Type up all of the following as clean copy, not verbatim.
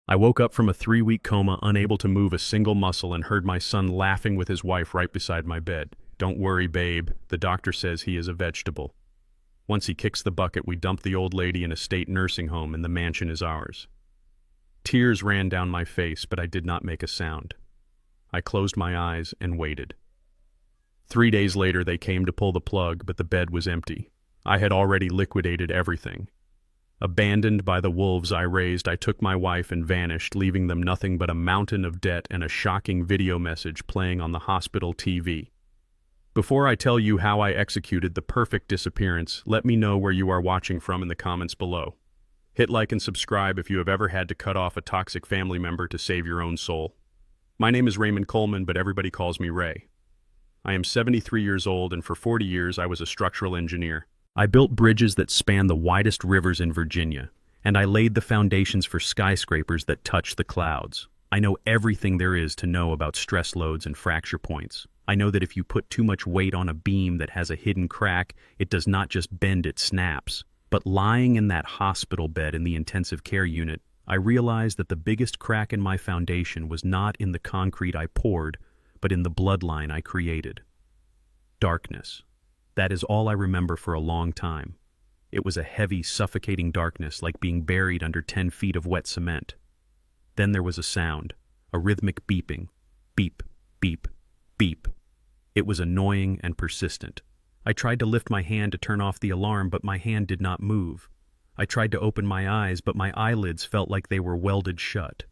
I woke up from a 3-week coma, unable to move a single muscle, and heard my son laughing with his wife right beside my bed. "Don't worry, babe. The doctor says he is a vegetable. Once he kicks the bucket, we dump the old lady in a state nursing home and the mansion is ours." Tears ran down my face, but I did not make a sound. I closed my eyes and waited. 3 days later, they came to pull the plug, but the bed was empty. I had already liquidated everything. Abandoned by the wolves I raised, I took my wife and vanished, leaving them nothing but a mountain of debt and a shocking video message playing on the hospital TV. Before I tell you how I executed the perfect disappearance, let me know where you are watching from in the comments below. Hit like and subscribe if you have ever had to cut off a toxic family member to save your own soul. My name is Raymond Coleman, but everybody calls me Ray. I am 73 years old, and for 40 years I was a structural engineer. I built bridges that span the widest rivers in Virginia, and I laid the foundations for skyscrapers that touch the clouds. I know everything there is to know about stress loads and fracture points. I know that if you put too much weight on a beam that has a hidden crack, it does not just bend, it snaps. But lying in that hospital bed in the intensive care unit, I realized that the biggest crack in my foundation was not in the concrete I poured, but in the bloodline I created. Darkness. That is all I remember for a long time. It was a heavy, suffocating darkness, like being buried under 10 feet of wet cement. Then there was a sound, a rhythmic beeping. Beep, beep, beep. It was annoying and persistent. I tried to lift my hand to turn off the alarm, but my hand did not move. I tried to open my eyes, but my eyelids felt like they were welded shut.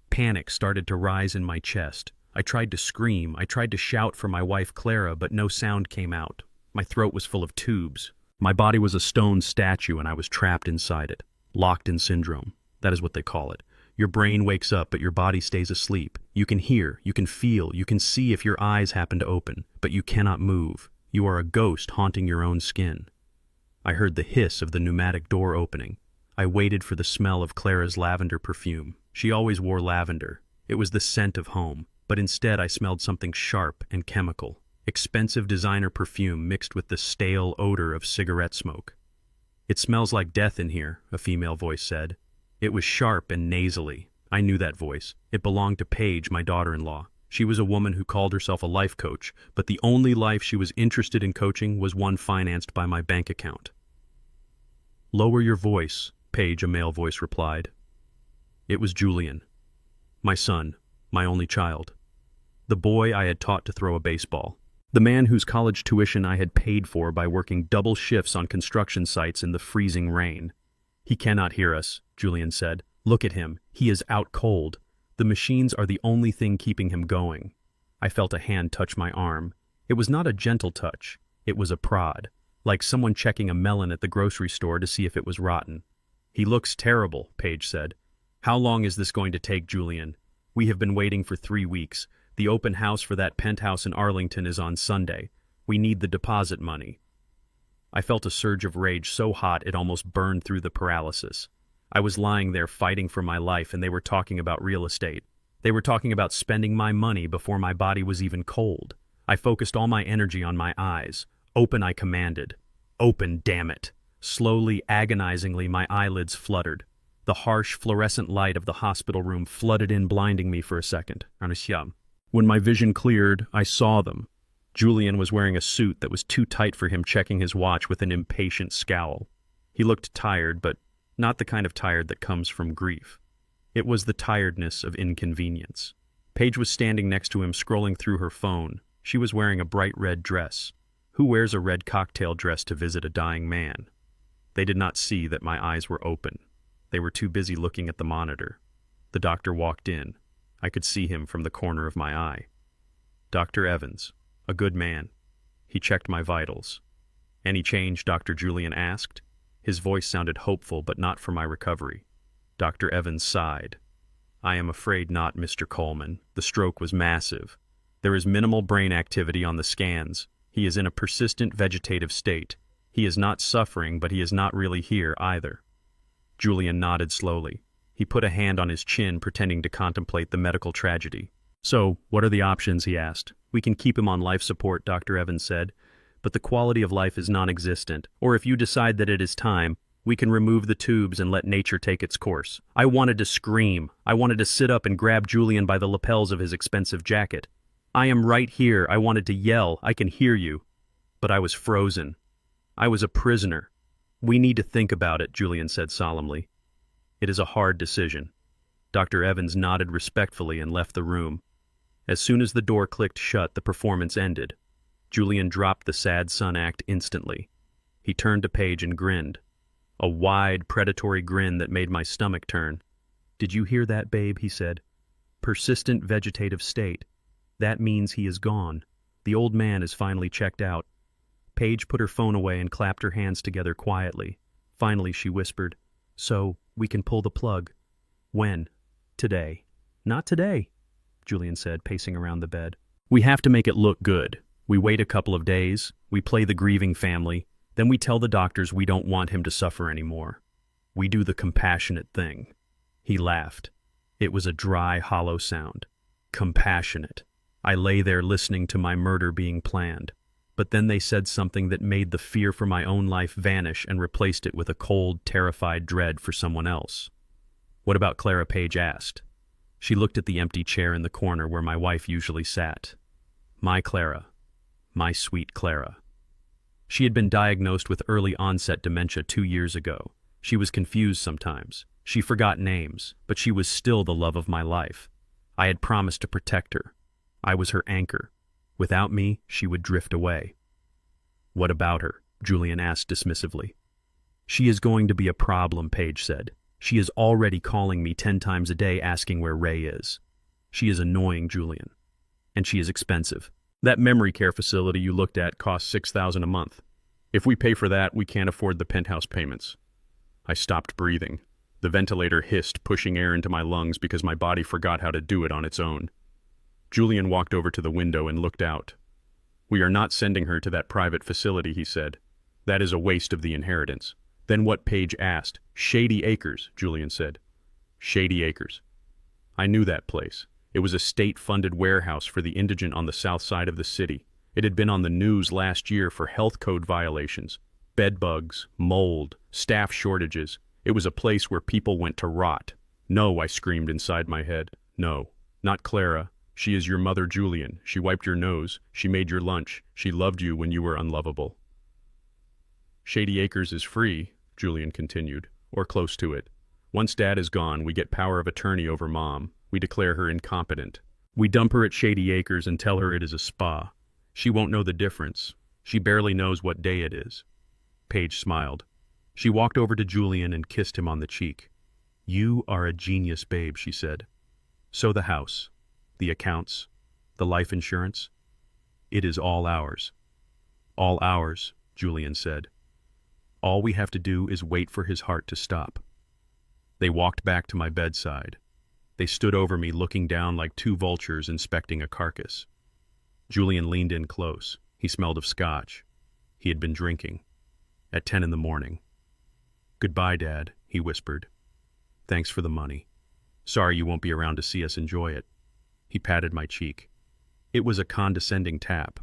Panic started to rise in my chest. I tried to scream. I tried to shout for my wife Clara, but no sound came out. My throat was full of tubes. My body was a stone statue, and I was trapped inside it. Locked-in syndrome. That is what they call it. Your brain wakes up, but your body stays asleep. You can hear, you can feel, you can see if your eyes happen to open, but you cannot move. You are a ghost haunting your own skin. I heard the hiss of the pneumatic door opening. I waited for the smell of Clara's lavender perfume. She always wore lavender. It was the scent of home, but instead I smelled something sharp and chemical. Expensive designer perfume mixed with the stale odor of cigarette smoke. "It smells like death in here," a female voice said. It was sharp and nasally. I knew that voice. It belonged to Paige, my daughter-in-law. She was a woman who called herself a life coach, but the only life she was interested in coaching was one financed by my bank account. "Lower your voice," Paige, a male voice, replied. It was Julian. My son, my only child. The boy I had taught to throw a baseball. The man whose college tuition I had paid for by working double shifts on construction sites in the freezing rain. "He cannot hear us," Julian said. "Look at him. He is out cold. The machines are the only thing keeping him going." I felt a hand touch my arm. It was not a gentle touch. It was a prod, like someone checking a melon at the grocery store to see if it was rotten. "He looks terrible," Paige said. "How long is this going to take, Julian? We have been waiting for 3 weeks. The open house for that penthouse in Arlington is on Sunday. We need the deposit money." I felt a surge of rage so hot it almost burned through the paralysis. I was lying there fighting for my life, and they were talking about real estate. They were talking about spending my money before my body was even cold. I focused all my energy on my eyes. "Open," I commanded. "Open, damn it." Slowly, agonizingly, my eyelids fluttered. The harsh, fluorescent light of the hospital room flooded in, blinding me for a second. When my vision cleared, I saw them. Julian was wearing a suit that was too tight for him, checking his watch with an impatient scowl. He looked tired, but not the kind of tired that comes from grief. It was the tiredness of inconvenience. Paige was standing next to him, scrolling through her phone. She was wearing a bright red dress. Who wears a red cocktail dress to visit a dying man? They did not see that my eyes were open. They were too busy looking at the monitor. The doctor walked in. I could see him from the corner of my eye. Dr. Evans, a good man. He checked my vitals. "Any change?" Dr. Julian asked. His voice sounded hopeful, but not for my recovery. Dr. Evans sighed. "I am afraid not, Mr. Coleman. The stroke was massive. There is minimal brain activity on the scans. He is in a persistent vegetative state. He is not suffering, but he is not really here either." Julian nodded slowly. He put a hand on his chin, pretending to contemplate the medical tragedy. "So, what are the options?" he asked. "We can keep him on life support," Dr. Evans said, "but the quality of life is non-existent. Or if you decide that it is time, We can remove the tubes and let nature take its course. I wanted to scream. I wanted to sit up and grab Julian by the lapels of his expensive jacket. I am right here. I wanted to yell. I can hear you. But I was frozen. I was a prisoner. We need to think about it, Julian said solemnly. It is a hard decision. Dr. Evans nodded respectfully and left the room. As soon as the door clicked shut, the performance ended. Julian dropped the sad son act instantly. He turned to Paige and grinned. A wide, predatory grin that made my stomach turn. "Did you hear that, babe?" he said. "Persistent vegetative state. That means he is gone. The old man is finally checked out." Paige put her phone away and clapped her hands together quietly. Finally, she whispered, "So, we can pull the plug." "When?" "Today." "Not today," Julian said, pacing around the bed. "We have to make it look good. We wait a couple of days, we play the grieving family, then we tell the doctors we don't want him to suffer anymore. We do the compassionate thing." He laughed. It was a dry, hollow sound. Compassionate. I lay there listening to my murder being planned. But then they said something that made the fear for my own life vanish and replaced it with a cold, terrified dread for someone else. "What about Clara?" Paige asked. She looked at the empty chair in the corner where my wife usually sat. My Clara. My sweet Clara. She had been diagnosed with early-onset dementia 2 years ago. She was confused sometimes. She forgot names, but she was still the love of my life. I had promised to protect her. I was her anchor. Without me, she would drift away. "What about her?" Julian asked dismissively. "She is going to be a problem," Paige said. "She is already calling me 10 times a day asking where Ray is. She is annoying, Julian. And she is expensive. That memory care facility you looked at costs $6,000 a month. If we pay for that, we can't afford the penthouse payments." I stopped breathing. The ventilator hissed, pushing air into my lungs because my body forgot how to do it on its own. Julian walked over to the window and looked out. "We are not sending her to that private facility," he said. "That is a waste of the inheritance." "Then what?" Paige asked. "Shady Acres," Julian said. Shady Acres. I knew that place. It was a state-funded warehouse for the indigent on the south side of the city. It had been on the news last year for health code violations. Bed bugs, mold, staff shortages. It was a place where people went to rot. "No," I screamed inside my head. "No, not Clara. She is your mother, Julian. She wiped your nose. She made your lunch. She loved you when you were unlovable." "Shady Acres is free," Julian continued, "or close to it. Once Dad is gone, we get power of attorney over Mom. We declare her incompetent. We dump her at Shady Acres and tell her it is a spa. She won't know the difference. She barely knows what day it is." Paige smiled. She walked over to Julian and kissed him on the cheek. "You are a genius, babe," she said. "So the house, the accounts, the life insurance, it is all ours." "All ours," Julian said. "All we have to do is wait for his heart to stop." They walked back to my bedside. They stood over me, looking down like 2 vultures inspecting a carcass. Julian leaned in close. He smelled of scotch. He had been drinking. At 10 in the morning. "Goodbye, Dad," he whispered. "Thanks for the money. Sorry you won't be around to see us enjoy it." He patted my cheek. It was a condescending tap.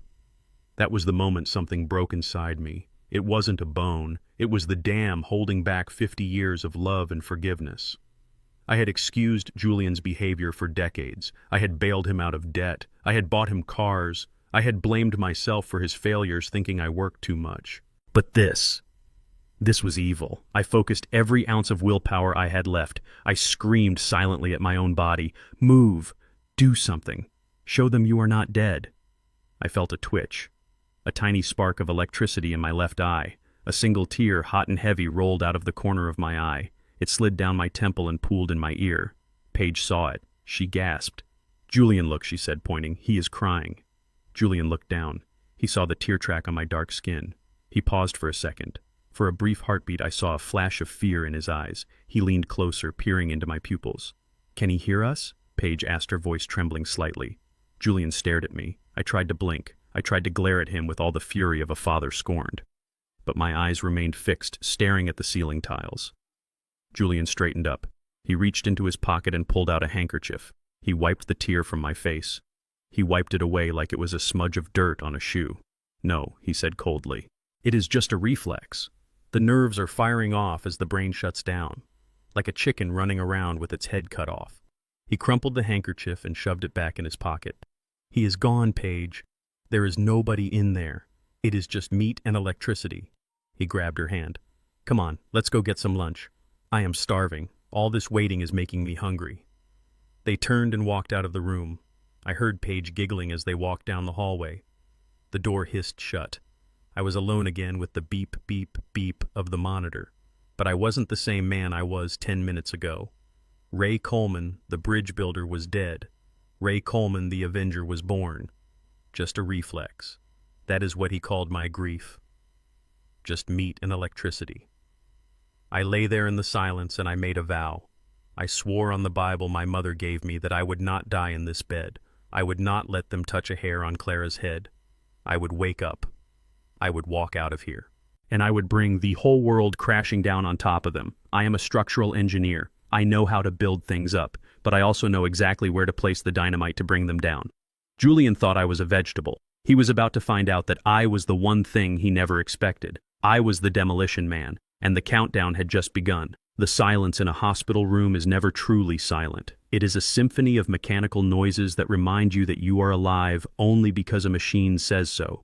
That was the moment something broke inside me. It wasn't a bone. It was the dam holding back 50 years of love and forgiveness. I had excused Julian's behavior for decades. I had bailed him out of debt. I had bought him cars. I had blamed myself for his failures, thinking I worked too much. But this was evil. I focused every ounce of willpower I had left. I screamed silently at my own body. "Move! Do something! Show them you are not dead!" I felt a twitch. A tiny spark of electricity in my left eye. A single tear, hot and heavy, rolled out of the corner of my eye. It slid down my temple and pooled in my ear. Paige saw it. She gasped. "Julian, look," she said, pointing. "He is crying." Julian looked down. He saw the tear track on my dark skin. He paused for a second. For a brief heartbeat, I saw a flash of fear in his eyes. He leaned closer, peering into my pupils. "Can he hear us?" Paige asked, her voice trembling slightly. Julian stared at me. I tried to blink. I tried to glare at him with all the fury of a father scorned. But my eyes remained fixed, staring at the ceiling tiles. Julian straightened up. He reached into his pocket and pulled out a handkerchief. He wiped the tear from my face. He wiped it away like it was a smudge of dirt on a shoe. "No," he said coldly. "It is just a reflex. The nerves are firing off as the brain shuts down, like a chicken running around with its head cut off. He crumpled the handkerchief and shoved it back in his pocket. He is gone, Paige. There is nobody in there. It is just meat and electricity. He grabbed her hand. Come on, let's go get some lunch. I am starving. All this waiting is making me hungry. They turned and walked out of the room. I heard Paige giggling as they walked down the hallway. The door hissed shut. I was alone again with the beep, beep, beep of the monitor. But I wasn't the same man I was 10 minutes ago. Ray Coleman, the bridge builder, was dead. Ray Coleman, the Avenger, was born. Just a reflex. That is what he called my grief. Just meat and electricity. I lay there in the silence and I made a vow. I swore on the Bible my mother gave me that I would not die in this bed. I would not let them touch a hair on Clara's head. I would wake up. I would walk out of here. And I would bring the whole world crashing down on top of them. I am a structural engineer. I know how to build things up, but I also know exactly where to place the dynamite to bring them down. Julian thought I was a vegetable. He was about to find out that I was the one thing he never expected. I was the demolition man, and the countdown had just begun. The silence in a hospital room is never truly silent. It is a symphony of mechanical noises that remind you that you are alive only because a machine says so.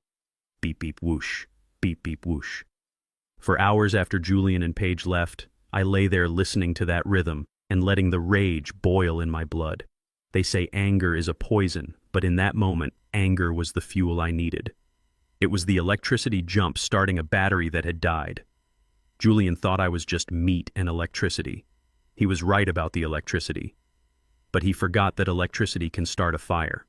Beep, beep, whoosh. Beep, beep, whoosh. For hours after Julian and Paige left, I lay there listening to that rhythm and letting the rage boil in my blood. They say anger is a poison, but in that moment, anger was the fuel I needed. It was the electricity jump starting a battery that had died. Julian thought I was just meat and electricity. He was right about the electricity. But he forgot that electricity can start a fire.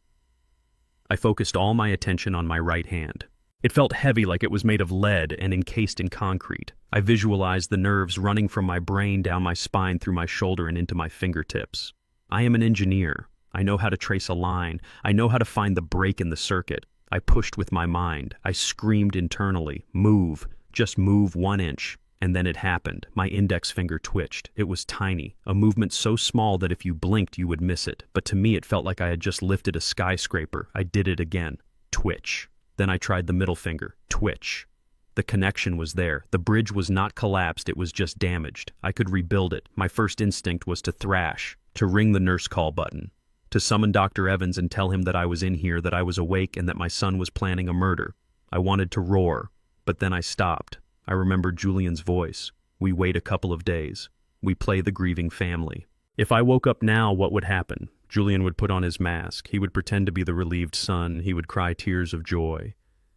I focused all my attention on my right hand. It felt heavy, like it was made of lead and encased in concrete. I visualized the nerves running from my brain down my spine through my shoulder and into my fingertips. I am an engineer. I know how to trace a line. I know how to find the break in the circuit. I pushed with my mind. I screamed internally, move, just move 1 inch. And then it happened. My index finger twitched. It was tiny, a movement so small that if you blinked you would miss it. But to me it felt like I had just lifted a skyscraper. I did it again. Twitch. Then I tried the middle finger. Twitch. The connection was there. The bridge was not collapsed, it was just damaged. I could rebuild it. My first instinct was to thrash, to ring the nurse call button, to summon Dr. Evans and tell him that I was in here, that I was awake, and that my son was planning a murder. I wanted to roar, but then I stopped. I remembered Julian's voice. We wait a couple of days. We play the grieving family. If I woke up now, what would happen? Julian would put on his mask. He would pretend to be the relieved son. He would cry tears of joy.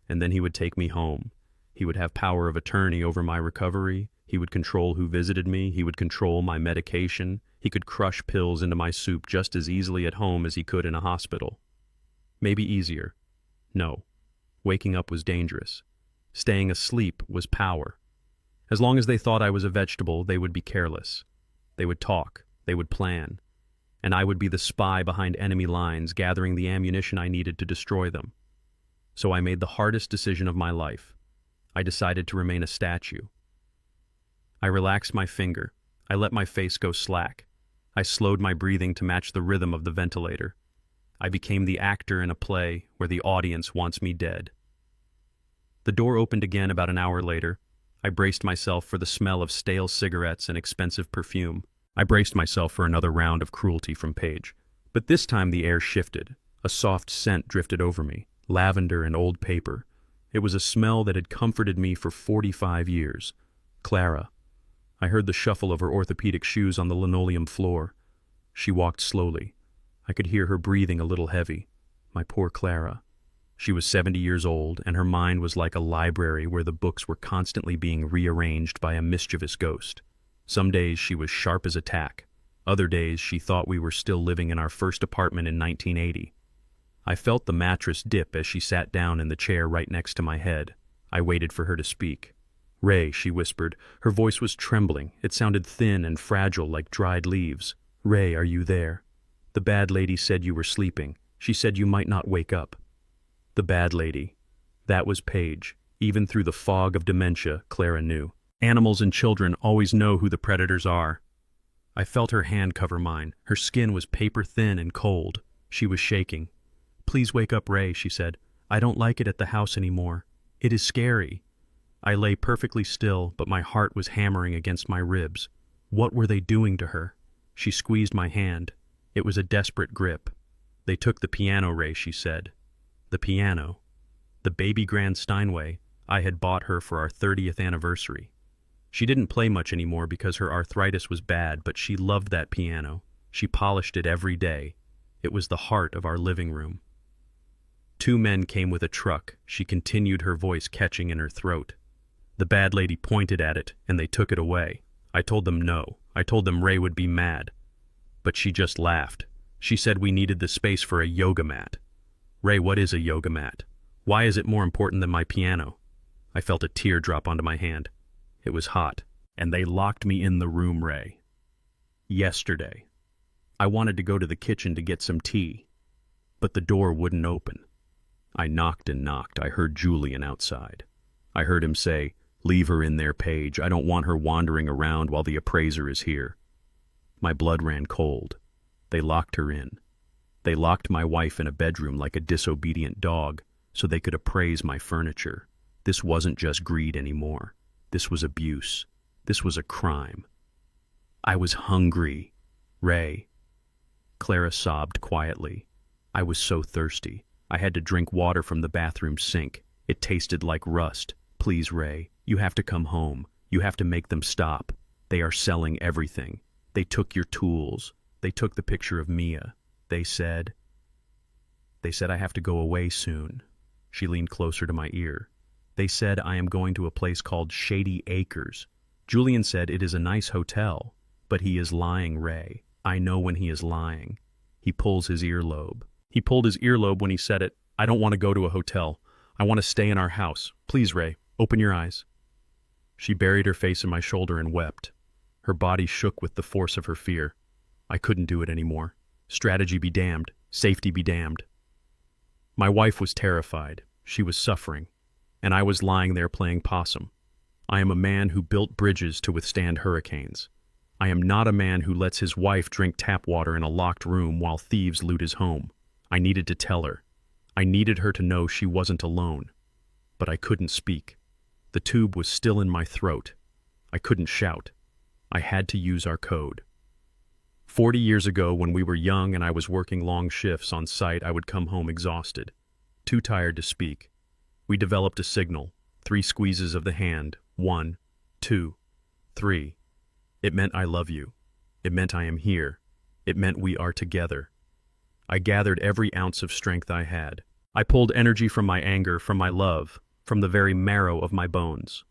And then he would take me home. He would have power of attorney over my recovery. He would control who visited me. He would control my medication. He could crush pills into my soup just as easily at home as he could in a hospital. Maybe easier. No. Waking up was dangerous. Staying asleep was power. As long as they thought I was a vegetable, they would be careless. They would talk. They would plan. And I would be the spy behind enemy lines, gathering the ammunition I needed to destroy them. So I made the hardest decision of my life. I decided to remain a statue. I relaxed my finger. I let my face go slack. I slowed my breathing to match the rhythm of the ventilator. I became the actor in a play where the audience wants me dead. The door opened again about an hour later. I braced myself for the smell of stale cigarettes and expensive perfume. I braced myself for another round of cruelty from Paige. But this time the air shifted. A soft scent drifted over me, lavender and old paper. It was a smell that had comforted me for 45 years. Clara. I heard the shuffle of her orthopedic shoes on the linoleum floor. She walked slowly. I could hear her breathing a little heavy. My poor Clara. She was 70 years old, and her mind was like a library where the books were constantly being rearranged by a mischievous ghost. Some days she was sharp as a tack. Other days she thought we were still living in our first apartment in 1980. I felt the mattress dip as she sat down in the chair right next to my head. I waited for her to speak. "Ray," she whispered. Her voice was trembling. It sounded thin and fragile like dried leaves. "Ray, are you there? The bad lady said you were sleeping. She said you might not wake up." The bad lady. That was Paige. Even through the fog of dementia, Clara knew. Animals and children always know who the predators are. I felt her hand cover mine. Her skin was paper thin and cold. She was shaking. "Please wake up, Ray," she said. "I don't like it at the house anymore. It is scary." I lay perfectly still, but my heart was hammering against my ribs. What were they doing to her? She squeezed my hand. It was a desperate grip. They took the piano, Ray, she said. The piano. The baby grand Steinway I had bought her for our 30th anniversary. She didn't play much anymore because her arthritis was bad, but she loved that piano. She polished it every day. It was the heart of our living room. 2 men came with a truck. She continued, her voice catching in her throat. The bad lady pointed at it, and they took it away. I told them no. I told them Ray would be mad. But she just laughed. She said we needed the space for a yoga mat. Ray, what is a yoga mat? Why is it more important than my piano? I felt a tear drop onto my hand. It was hot, and they locked me in the room, Ray. Yesterday. I wanted to go to the kitchen to get some tea, but the door wouldn't open. I knocked and knocked. I heard Julian outside. I heard him say, "Leave her in there, Paige. I don't want her wandering around while the appraiser is here." My blood ran cold. They locked her in. They locked my wife in a bedroom like a disobedient dog so they could appraise my furniture. This wasn't just greed anymore. This was abuse. This was a crime. I was hungry. Ray. Clara sobbed quietly. I was so thirsty. I had to drink water from the bathroom sink. It tasted like rust. Please, Ray, you have to come home. You have to make them stop. They are selling everything. They took your tools. They took the picture of Mia. They said I have to go away soon. She leaned closer to my ear. They said I am going to a place called Shady Acres. Julian said it is a nice hotel, but he is lying, Ray. I know when he is lying. He pulls his earlobe. He pulled his earlobe when he said it. I don't want to go to a hotel. I want to stay in our house. Please, Ray, open your eyes. She buried her face in my shoulder and wept. Her body shook with the force of her fear. I couldn't do it anymore. Strategy be damned. Safety be damned. My wife was terrified. She was suffering. And I was lying there playing possum. I am a man who built bridges to withstand hurricanes. I am not a man who lets his wife drink tap water in a locked room while thieves loot his home. I needed to tell her. I needed her to know she wasn't alone. But I couldn't speak. The tube was still in my throat. I couldn't shout. I had to use our code. 40 years ago, when we were young and I was working long shifts on site, I would come home exhausted, too tired to speak. We developed a signal, 3 squeezes of the hand, 1, 2, 3. It meant I love you. It meant I am here. It meant we are together. I gathered every ounce of strength I had. I pulled energy from my anger, from my love, from the very marrow of my bones.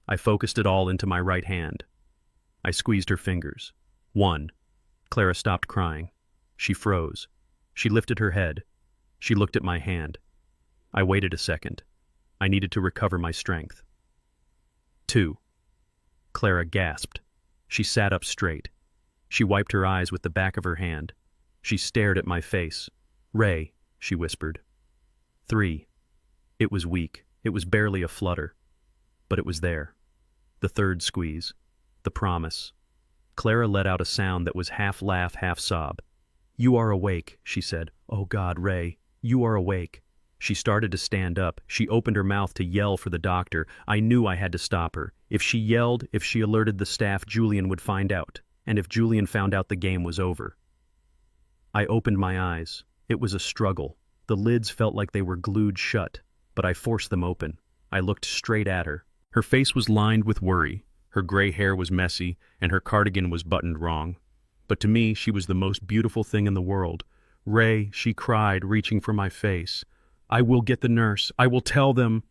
I focused it all into my right hand. I squeezed her fingers. 1. Clara stopped crying. She froze. She lifted her head. She looked at my hand. I waited a second. I needed to recover my strength. 2. Clara gasped. She sat up straight. She wiped her eyes with the back of her hand. She stared at my face. "Ray," she whispered. 3. It was weak. It was barely a flutter. But it was there. The 3rd squeeze. The promise. Clara let out a sound that was half laugh, half sob. "You are awake," she said. "Oh God, Ray, you are awake." She started to stand up. She opened her mouth to yell for the doctor. I knew I had to stop her. If she yelled, if she alerted the staff, Julian would find out. And if Julian found out, the game was over. I opened my eyes. It was a struggle. The lids felt like they were glued shut, but I forced them open. I looked straight at her. Her face was lined with worry. Her gray hair was messy, and her cardigan was buttoned wrong. But to me, she was the most beautiful thing in the world. "Ray," she cried, reaching for my face. "I will get the nurse. I will tell them."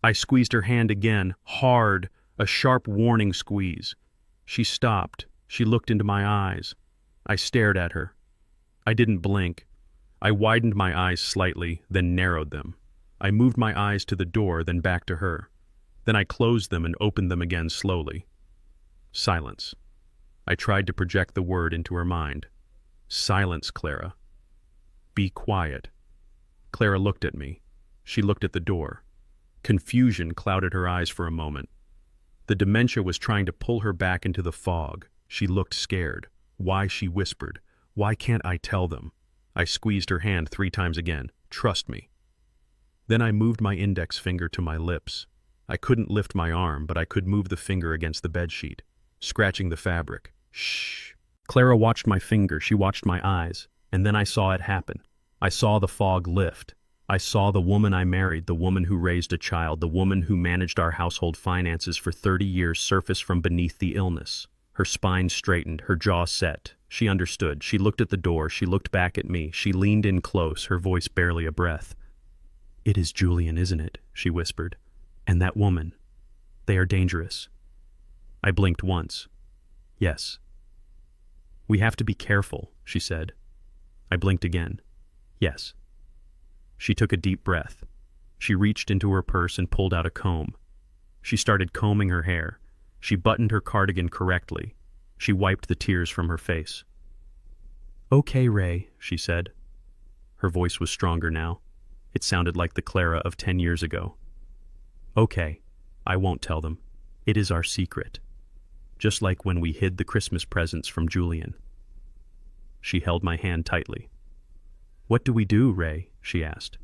I squeezed her hand again, hard, a sharp warning squeeze. She stopped. She looked into my eyes. I stared at her. I didn't blink. I widened my eyes slightly, then narrowed them. I moved my eyes to the door, then back to her. Then I closed them and opened them again slowly. Silence. I tried to project the word into her mind. "Silence, Clara. Be quiet." Clara looked at me. She looked at the door. Confusion clouded her eyes for a moment. The dementia was trying to pull her back into the fog. She looked scared. "Why?" she whispered. "Why can't I tell them?" I squeezed her hand 3 times again. "Trust me." Then I moved my index finger to my lips. I couldn't lift my arm, but I could move the finger against the bedsheet, scratching the fabric. Shh. Clara watched my finger, she watched my eyes, and then I saw it happen. I saw the fog lift. I saw the woman I married, the woman who raised a child, the woman who managed our household finances for 30 years surface from beneath the illness. Her spine straightened, her jaw set. She understood. She looked at the door. She looked back at me. She leaned in close, her voice barely a breath. "It is Julian, isn't it?" she whispered. "And that woman. They are dangerous." I blinked once. "Yes." "We have to be careful," she said. I blinked again. "Yes." She took a deep breath. She reached into her purse and pulled out a comb. She started combing her hair. She buttoned her cardigan correctly. She wiped the tears from her face. "Okay, Ray," she said. Her voice was stronger now. It sounded like the Clara of 10 years ago. "Okay, I won't tell them. It is our secret. Just like when we hid the Christmas presents from Julian." She held my hand tightly. "What do we do, Ray?" she asked.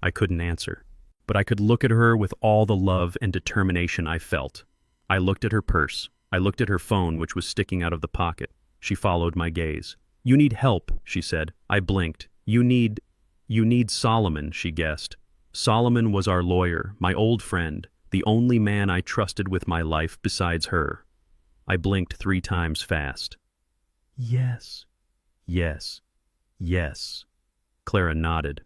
I couldn't answer, but I could look at her with all the love and determination I felt. I looked at her purse. I looked at her phone, which was sticking out of the pocket. She followed my gaze. "You need help," she said. I blinked. You need Solomon," she guessed. "Solomon was our lawyer, my old friend, the only man I trusted with my life besides her." I blinked 3 times fast. "Yes, yes, yes." Clara nodded.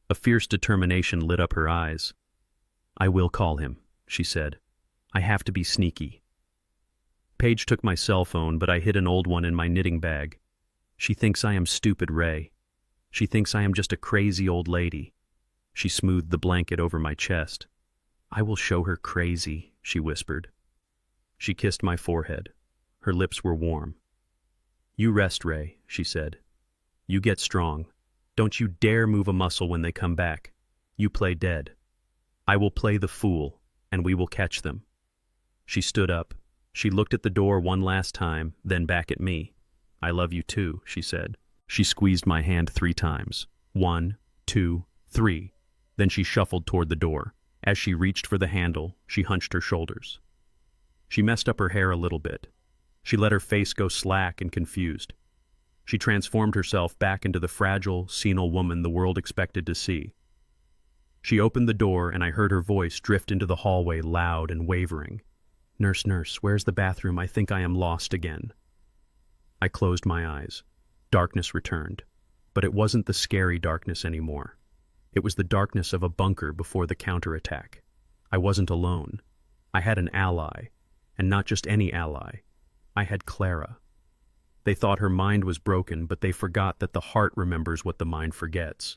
A fierce determination lit up her eyes. "I will call him," she said. "I have to be sneaky." Paige took my cell phone, but I hid an old one in my knitting bag. "She thinks I am stupid, Ray. She thinks I am just a crazy old lady." She smoothed the blanket over my chest. "I will show her crazy," she whispered. She kissed my forehead. Her lips were warm. "You rest, Ray," she said. "You get strong. Don't you dare move a muscle when they come back. You play dead. I will play the fool, and we will catch them." She stood up. She looked at the door one last time, then back at me. "I love you too," she said. She squeezed my hand 3 times. 1, 2, 3. Then she shuffled toward the door. As she reached for the handle, she hunched her shoulders. She messed up her hair a little bit. She let her face go slack and confused. She transformed herself back into the fragile, senile woman the world expected to see. She opened the door, and I heard her voice drift into the hallway, loud and wavering. "Nurse, nurse, where's the bathroom? I think I am lost again." I closed my eyes. Darkness returned. But it wasn't the scary darkness anymore. It was the darkness of a bunker before the counterattack. I wasn't alone. I had an ally. And not just any ally. I had Clara. They thought her mind was broken, but they forgot that the heart remembers what the mind forgets.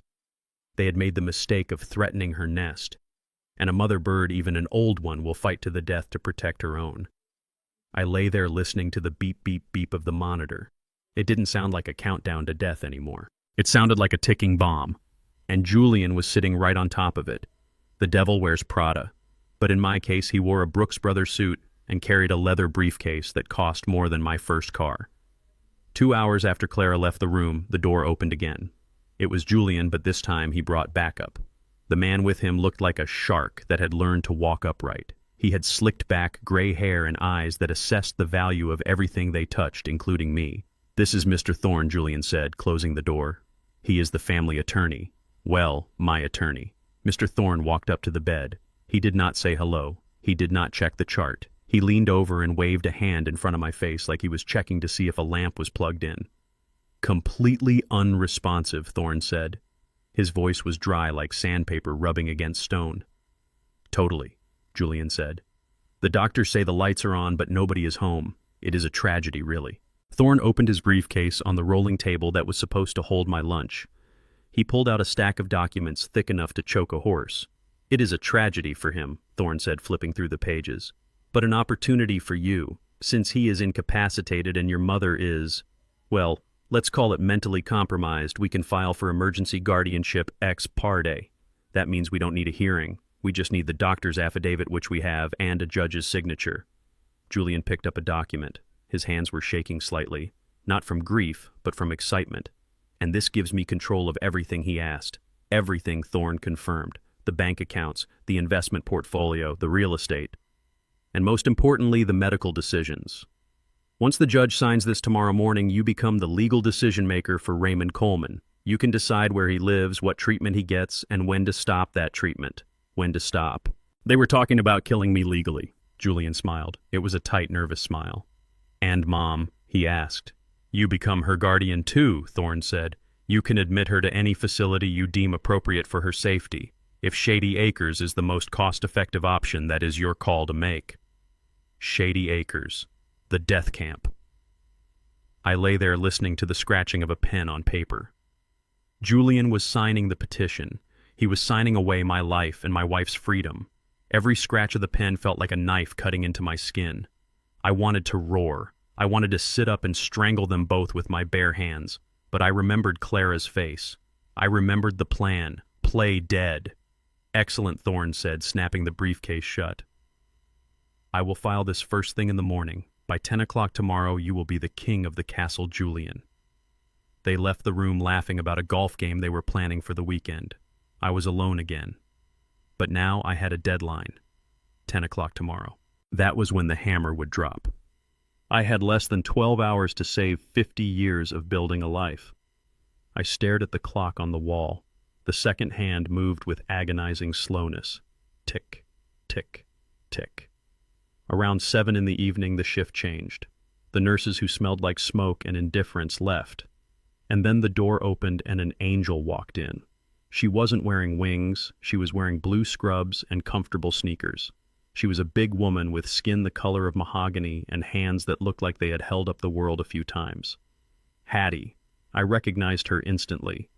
They had made the mistake of threatening her nest, and a mother bird, even an old one, will fight to the death to protect her own. I lay there listening to the beep, beep, beep of the monitor. It didn't sound like a countdown to death anymore. It sounded like a ticking bomb, and Julian was sitting right on top of it. The devil wears Prada, but in my case he wore a Brooks Brothers suit and carried a leather briefcase that cost more than my first car. 2 hours after Clara left the room, the door opened again. It was Julian, but this time he brought backup. The man with him looked like a shark that had learned to walk upright. He had slicked back gray hair and eyes that assessed the value of everything they touched, including me. "This is Mr. Thorne," Julian said, closing the door. "He is the family attorney. Well, my attorney." Mr. Thorne walked up to the bed. He did not say hello. He did not check the chart. He leaned over and waved a hand in front of my face like he was checking to see if a lamp was plugged in. "Completely unresponsive," Thorne said. His voice was dry like sandpaper rubbing against stone. "Totally," Julian said. "The doctors say the lights are on, but nobody is home. It is a tragedy, really." Thorne opened his briefcase on the rolling table that was supposed to hold my lunch. He pulled out a stack of documents thick enough to choke a horse. "It is a tragedy for him," Thorne said, flipping through the pages. "But an opportunity for you, since he is incapacitated and your mother is, well, let's call it mentally compromised. We can file for emergency guardianship ex parte. That means we don't need a hearing. We just need the doctor's affidavit, which we have, and a judge's signature." Julian picked up a document. His hands were shaking slightly, not from grief, but from excitement. "And this gives me control of everything," he asked. "Everything," Thorne confirmed. the bank accounts, the investment portfolio, the real estate, and most importantly, the medical decisions. Once the judge signs this tomorrow morning, you become the legal decision maker for Raymond Coleman. You can decide where he lives, what treatment he gets, and when to stop that treatment. When to stop. They were talking about killing me legally. Julian smiled. It was a tight, nervous smile. And Mom, he asked. You become her guardian too, Thorne said. You can admit her to any facility you deem appropriate for her safety. If Shady Acres is the most cost-effective option, that is your call to make. Shady Acres. The death camp. I lay there listening to the scratching of a pen on paper. Julian was signing the petition. He was signing away my life and my wife's freedom. Every scratch of the pen felt like a knife cutting into my skin. I wanted to roar. I wanted to sit up and strangle them both with my bare hands. But I remembered Clara's face. I remembered the plan. Play dead. Excellent, Thorne said, snapping the briefcase shut. I will file this first thing in the morning. By 10 o'clock tomorrow, you will be the king of the castle, Julian. They left the room laughing about a golf game they were planning for the weekend. I was alone again. But now I had a deadline. 10 o'clock tomorrow. That was when the hammer would drop. I had less than 12 hours to save 50 years of building a life. I stared at the clock on the wall. The second hand moved with agonizing slowness. Tick, tick, tick. Around 7 in the evening, the shift changed. The nurses who smelled like smoke and indifference left. And then the door opened and an angel walked in. She wasn't wearing wings. She was wearing blue scrubs and comfortable sneakers. She was a big woman with skin the color of mahogany and hands that looked like they had held up the world a few times. Hattie. I recognized her instantly.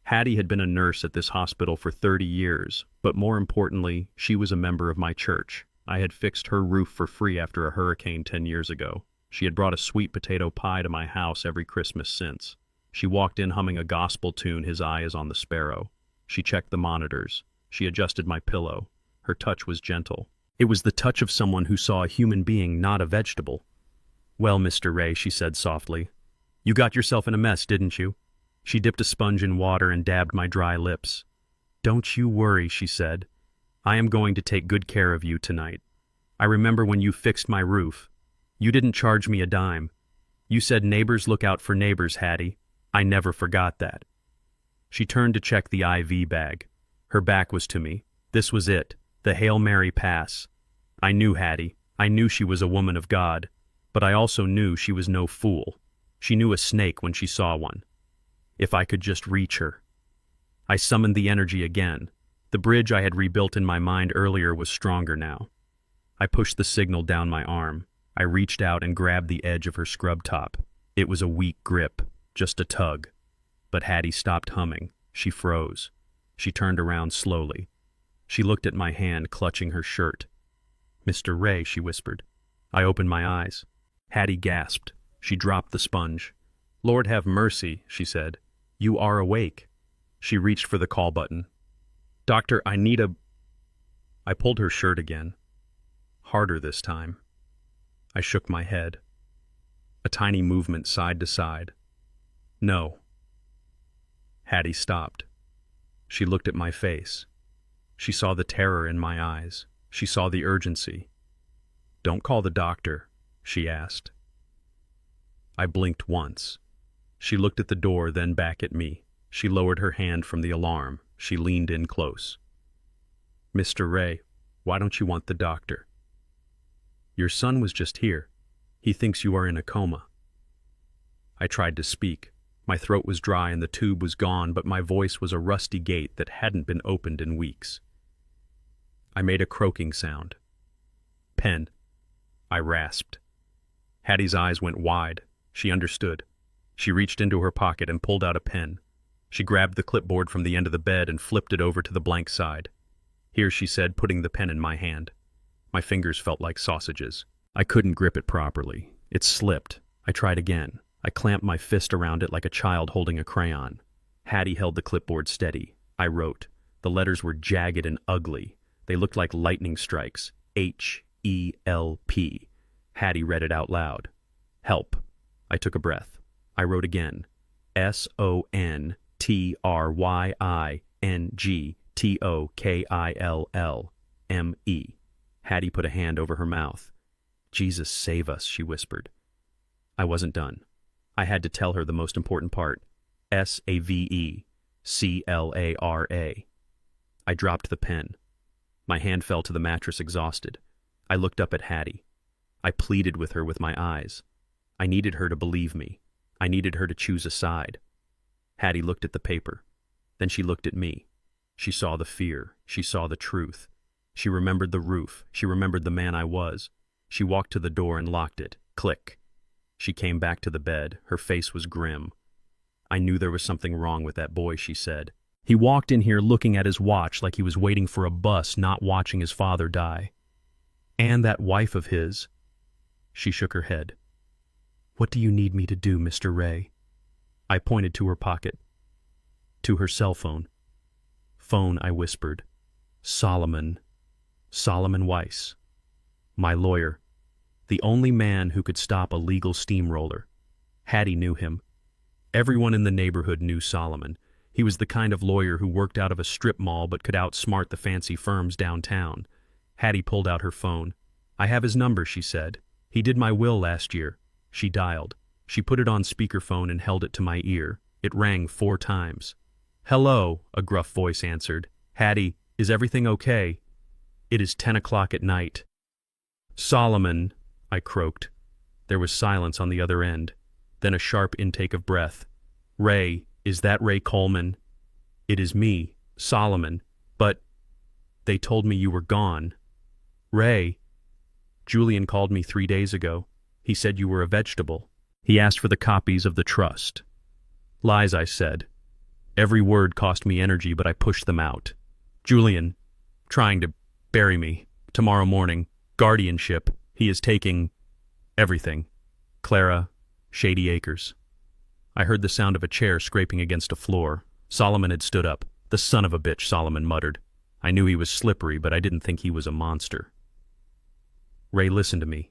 Hattie had been a nurse at this hospital for 30 years, but more importantly, she was a member of my church. I had fixed her roof for free after a hurricane 10 years ago. She had brought a sweet potato pie to my house every Christmas since. She walked in humming a gospel tune, His Eye is on the Sparrow. She checked the monitors. She adjusted my pillow. Her touch was gentle. It was the touch of someone who saw a human being, not a vegetable. Well, Mr. Ray, she said softly. You got yourself in a mess, didn't you? She dipped a sponge in water and dabbed my dry lips. Don't you worry, she said. I am going to take good care of you tonight. I remember when you fixed my roof. You didn't charge me a dime. You said neighbors look out for neighbors, Hattie. I never forgot that. She turned to check the IV bag. Her back was to me. This was it, the Hail Mary pass. I knew Hattie. I knew she was a woman of God. But I also knew she was no fool. She knew a snake when she saw one. If I could just reach her. I summoned the energy again. The bridge I had rebuilt in my mind earlier was stronger now. I pushed the signal down my arm. I reached out and grabbed the edge of her scrub top. It was a weak grip, just a tug. But Hattie stopped humming. She froze. She turned around slowly. She looked at my hand, clutching her shirt. Mr. Ray, she whispered. I opened my eyes. Hattie gasped. She dropped the sponge. Lord have mercy, she said. You are awake. She reached for the call button. Doctor, I need a... I pulled her shirt again. Harder this time. I shook my head. A tiny movement side to side. No. Hattie stopped. She looked at my face. She saw the terror in my eyes. She saw the urgency. Don't call the doctor, she asked. I blinked once. She looked at the door, then back at me. She lowered her hand from the alarm. She leaned in close. Mr. Ray, why don't you want the doctor? Your son was just here. He thinks you are in a coma. I tried to speak. My throat was dry and the tube was gone, but my voice was a rusty gate that hadn't been opened in weeks. I made a croaking sound. Pen. I rasped. Hattie's eyes went wide. She understood. She reached into her pocket and pulled out a pen. She grabbed the clipboard from the end of the bed and flipped it over to the blank side. Here, she said, putting the pen in my hand. My fingers felt like sausages. I couldn't grip it properly. It slipped. I tried again. I clamped my fist around it like a child holding a crayon. Hattie held the clipboard steady. I wrote. The letters were jagged and ugly. They looked like lightning strikes. H-E-L-P. Hattie read it out loud. Help. I took a breath. I wrote again. S-O-N-T-R-Y-I-N-G Tokillme. Hattie put a hand over her mouth. Jesus save us, she whispered. I wasn't done. I had to tell her the most important part. Saveclara. I dropped the pen. My hand fell to the mattress exhausted. I looked up at Hattie. I pleaded with her with my eyes. I needed her to believe me. I needed her to choose a side. Hattie looked at the paper. Then she looked at me. She saw the fear. She saw the truth. She remembered the roof. She remembered the man I was. She walked to the door and locked it. Click. She came back to the bed. Her face was grim. I knew there was something wrong with that boy, she said. He walked in here looking at his watch like he was waiting for a bus, not watching his father die. And that wife of his. She shook her head. What do you need me to do, Mr. Ray? I pointed to her pocket. To her cell phone. Phone, I whispered. Solomon Weiss. My lawyer. The only man who could stop a legal steamroller. Hattie knew him. Everyone in the neighborhood knew Solomon. He was the kind of lawyer who worked out of a strip mall but could outsmart the fancy firms downtown. Hattie pulled out her phone. I have his number, she said. He did my will last year. She dialed. She put it on speakerphone and held it to my ear. It rang 4 times. Hello, a gruff voice answered. Hattie, is everything okay? It is 10 o'clock at night. Solomon, I croaked. There was silence on the other end. Then a sharp intake of breath. Ray, is that Ray Coleman? It is me, Solomon. But they told me you were gone. Ray, Julian called me 3 days ago. He said you were a vegetable. He asked for the copies of the trust. Lies, I said. Every word cost me energy, but I pushed them out. Julian, trying to bury me. Tomorrow morning, guardianship. He is taking everything. Clara, Shady Acres. I heard the sound of a chair scraping against a floor. Solomon had stood up. The son of a bitch, Solomon muttered. I knew he was slippery, but I didn't think he was a monster. Ray, listen to me.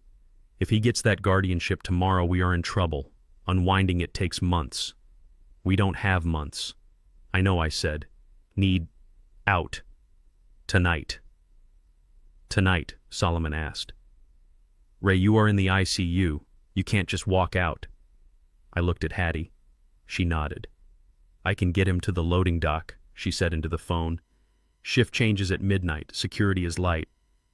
If he gets that guardianship tomorrow, we are in trouble. Unwinding it takes months. We don't have months. I know, I said. Need out. Tonight. Tonight, Solomon asked. Ray, you are in the ICU. You can't just walk out. I looked at Hattie. She nodded. I can get him to the loading dock, she said into the phone. Shift changes at midnight. Security is light.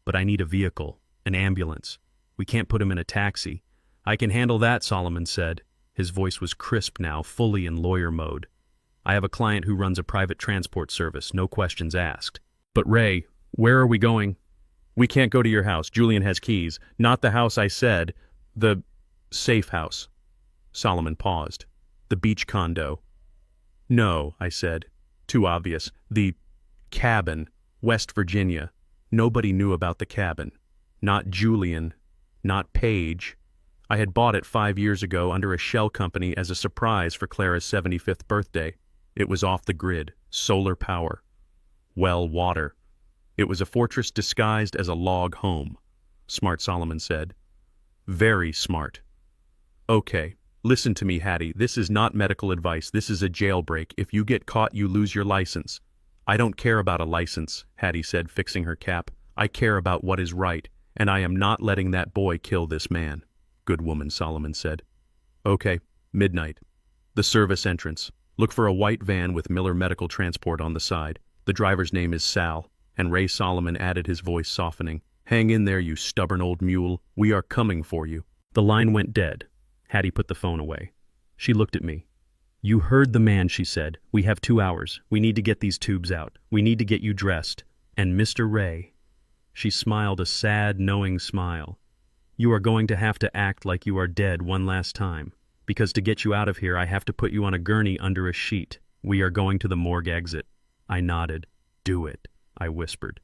But I need a vehicle, an ambulance. We can't put him in a taxi. I can handle that, Solomon said. His voice was crisp now, fully in lawyer mode. I have a client who runs a private transport service, no questions asked. But Ray, where are we going? We can't go to your house. Julian has keys. Not the house I said. The safe house. Solomon paused. The beach condo. No, I said. Too obvious. The cabin. West Virginia. Nobody knew about the cabin. Not Julian. Not Paige. I had bought it 5 years ago under a shell company as a surprise for Clara's 75th birthday. It was off the grid. Solar power. Well, water. It was a fortress disguised as a log home. Smart, Solomon said. Very smart. Okay. Listen to me, Hattie. This is not medical advice. This is a jailbreak. If you get caught, you lose your license. I don't care about a license, Hattie said, fixing her cap. I care about what is right, and I am not letting that boy kill this man. Good woman, Solomon said. Okay, midnight. The service entrance. Look for a white van with Miller Medical Transport on the side. The driver's name is Sal, and Ray Solomon added, his voice softening. Hang in there, you stubborn old mule. We are coming for you. The line went dead. Hattie put the phone away. She looked at me. You heard the man, she said. We have 2 hours. We need to get these tubes out. We need to get you dressed. And Mr. Ray. She smiled a sad, knowing smile. You are going to have to act like you are dead one last time. Because to get you out of here, I have to put you on a gurney under a sheet. We are going to the morgue exit. I nodded. Do it, I whispered.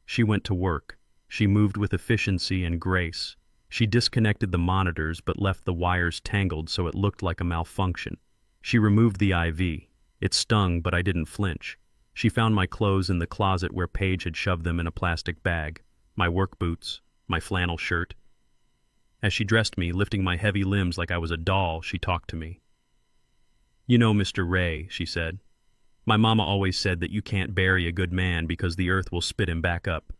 She went to work. She moved with efficiency and grace. She disconnected the monitors but left the wires tangled so it looked like a malfunction. She removed the IV. It stung, but I didn't flinch. She found my clothes in the closet where Paige had shoved them in a plastic bag. My work boots, my flannel shirt. As she dressed me, lifting my heavy limbs like I was a doll, she talked to me. You know, Mr. Ray, she said. My mama always said that you can't bury a good man because the earth will spit him back up.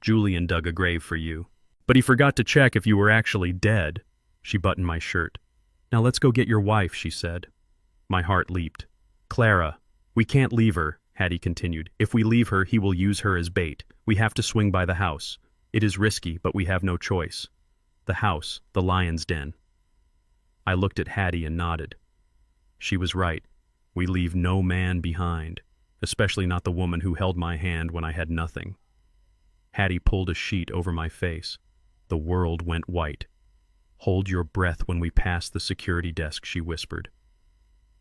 Julian dug a grave for you. But he forgot to check if you were actually dead. She buttoned my shirt. Now let's go get your wife, she said. My heart leaped. Clara, we can't leave her, Hattie continued. If we leave her, he will use her as bait. We have to swing by the house. It is risky, but we have no choice. The house, the lion's den. I looked at Hattie and nodded. She was right. We leave no man behind, especially not the woman who held my hand when I had nothing. Hattie pulled a sheet over my face. The world went white. Hold your breath when we pass the security desk, she whispered.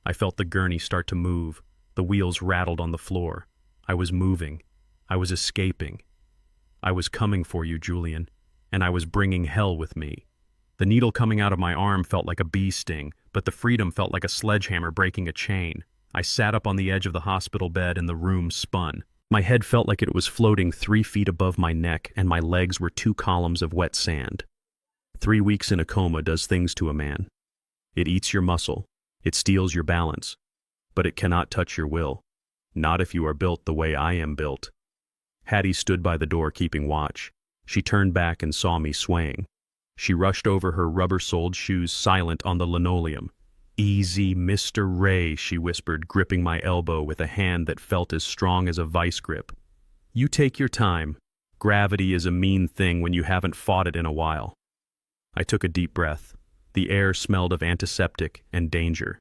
I felt the gurney start to move. The wheels rattled on the floor. I was moving. I was escaping. I was coming for you, Julian, and I was bringing hell with me. The needle coming out of my arm felt like a bee sting, but the freedom felt like a sledgehammer breaking a chain. I sat up on the edge of the hospital bed and the room spun. My head felt like it was floating 3 feet above my neck, and my legs were 2 columns of wet sand. 3 weeks in a coma does things to a man. It eats your muscle. It steals your balance. But it cannot touch your will. Not if you are built the way I am built. Hattie stood by the door keeping watch. She turned back and saw me swaying. She rushed over her rubber-soled shoes silent on the linoleum. Easy, Mr. Ray, she whispered, gripping my elbow with a hand that felt as strong as a vice grip. You take your time. Gravity is a mean thing when you haven't fought it in a while. I took a deep breath. The air smelled of antiseptic and danger.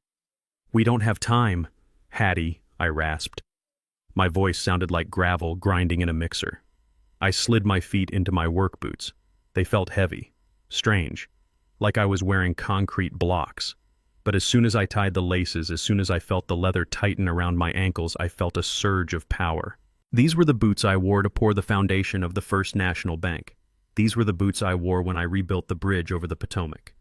We don't have time, Hattie, I rasped. My voice sounded like gravel grinding in a mixer. I slid my feet into my work boots. They felt heavy, strange, like I was wearing concrete blocks. But as soon as I tied the laces, as soon as I felt the leather tighten around my ankles, I felt a surge of power. These were the boots I wore to pour the foundation of the First National Bank. These were the boots I wore when I rebuilt the bridge over the Potomac.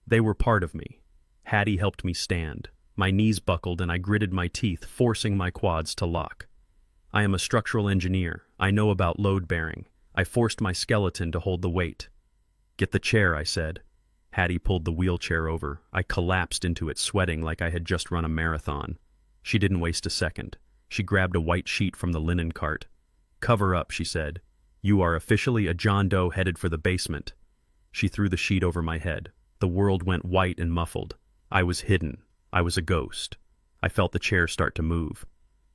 They were part of me. Hattie helped me stand. My knees buckled and I gritted my teeth, forcing my quads to lock. I am a structural engineer. I know about load bearing. I forced my skeleton to hold the weight. Get the chair, I said. Hattie pulled the wheelchair over. I collapsed into it, sweating like I had just run a marathon. She didn't waste a second. She grabbed a white sheet from the linen cart. Cover up, she said. You are officially a John Doe headed for the basement. She threw the sheet over my head. The world went white and muffled. I was hidden. I was a ghost. I felt the chair start to move.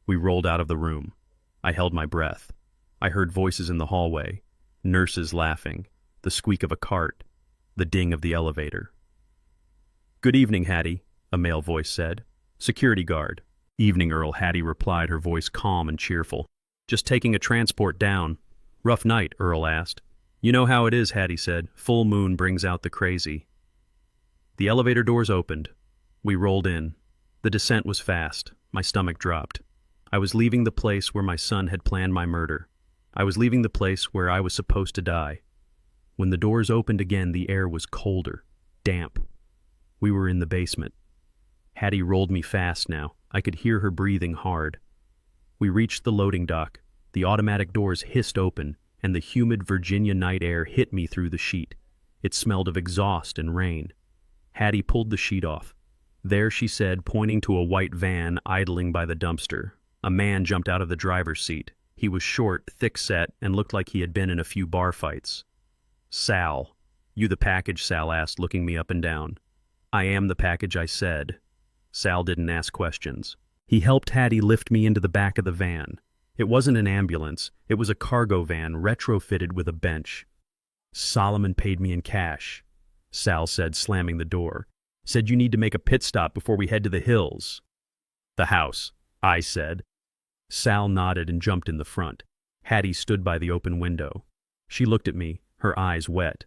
We rolled out of the room. I held my breath. I heard voices in the hallway, nurses laughing, the squeak of a cart, the ding of the elevator. Good evening, Hattie, a male voice said. Security guard. Evening, Earl, Hattie replied, her voice calm and cheerful. Just taking a transport down. Rough night, Earl asked. You know how it is, Hattie said. Full moon brings out the crazy. The elevator doors opened. We rolled in. The descent was fast. My stomach dropped. I was leaving the place where my son had planned my murder. I was leaving the place where I was supposed to die. When the doors opened again, the air was colder, damp. We were in the basement. Hattie rolled me fast now. I could hear her breathing hard. We reached the loading dock. The automatic doors hissed open, and the humid Virginia night air hit me through the sheet. It smelled of exhaust and rain. Hattie pulled the sheet off. There, she said, pointing to a white van idling by the dumpster. A man jumped out of the driver's seat. He was short, thick-set, and looked like he had been in a few bar fights. Sal. You the package, Sal asked, looking me up and down. I am the package, I said. Sal didn't ask questions. He helped Hattie lift me into the back of the van. It wasn't an ambulance. It was a cargo van retrofitted with a bench. Solomon paid me in cash, Sal said, slamming the door. Said you need to make a pit stop before we head to the hills. The house, I said. Sal nodded and jumped in the front. Hattie stood by the open window. She looked at me, her eyes wet.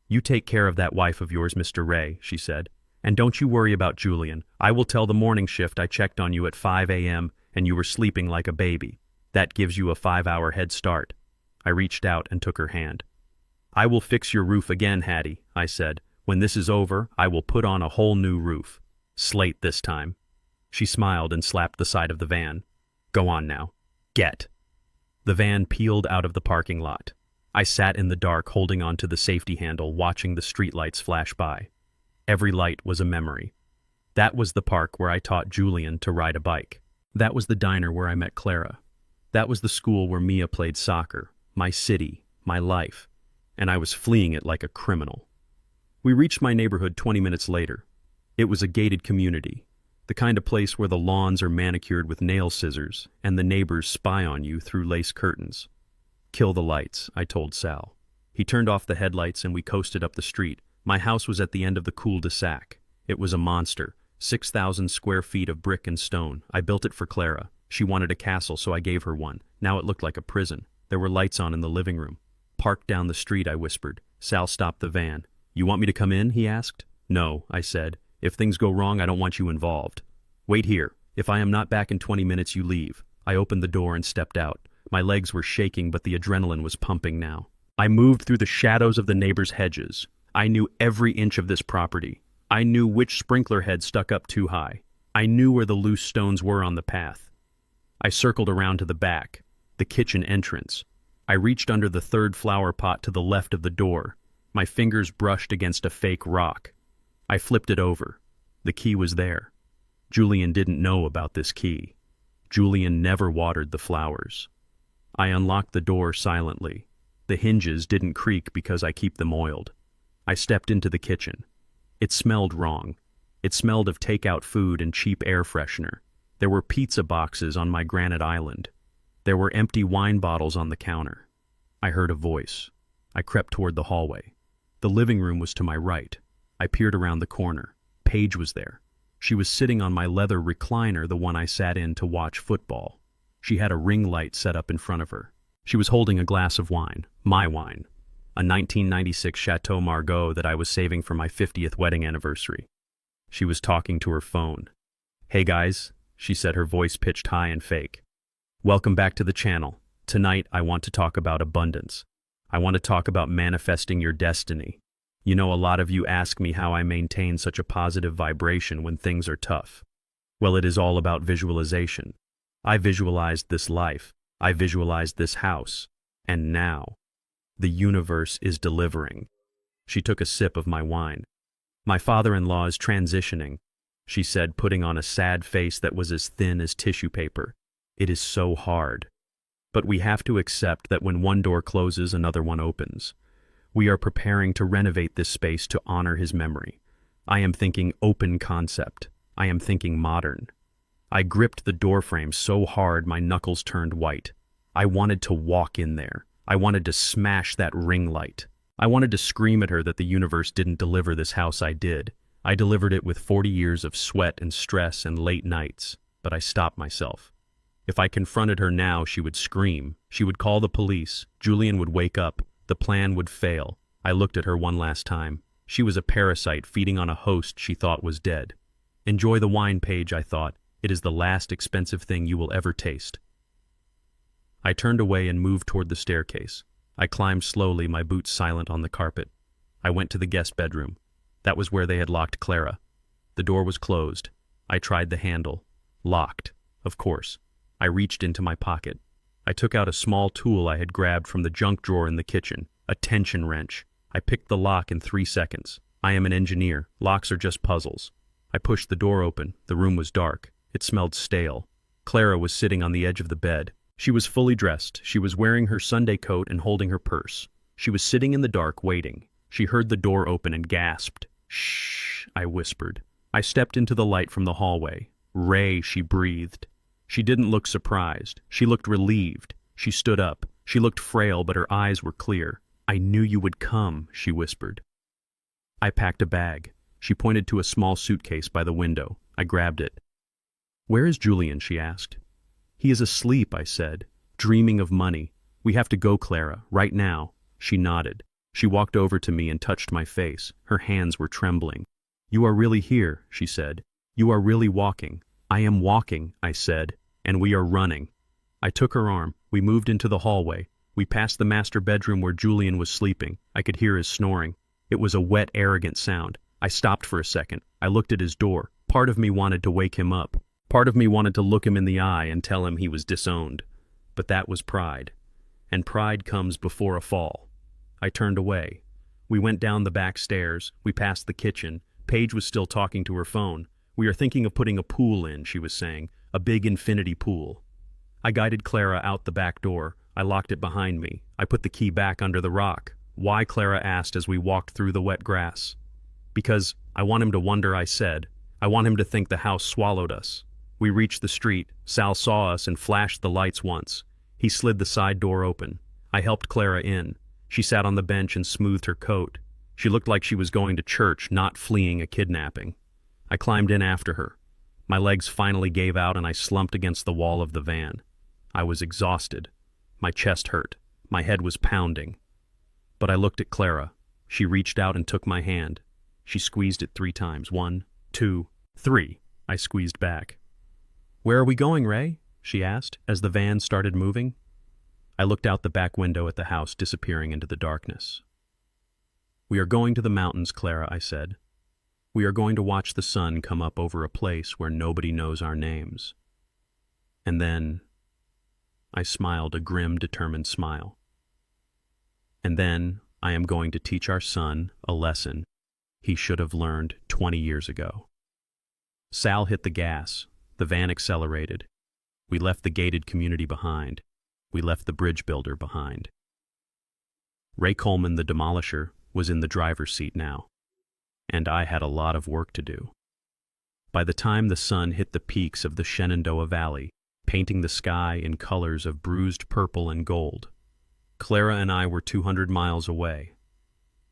You take care of that wife of yours, Mr. Ray, she said. And don't you worry about Julian. I will tell the morning shift I checked on you at 5 a.m. and you were sleeping like a baby. That gives you a 5-hour head start. I reached out and took her hand. I will fix your roof again, Hattie, I said. When this is over, I will put on a whole new roof. Slate this time. She smiled and slapped the side of the van. Go on now. Get. The van peeled out of the parking lot. I sat in the dark, holding onto the safety handle, watching the streetlights flash by. Every light was a memory. That was the park where I taught Julian to ride a bike. That was the diner where I met Clara. That was the school where Mia played soccer, my city, my life, and I was fleeing it like a criminal. We reached my neighborhood 20 minutes later. It was a gated community, the kind of place where the lawns are manicured with nail scissors and the neighbors spy on you through lace curtains. "Kill the lights," I told Sal. He turned off the headlights and we coasted up the street. My house was at the end of the cul-de-sac. It was a monster, 6,000 square feet of brick and stone. I built it for Clara. She wanted a castle, so I gave her one. Now it looked like a prison. There were lights on in the living room. "Park down the street," I whispered. Sal stopped the van. "You want me to come in?" he asked. "No," I said. "If things go wrong, I don't want you involved." "Wait here. If I am not back in 20 minutes, you leave." I opened the door and stepped out. My legs were shaking, but the adrenaline was pumping now. I moved through the shadows of the neighbors' hedges. I knew every inch of this property. I knew which sprinkler head stuck up too high. I knew where the loose stones were on the path. I circled around to the back, the kitchen entrance. I reached under the third flower pot to the left of the door. My fingers brushed against a fake rock. I flipped it over. The key was there. Julian didn't know about this key. Julian never watered the flowers. I unlocked the door silently. The hinges didn't creak because I keep them oiled. I stepped into the kitchen. It smelled wrong. It smelled of takeout food and cheap air freshener. There were pizza boxes on my granite island. There were empty wine bottles on the counter. I heard a voice. I crept toward the hallway. The living room was to my right. I peered around the corner. Paige was there. She was sitting on my leather recliner, the one I sat in to watch football. She had a ring light set up in front of her. She was holding a glass of wine, my wine, a 1996 Chateau Margaux that I was saving for my 50th wedding anniversary. She was talking to her phone. "Hey guys," she said, her voice pitched high and fake. "Welcome back to the channel. Tonight I want to talk about abundance. I want to talk about manifesting your destiny. You know, a lot of you ask me how I maintain such a positive vibration when things are tough. Well, it is all about visualization. I visualized this life. I visualized this house. And now, the universe is delivering." She took a sip of my wine. "My father-in-law is transitioning," she said, putting on a sad face that was as thin as tissue paper. "It is so hard. But we have to accept that when one door closes, another one opens. We are preparing to renovate this space to honor his memory. I am thinking open concept. I am thinking modern." I gripped the doorframe so hard my knuckles turned white. I wanted to walk in there. I wanted to smash that ring light. I wanted to scream at her that the universe didn't deliver this house. I did. I delivered it with 40 years of sweat and stress and late nights, but I stopped myself. If I confronted her now, she would scream. She would call the police. Julian would wake up. The plan would fail. I looked at her one last time. She was a parasite feeding on a host she thought was dead. "Enjoy the wine, Paige," I thought. "It is the last expensive thing you will ever taste." I turned away and moved toward the staircase. I climbed slowly, my boots silent on the carpet. I went to the guest bedroom. That was where they had locked Clara. The door was closed. I tried the handle. Locked, of course. I reached into my pocket. I took out a small tool I had grabbed from the junk drawer in the kitchen, a tension wrench. I picked the lock in 3 seconds. I am an engineer. Locks are just puzzles. I pushed the door open. The room was dark. It smelled stale. Clara was sitting on the edge of the bed. She was fully dressed. She was wearing her Sunday coat and holding her purse. She was sitting in the dark, waiting. She heard the door open and gasped. "Shh," I whispered. I stepped into the light from the hallway. "Ray," she breathed. She didn't look surprised. She looked relieved. She stood up. She looked frail, but her eyes were clear. "I knew you would come," she whispered. I packed a bag. She pointed to a small suitcase by the window. I grabbed it. "Where is Julian?" she asked. "He is asleep," I said, "dreaming of money. We have to go, Clara, right now." She nodded. She walked over to me and touched my face. Her hands were trembling. "You are really here," she said. "You are really walking." "I am walking," I said, "and we are running." I took her arm. We moved into the hallway. We passed the master bedroom where Julian was sleeping. I could hear his snoring. It was a wet, arrogant sound. I stopped for a second. I looked at his door. Part of me wanted to wake him up. Part of me wanted to look him in the eye and tell him he was disowned. But that was pride. And pride comes before a fall. I turned away. We went down the back stairs. We passed the kitchen. Paige was still talking to her phone. "We are thinking of putting a pool in," she was saying. a big infinity pool. I guided Clara out the back door. I locked it behind me. I put the key back under the rock. Why? Clara asked as we walked through the wet grass. Because I want him to wonder, I said. I want him to think the house swallowed us. We reached the street. Sal saw us and flashed the lights once. He slid the side door open. I helped Clara in. She sat on the bench and smoothed her coat. She looked like she was going to church, not fleeing a kidnapping. I climbed in after her. My legs finally gave out and I slumped against the wall of the van. I was exhausted. My chest hurt. My head was pounding. But I looked at Clara. She reached out and took my hand. She squeezed it 3 times. 1, 2, 3. I squeezed back. "Where are we going, Ray?" she asked as the van started moving. I looked out the back window at the house disappearing into the darkness. "We are going to the mountains, Clara," I said. "We are going to watch the sun come up over a place where nobody knows our names." And then I smiled a grim, determined smile. "And then I am going to teach our son a lesson he should have learned 20 years ago." Sal hit the gas. The van accelerated. We left the gated community behind. We left the bridge builder behind. Ray Coleman, the demolisher, was in the driver's seat now. And I had a lot of work to do. By the time the sun hit the peaks of the Shenandoah Valley, painting the sky in colors of bruised purple and gold, Clara and I were 200 miles away.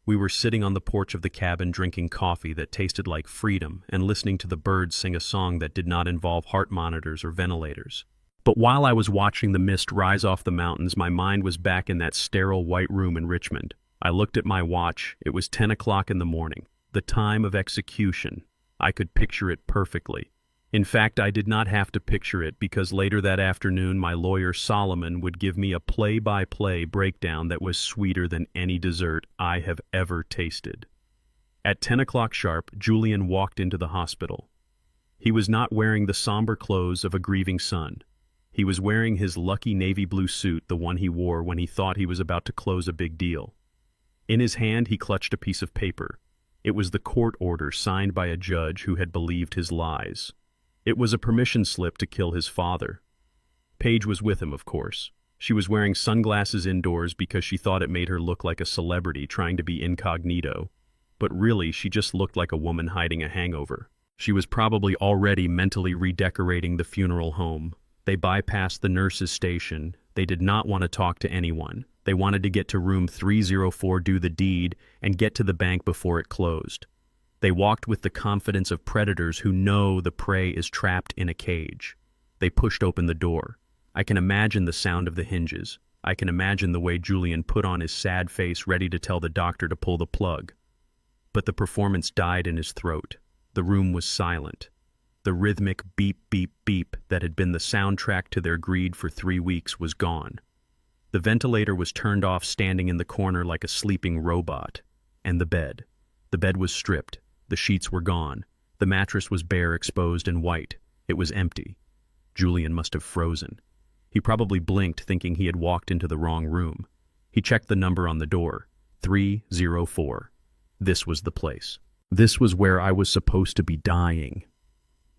We were sitting on the porch of the cabin drinking coffee that tasted like freedom and listening to the birds sing a song that did not involve heart monitors or ventilators. But while I was watching the mist rise off the mountains, my mind was back in that sterile white room in Richmond. I looked at my watch. It was 10 o'clock in the morning, the time of execution. I could picture it perfectly. In fact, I did not have to picture it because later that afternoon my lawyer Solomon would give me a play-by-play breakdown that was sweeter than any dessert I have ever tasted. At 10 o'clock sharp, Julian walked into the hospital. He was not wearing the somber clothes of a grieving son. He was wearing his lucky navy blue suit, the one he wore when he thought he was about to close a big deal. In his hand he clutched a piece of paper. It was the court order signed by a judge who had believed his lies. It was a permission slip to kill his father. Paige was with him, of course. She was wearing sunglasses indoors because she thought it made her look like a celebrity trying to be incognito. But really, she just looked like a woman hiding a hangover. She was probably already mentally redecorating the funeral home. They bypassed the nurse's station. They did not want to talk to anyone. They wanted to get to room 304, do the deed, and get to the bank before it closed. They walked with the confidence of predators who know the prey is trapped in a cage. They pushed open the door. I can imagine the sound of the hinges. I can imagine the way Julian put on his sad face, ready to tell the doctor to pull the plug. But the performance died in his throat. The room was silent. The rhythmic beep, beep, beep that had been the soundtrack to their greed for 3 weeks was gone. The ventilator was turned off, standing in the corner like a sleeping robot. And the bed. The bed was stripped. The sheets were gone. The mattress was bare, exposed, and white. It was empty. Julian must have frozen. He probably blinked, thinking he had walked into the wrong room. He checked the number on the door. 304. This was the place. This was where I was supposed to be dying.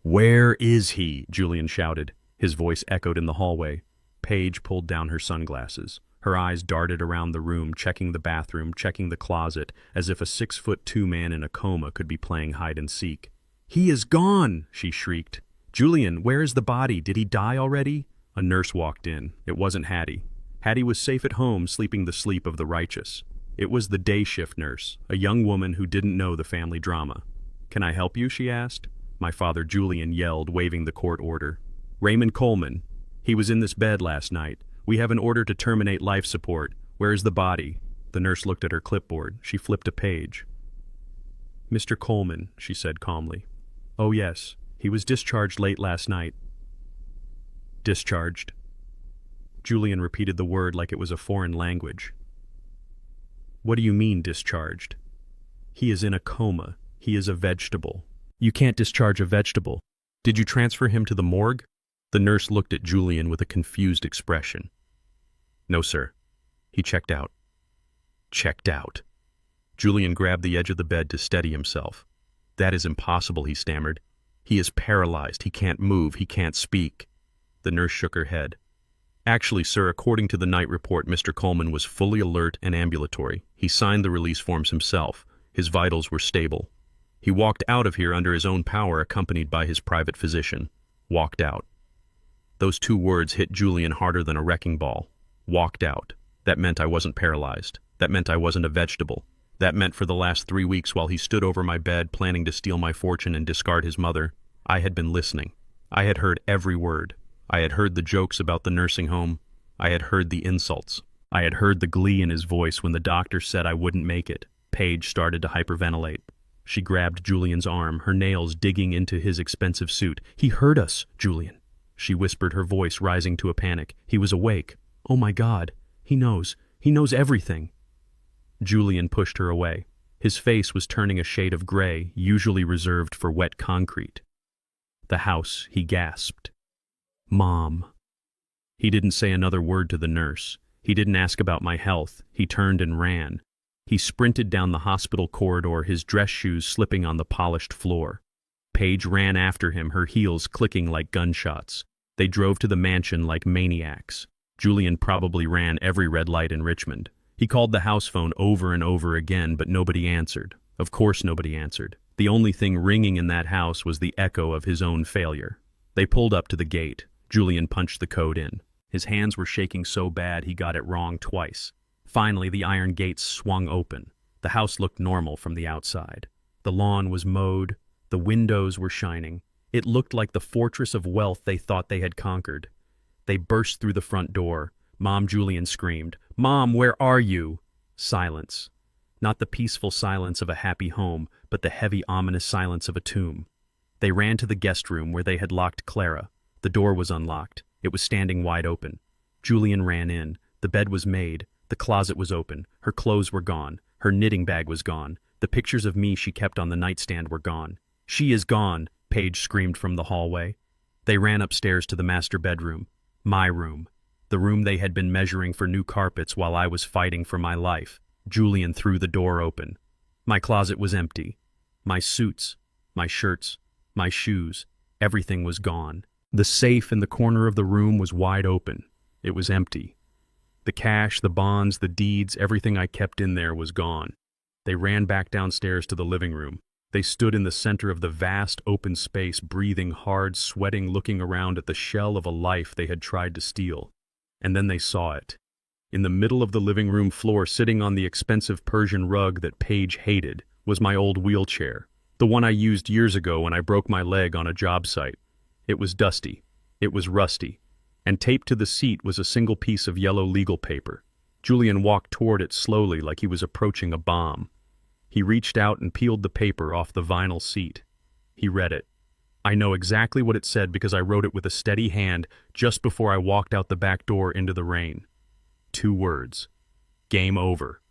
"Where is he?" Julian shouted. His voice echoed in the hallway. Paige pulled down her sunglasses. Her eyes darted around the room, checking the bathroom, checking the closet, as if a 6'2" man in a coma could be playing hide-and-seek. "He is gone!" she shrieked. "Julian, where is the body? Did he die already?" A nurse walked in. It wasn't Hattie. Hattie was safe at home, sleeping the sleep of the righteous. It was the day shift nurse, a young woman who didn't know the family drama. "Can I help you?" she asked. My father Julian yelled, waving the court order. "Raymond Coleman. He was in this bed last night. We have an order to terminate life support. Where is the body?" The nurse looked at her clipboard. She flipped a page. "Mr. Coleman," she said calmly. "Oh yes, he was discharged late last night." "Discharged?" Julian repeated the word like it was a foreign language. "What do you mean, discharged?" "He is in a coma. He is a vegetable." "You can't discharge a vegetable. Did you transfer him to the morgue?" The nurse looked at Julian with a confused expression. "No, sir. He checked out." "Checked out?" Julian grabbed the edge of the bed to steady himself. "That is impossible," he stammered. He is paralyzed. He can't move. He can't speak. The nurse shook her head. Actually, sir, according to the night report, Mr. Coleman was fully alert and ambulatory. He signed the release forms himself. His vitals were stable. He walked out of here under his own power, accompanied by his private physician. Walked out. Those two words hit Julian harder than a wrecking ball. Walked out. That meant I wasn't paralyzed. That meant I wasn't a vegetable. That meant for the last 3 weeks while he stood over my bed planning to steal my fortune and discard his mother, I had been listening. I had heard every word. I had heard the jokes about the nursing home. I had heard the insults. I had heard the glee in his voice when the doctor said I wouldn't make it. Paige started to hyperventilate. She grabbed Julian's arm, her nails digging into his expensive suit. "He heard us, Julian," she whispered, her voice rising to a panic. "He was awake. Oh my God. He knows. He knows everything." Julian pushed her away. His face was turning a shade of gray, usually reserved for wet concrete. "The house," he gasped. "Mom." He didn't say another word to the nurse. He didn't ask about my health. He turned and ran. He sprinted down the hospital corridor, his dress shoes slipping on the polished floor. Paige ran after him, her heels clicking like gunshots. They drove to the mansion like maniacs. Julian probably ran every red light in Richmond. He called the house phone over and over again, but nobody answered. Of course nobody answered. The only thing ringing in that house was the echo of his own failure. They pulled up to the gate. Julian punched the code in. His hands were shaking so bad he got it wrong twice. Finally, the iron gates swung open. The house looked normal from the outside. The lawn was mowed. The windows were shining. It looked like the fortress of wealth they thought they had conquered. They burst through the front door. "Mom," Julian screamed. "Mom, where are you?" Silence. Not the peaceful silence of a happy home, but the heavy, ominous silence of a tomb. They ran to the guest room where they had locked Clara. The door was unlocked. It was standing wide open. Julian ran in. The bed was made. The closet was open. Her clothes were gone. Her knitting bag was gone. The pictures of me she kept on the nightstand were gone. "She is gone," Paige screamed from the hallway. They ran upstairs to the master bedroom. My room. The room they had been measuring for new carpets while I was fighting for my life. Julian threw the door open. My closet was empty. My suits, my shirts, my shoes, everything was gone. The safe in the corner of the room was wide open. It was empty. The cash, the bonds, the deeds, everything I kept in there was gone. They ran back downstairs to the living room. They stood in the center of the vast open space, breathing hard, sweating, looking around at the shell of a life they had tried to steal. And then they saw it. In the middle of the living room floor, sitting on the expensive Persian rug that Paige hated, was my old wheelchair, the one I used years ago when I broke my leg on a job site. It was dusty. It was rusty. And taped to the seat was a single piece of yellow legal paper. Julian walked toward it slowly like he was approaching a bomb. He reached out and peeled the paper off the vinyl seat. He read it. I know exactly what it said because I wrote it with a steady hand just before I walked out the back door into the rain. 2 words. Game over.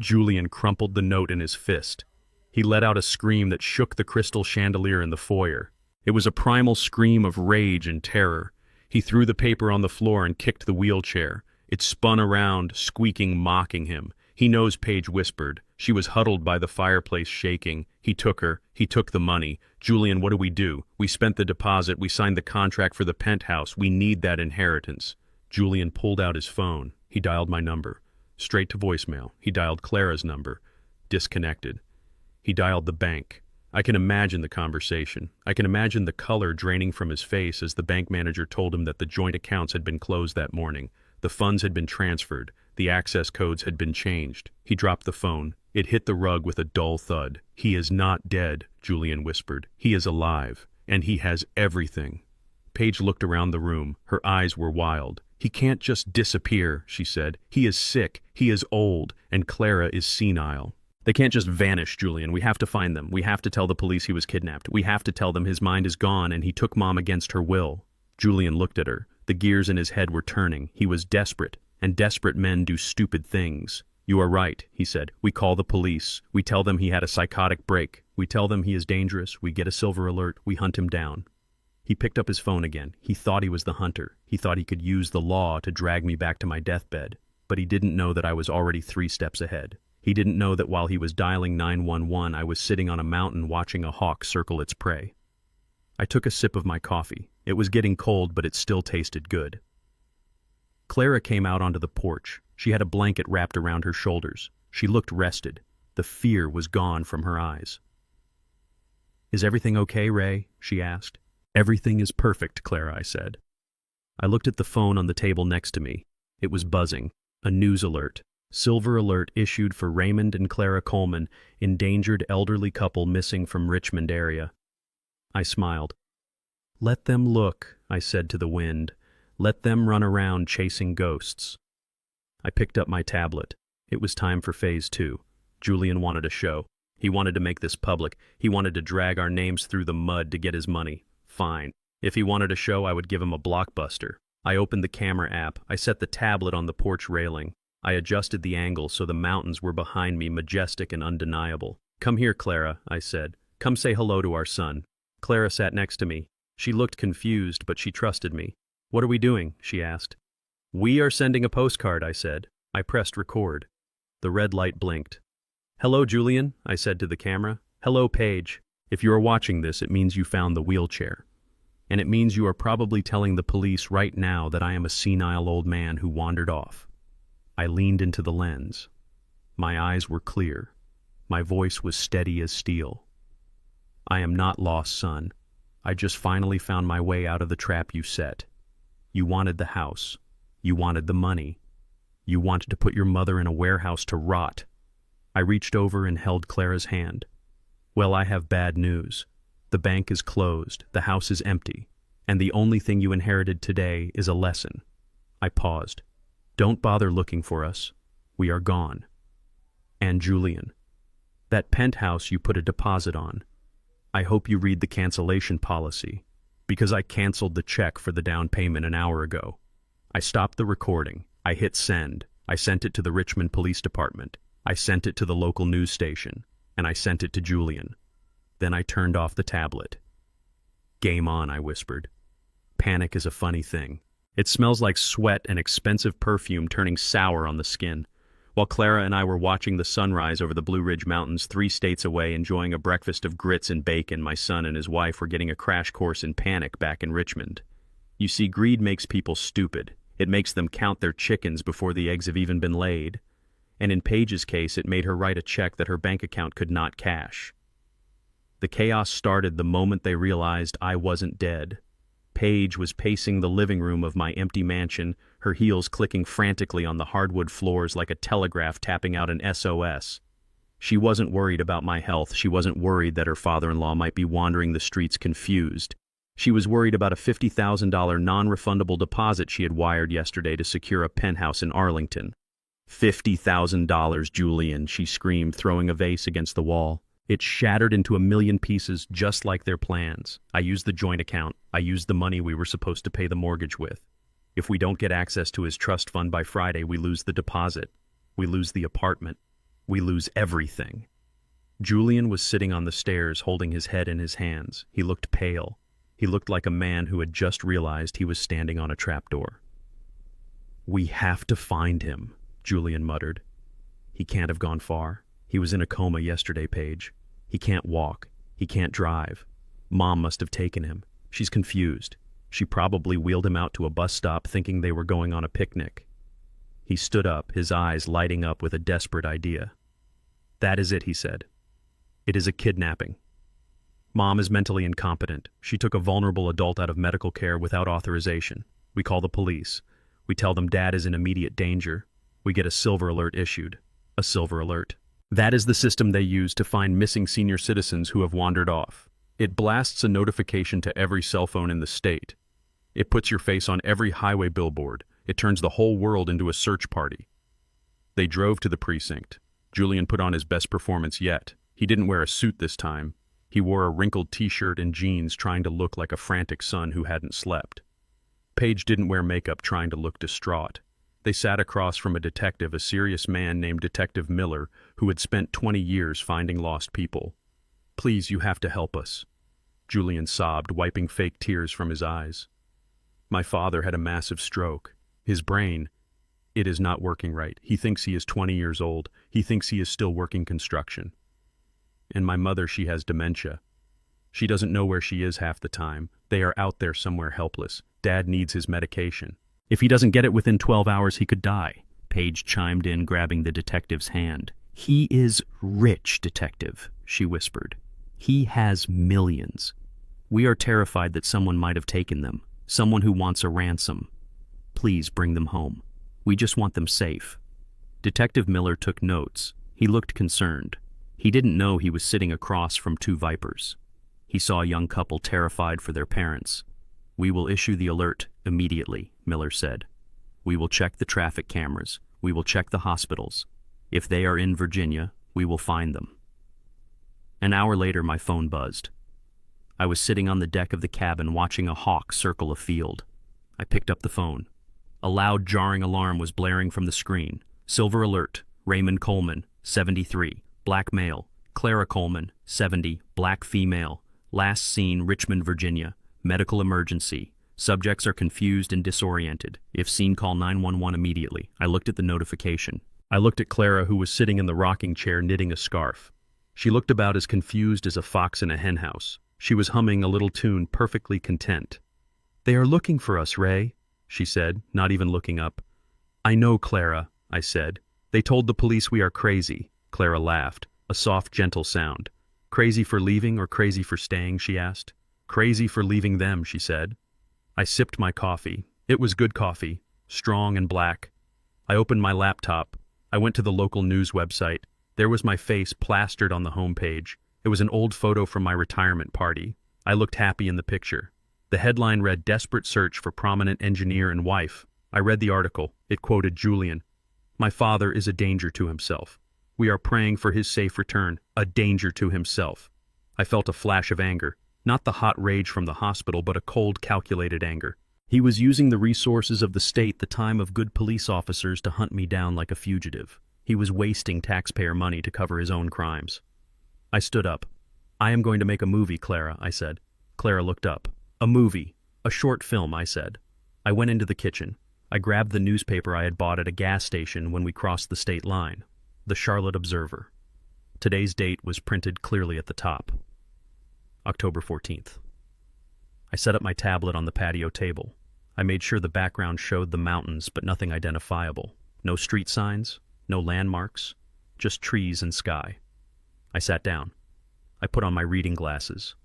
Julian crumpled the note in his fist. He let out a scream that shook the crystal chandelier in the foyer. It was a primal scream of rage and terror. He threw the paper on the floor and kicked the wheelchair. It spun around, squeaking, mocking him. "He knows," Paige whispered. She was huddled by the fireplace, shaking. "He took her. He took the money. Julian, what do we do? We spent the deposit. We signed the contract for the penthouse. We need that inheritance." Julian pulled out his phone. He dialed my number. Straight to voicemail. He dialed Clara's number. Disconnected. He dialed the bank. I can imagine the conversation. I can imagine the color draining from his face as the bank manager told him that the joint accounts had been closed that morning. The funds had been transferred. The access codes had been changed. He dropped the phone. It hit the rug with a dull thud. "He is not dead," Julian whispered. "He is alive. And he has everything." Paige looked around the room. Her eyes were wild. "He can't just disappear," she said. "He is sick. He is old. And Clara is senile. They can't just vanish, Julian. We have to find them. We have to tell the police he was kidnapped. We have to tell them his mind is gone and he took Mom against her will." Julian looked at her. The gears in his head were turning. He was desperate, and desperate men do stupid things. "You are right," he said. "We call the police. We tell them he had a psychotic break. We tell them he is dangerous. We get a silver alert. We hunt him down." He picked up his phone again. He thought he was the hunter. He thought he could use the law to drag me back to my deathbed. But he didn't know that I was already 3 steps ahead. He didn't know that while he was dialing 911, I was sitting on a mountain watching a hawk circle its prey. I took a sip of my coffee. It was getting cold, but it still tasted good. Clara came out onto the porch. She had a blanket wrapped around her shoulders. She looked rested. The fear was gone from her eyes. "Is everything okay, Ray?" she asked. "Everything is perfect, Clara," I said. I looked at the phone on the table next to me. It was buzzing. A news alert. Silver alert issued for Raymond and Clara Coleman, endangered elderly couple missing from Richmond area. I smiled. "Let them look," I said to the wind. "Let them run around chasing ghosts." I picked up my tablet. It was time for phase 2. Julian wanted a show. He wanted to make this public. He wanted to drag our names through the mud to get his money. Fine. If he wanted a show, I would give him a blockbuster. I opened the camera app. I set the tablet on the porch railing. I adjusted the angle so the mountains were behind me, majestic and undeniable. "Come here, Clara," I said. "Come say hello to our son." Clara sat next to me. She looked confused, but she trusted me. "What are we doing?" she asked. "We are sending a postcard," I said. I pressed record. The red light blinked. "Hello, Julian," I said to the camera. "Hello, Paige. If you are watching this, it means you found the wheelchair. And it means you are probably telling the police right now that I am a senile old man who wandered off." I leaned into the lens. My eyes were clear. My voice was steady as steel. "I am not lost, son. I just finally found my way out of the trap you set. You wanted the house. You wanted the money. You wanted to put your mother in a warehouse to rot." I reached over and held Clara's hand. "Well, I have bad news. The bank is closed, the house is empty, and the only thing you inherited today is a lesson." I paused. "Don't bother looking for us. We are gone. And Julian, that penthouse you put a deposit on, I hope you read the cancellation policy, because I canceled the check for the down payment an hour ago." I stopped the recording. I hit send. I sent it to the Richmond Police Department. I sent it to the local news station, and I sent it to Julian. Then I turned off the tablet. "Game on," I whispered. Panic is a funny thing. It smells like sweat and expensive perfume turning sour on the skin. While Clara and I were watching the sunrise over the Blue Ridge Mountains 3 states away, enjoying a breakfast of grits and bacon, my son and his wife were getting a crash course in panic back in Richmond. You see, greed makes people stupid. It makes them count their chickens before the eggs have even been laid. And in Paige's case, it made her write a check that her bank account could not cash. The chaos started the moment they realized I wasn't dead. Paige was pacing the living room of my empty mansion, her heels clicking frantically on the hardwood floors like a telegraph tapping out an SOS. She wasn't worried about my health. She wasn't worried that her father-in-law might be wandering the streets confused. She was worried about a $50,000 non-refundable deposit she had wired yesterday to secure a penthouse in Arlington. $50,000, Julian, she screamed, throwing a vase against the wall. It shattered into a million pieces, just like their plans. I used the joint account. I used the money we were supposed to pay the mortgage with. If we don't get access to his trust fund by Friday, we lose the deposit. We lose the apartment. We lose everything. Julian was sitting on the stairs, holding his head in his hands. He looked pale. He looked like a man who had just realized he was standing on a trapdoor. "We have to find him," Julian muttered. "He can't have gone far. He was in a coma yesterday, Paige. He can't walk. He can't drive. Mom must have taken him. She's confused. She probably wheeled him out to a bus stop thinking they were going on a picnic." He stood up, his eyes lighting up with a desperate idea. "That is it," he said. "It is a kidnapping. Mom is mentally incompetent. She took a vulnerable adult out of medical care without authorization. We call the police. We tell them Dad is in immediate danger. We get a silver alert issued. A silver alert. That is the system they use to find missing senior citizens who have wandered off. It blasts a notification to every cell phone in the state. It puts your face on every highway billboard. It turns the whole world into a search party." They drove to the precinct. Julian put on his best performance yet. He didn't wear a suit this time. He wore a wrinkled t-shirt and jeans, trying to look like a frantic son who hadn't slept. Paige didn't wear makeup, trying to look distraught. They sat across from a detective, a serious man named Detective Miller, who had spent 20 years finding lost people. "Please, you have to help us," Julian sobbed, wiping fake tears from his eyes. "My father had a massive stroke. His brain, it is not working right. He thinks he is 20 years old. He thinks he is still working construction. And my mother, she has dementia. She doesn't know where she is half the time. They are out there somewhere helpless. Dad needs his medication. If he doesn't get it within 12 hours, he could die. Paige chimed in, grabbing the detective's hand. He is rich, detective, she whispered. He has millions. We are terrified that someone might have taken them, someone who wants a ransom. Please bring them home. We just want them safe. Detective Miller took notes. He looked concerned. He didn't know he was sitting across from two vipers. He saw a young couple terrified for their parents. We will issue the alert immediately, Miller said. We will check the traffic cameras. We will check the hospitals. If they are in Virginia, we will find them. An hour later, my phone buzzed. I was sitting on the deck of the cabin watching a hawk circle a field. I picked up the phone. A loud, jarring alarm was blaring from the screen. Silver alert, Raymond Coleman, 73, black male. Clara Coleman, 70, black female. Last seen, Richmond, Virginia. Medical emergency. Subjects are confused and disoriented. If seen, call 911 immediately. I looked at the notification. I looked at Clara, who was sitting in the rocking chair knitting a scarf. She looked about as confused as a fox in a henhouse. She was humming a little tune, perfectly content. They are looking for us, Ray, she said, not even looking up. I know, Clara, I said. They told the police we are crazy. Clara laughed, a soft, gentle sound. Crazy for leaving or crazy for staying, she asked. Crazy for leaving them, she said. I sipped my coffee. It was good coffee, strong and black. I opened my laptop. I went to the local news website. There was my face plastered on the homepage. It was an old photo from my retirement party. I looked happy in the picture. The headline read, "Desperate search for prominent engineer and wife." I read the article. It quoted Julian. My father is a danger to himself. We are praying for his safe return. A danger to himself. I felt a flash of anger. Not the hot rage from the hospital, but a cold, calculated anger. He was using the resources of the state, the time of good police officers, to hunt me down like a fugitive. He was wasting taxpayer money to cover his own crimes. I stood up. I am going to make a movie, Clara, I said. Clara looked up. A movie. A short film, I said. I went into the kitchen. I grabbed the newspaper I had bought at a gas station when we crossed the state line. The Charlotte Observer. Today's date was printed clearly at the top. October 14th. I set up my tablet on the patio table. I made sure the background showed the mountains, but nothing identifiable. No street signs, no landmarks, just trees and sky. I sat down. I put on my reading glasses.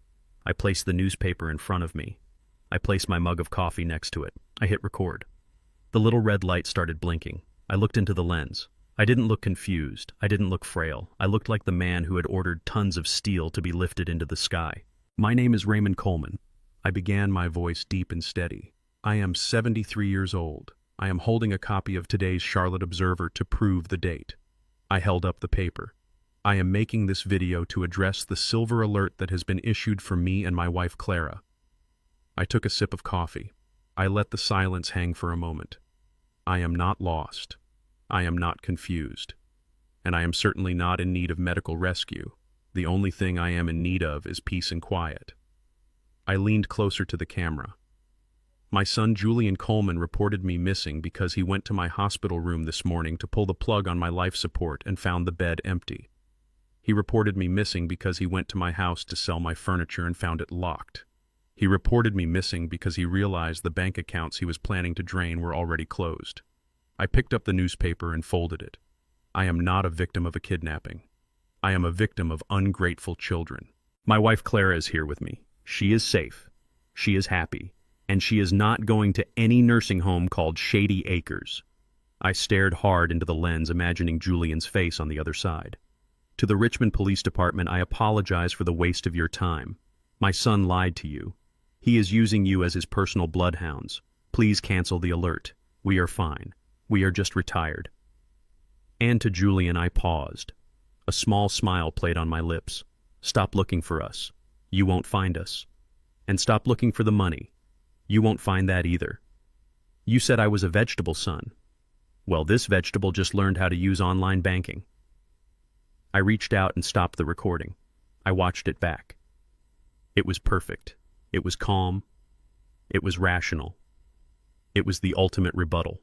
I placed the newspaper in front of me. I placed my mug of coffee next to it. I hit record. The little red light started blinking. I looked into the lens. I didn't look confused. I didn't look frail. I looked like the man who had ordered tons of steel to be lifted into the sky. My name is Raymond Coleman. I began, my voice deep and steady. I am 73 years old. I am holding a copy of today's Charlotte Observer to prove the date. I held up the paper. I am making this video to address the silver alert that has been issued for me and my wife Clara. I took a sip of coffee. I let the silence hang for a moment. I am not lost. I am not confused. And I am certainly not in need of medical rescue. The only thing I am in need of is peace and quiet. I leaned closer to the camera. My son Julian Coleman reported me missing because he went to my hospital room this morning to pull the plug on my life support and found the bed empty. He reported me missing because he went to my house to sell my furniture and found it locked. He reported me missing because he realized the bank accounts he was planning to drain were already closed. I picked up the newspaper and folded it. I am not a victim of a kidnapping. I am a victim of ungrateful children. My wife Clara is here with me. She is safe. She is happy. And she is not going to any nursing home called Shady Acres. I stared hard into the lens, imagining Julian's face on the other side. To the Richmond Police Department, I apologize for the waste of your time. My son lied to you. He is using you as his personal bloodhounds. Please cancel the alert. We are fine. We are just retired. And to Julian, I paused. A small smile played on my lips. Stop looking for us. You won't find us. And stop looking for the money. You won't find that either. You said I was a vegetable, son. Well, this vegetable just learned how to use online banking. I reached out and stopped the recording. I watched it back. It was perfect. It was calm. It was rational. It was the ultimate rebuttal.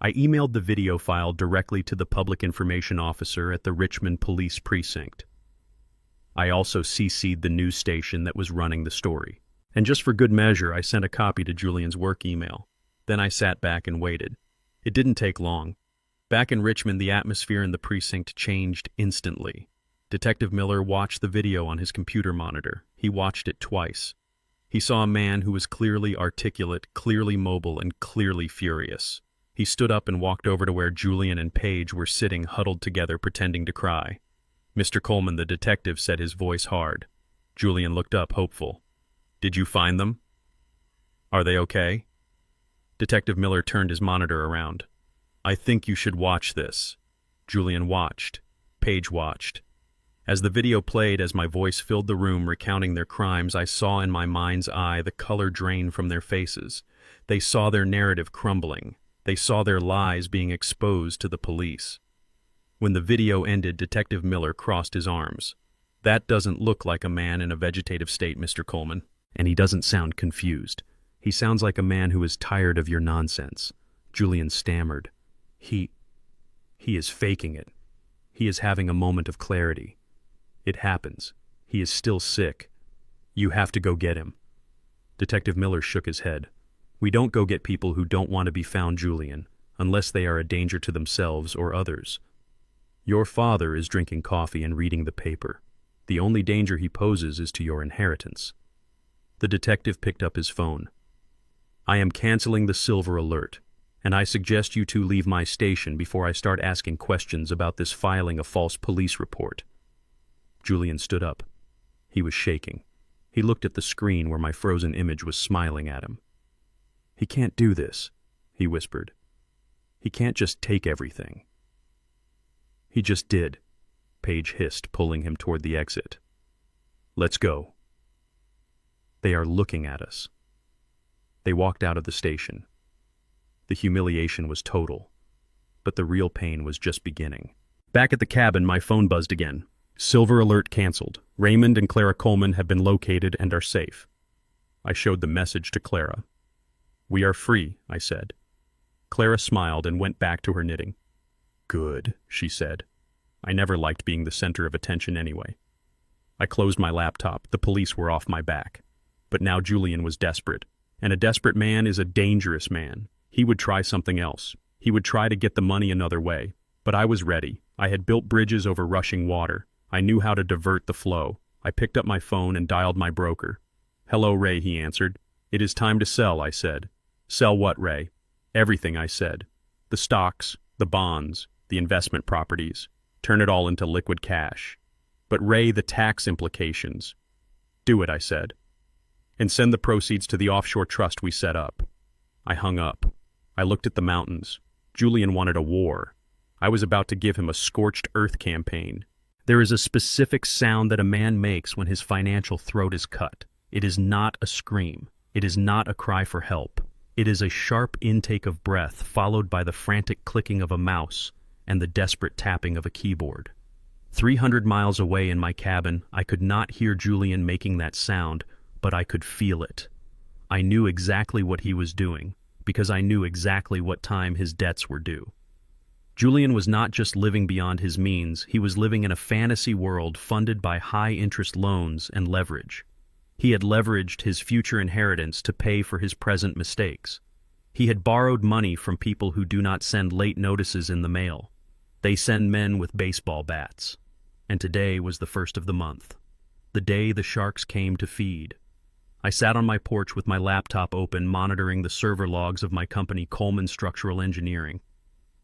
I emailed the video file directly to the public information officer at the Richmond Police Precinct. I also CC'd the news station that was running the story. And just for good measure, I sent a copy to Julian's work email. Then I sat back and waited. It didn't take long. Back in Richmond, the atmosphere in the precinct changed instantly. Detective Miller watched the video on his computer monitor. He watched it twice. He saw a man who was clearly articulate, clearly mobile, and clearly furious. He stood up and walked over to where Julian and Paige were sitting huddled together pretending to cry. Mr. Coleman, the detective, said, his voice hard. Julian looked up, hopeful. "Did you find them? Are they okay?" Detective Miller turned his monitor around. "I think you should watch this." Julian watched. Paige watched. As the video played, as my voice filled the room recounting their crimes, I saw in my mind's eye the color drain from their faces. They saw their narrative crumbling. They saw their lies being exposed to the police. When the video ended, Detective Miller crossed his arms. "That doesn't look like a man in a vegetative state, Mr. Coleman. And he doesn't sound confused. He sounds like a man who is tired of your nonsense." Julian stammered. He is faking it. He is having a moment of clarity. It happens. He is still sick. You have to go get him." Detective Miller shook his head. "We don't go get people who don't want to be found, Julian, unless they are a danger to themselves or others. Your father is drinking coffee and reading the paper. The only danger he poses is to your inheritance." The detective picked up his phone. "I am canceling the silver alert, and I suggest you two leave my station before I start asking questions about this filing a false police report." Julian stood up. He was shaking. He looked at the screen where my frozen image was smiling at him. "He can't do this," he whispered. "He can't just take everything." "He just did," Paige hissed, pulling him toward the exit. "Let's go." "They are looking at us." They walked out of the station. The humiliation was total, but the real pain was just beginning. Back at the cabin, my phone buzzed again. "Silver alert canceled. Raymond and Clara Coleman have been located and are safe." I showed the message to Clara. "We are free," I said. Clara smiled and went back to her knitting. "Good," she said. I never liked being the center of attention anyway. I closed my laptop. The police were off my back. But now Julian was desperate. And a desperate man is a dangerous man. He would try something else. He would try to get the money another way. But I was ready. I had built bridges over rushing water. I knew how to divert the flow. I picked up my phone and dialed my broker. "Hello, Ray," he answered. "It is time to sell," I said. "Sell what, Ray?" "Everything," I said. "The stocks, the bonds, the investment properties. Turn it all into liquid cash." "But Ray, the tax implications." "Do it," I said. "And send the proceeds to the offshore trust we set up." I hung up. I looked at the mountains. Julian wanted a war. I was about to give him a scorched earth campaign. There is a specific sound that a man makes when his financial throat is cut. It is not a scream. It is not a cry for help. It is a sharp intake of breath followed by the frantic clicking of a mouse and the desperate tapping of a keyboard. 300 miles away in my cabin, I could not hear Julian making that sound, but I could feel it. I knew exactly what he was doing, because I knew exactly what time his debts were due. Julian was not just living beyond his means, he was living in a fantasy world funded by high-interest loans and leverage. He had leveraged his future inheritance to pay for his present mistakes. He had borrowed money from people who do not send late notices in the mail. They send men with baseball bats. And today was the first of the month, the day the sharks came to feed. I sat on my porch with my laptop open, monitoring the server logs of my company, Coleman Structural Engineering.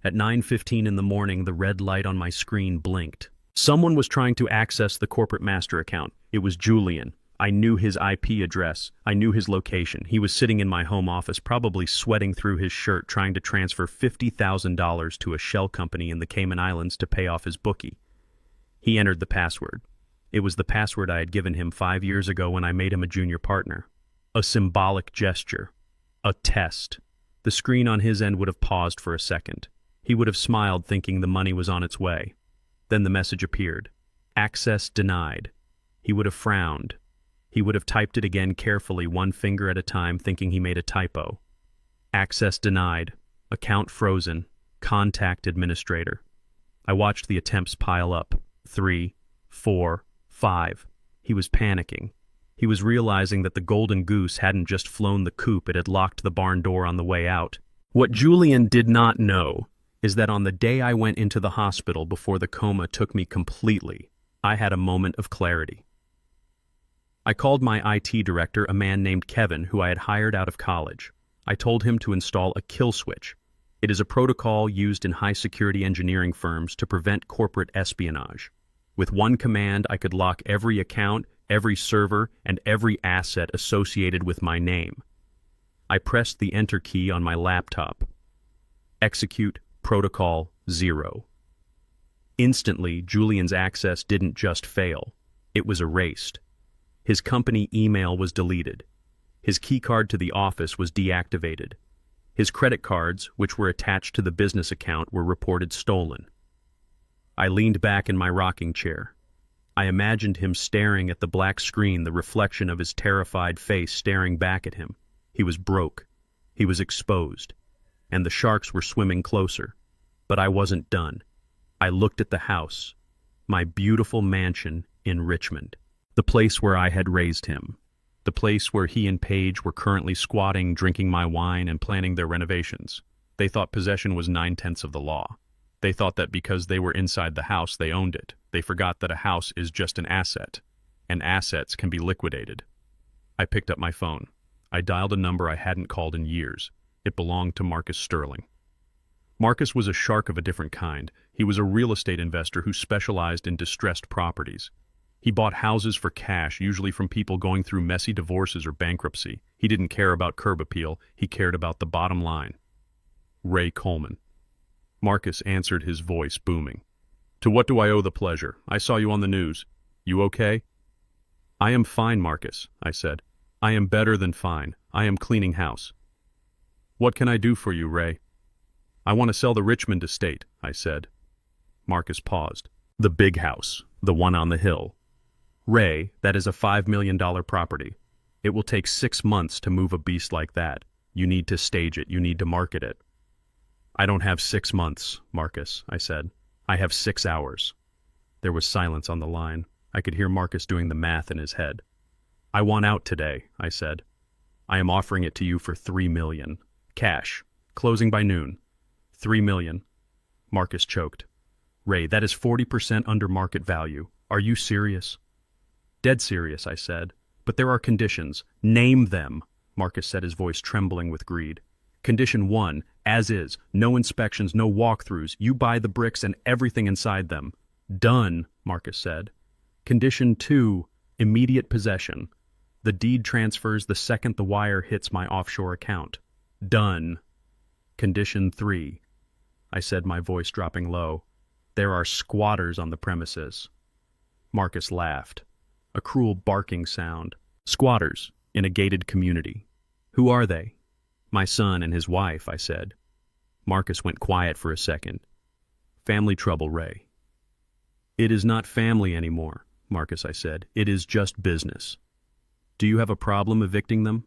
At 9:15 in the morning, the red light on my screen blinked. Someone was trying to access the corporate master account. It was Julian. I knew his IP address. I knew his location. He was sitting in my home office, probably sweating through his shirt, trying to transfer $50,000 to a shell company in the Cayman Islands to pay off his bookie. He entered the password. It was the password I had given him 5 years ago when I made him a junior partner. A symbolic gesture. A test. The screen on his end would have paused for a second. He would have smiled, thinking the money was on its way. Then the message appeared. Access denied. He would have frowned. He would have typed it again carefully, one finger at a time, thinking he made a typo. Access denied. Account frozen. Contact administrator. I watched the attempts pile up. 3, 4, 5. He was panicking. He was realizing that the golden goose hadn't just flown the coop, it had locked the barn door on the way out. What Julian did not know is that on the day I went into the hospital before the coma took me completely, I had a moment of clarity. I called my IT director, a man named Kevin, who I had hired out of college. I told him to install a kill switch. It is a protocol used in high-security engineering firms to prevent corporate espionage. With one command, I could lock every account, every server, and every asset associated with my name. I pressed the Enter key on my laptop. Execute Protocol 0. Instantly, Julian's access didn't just fail. It was erased. His company email was deleted. His keycard to the office was deactivated. His credit cards, which were attached to the business account, were reported stolen. I leaned back in my rocking chair. I imagined him staring at the black screen, the reflection of his terrified face staring back at him. He was broke. He was exposed. And the sharks were swimming closer. But I wasn't done. I looked at the house, my beautiful mansion in Richmond, the place where I had raised him, the place where he and Paige were currently squatting, drinking my wine, and planning their renovations. They thought possession was 9/10 of the law. They thought that because they were inside the house, they owned it. They forgot that a house is just an asset, and assets can be liquidated. I picked up my phone. I dialed a number I hadn't called in years. It belonged to Marcus Sterling. Marcus was a shark of a different kind. He was a real estate investor who specialized in distressed properties. He bought houses for cash, usually from people going through messy divorces or bankruptcy. He didn't care about curb appeal. He cared about the bottom line. Ray Coleman. Marcus answered, his voice booming. To what do I owe the pleasure? I saw you on the news. You okay? I am fine, Marcus, I said. I am better than fine. I am cleaning house. What can I do for you, Ray? I want to sell the Richmond estate, I said. Marcus paused. The big house, the one on the hill. Ray, that is a $5 million property. It will take 6 months to move a beast like that. You need to stage it. You need to market it. I don't have 6 months, Marcus, I said. I have 6 hours. There was silence on the line. I could hear Marcus doing the math in his head. I want out today, I said. I am offering it to you for $3 million. Cash. Closing by noon. $3 million. Marcus choked. Ray, that is 40% under market value. Are you serious? Dead serious, I said. But there are conditions. Name them, Marcus said, his voice trembling with greed. Condition 1, as is. No inspections, no walkthroughs. You buy the bricks and everything inside them. Done, Marcus said. Condition 2, immediate possession. The deed transfers the second the wire hits my offshore account. Done. Condition 3, I said, my voice dropping low. There are squatters on the premises. Marcus laughed. A cruel barking sound. Squatters, in a gated community. Who are they? My son and his wife, I said. Marcus went quiet for a second. Family trouble, Ray. It is not family anymore, Marcus, I said. It is just business. Do you have a problem evicting them?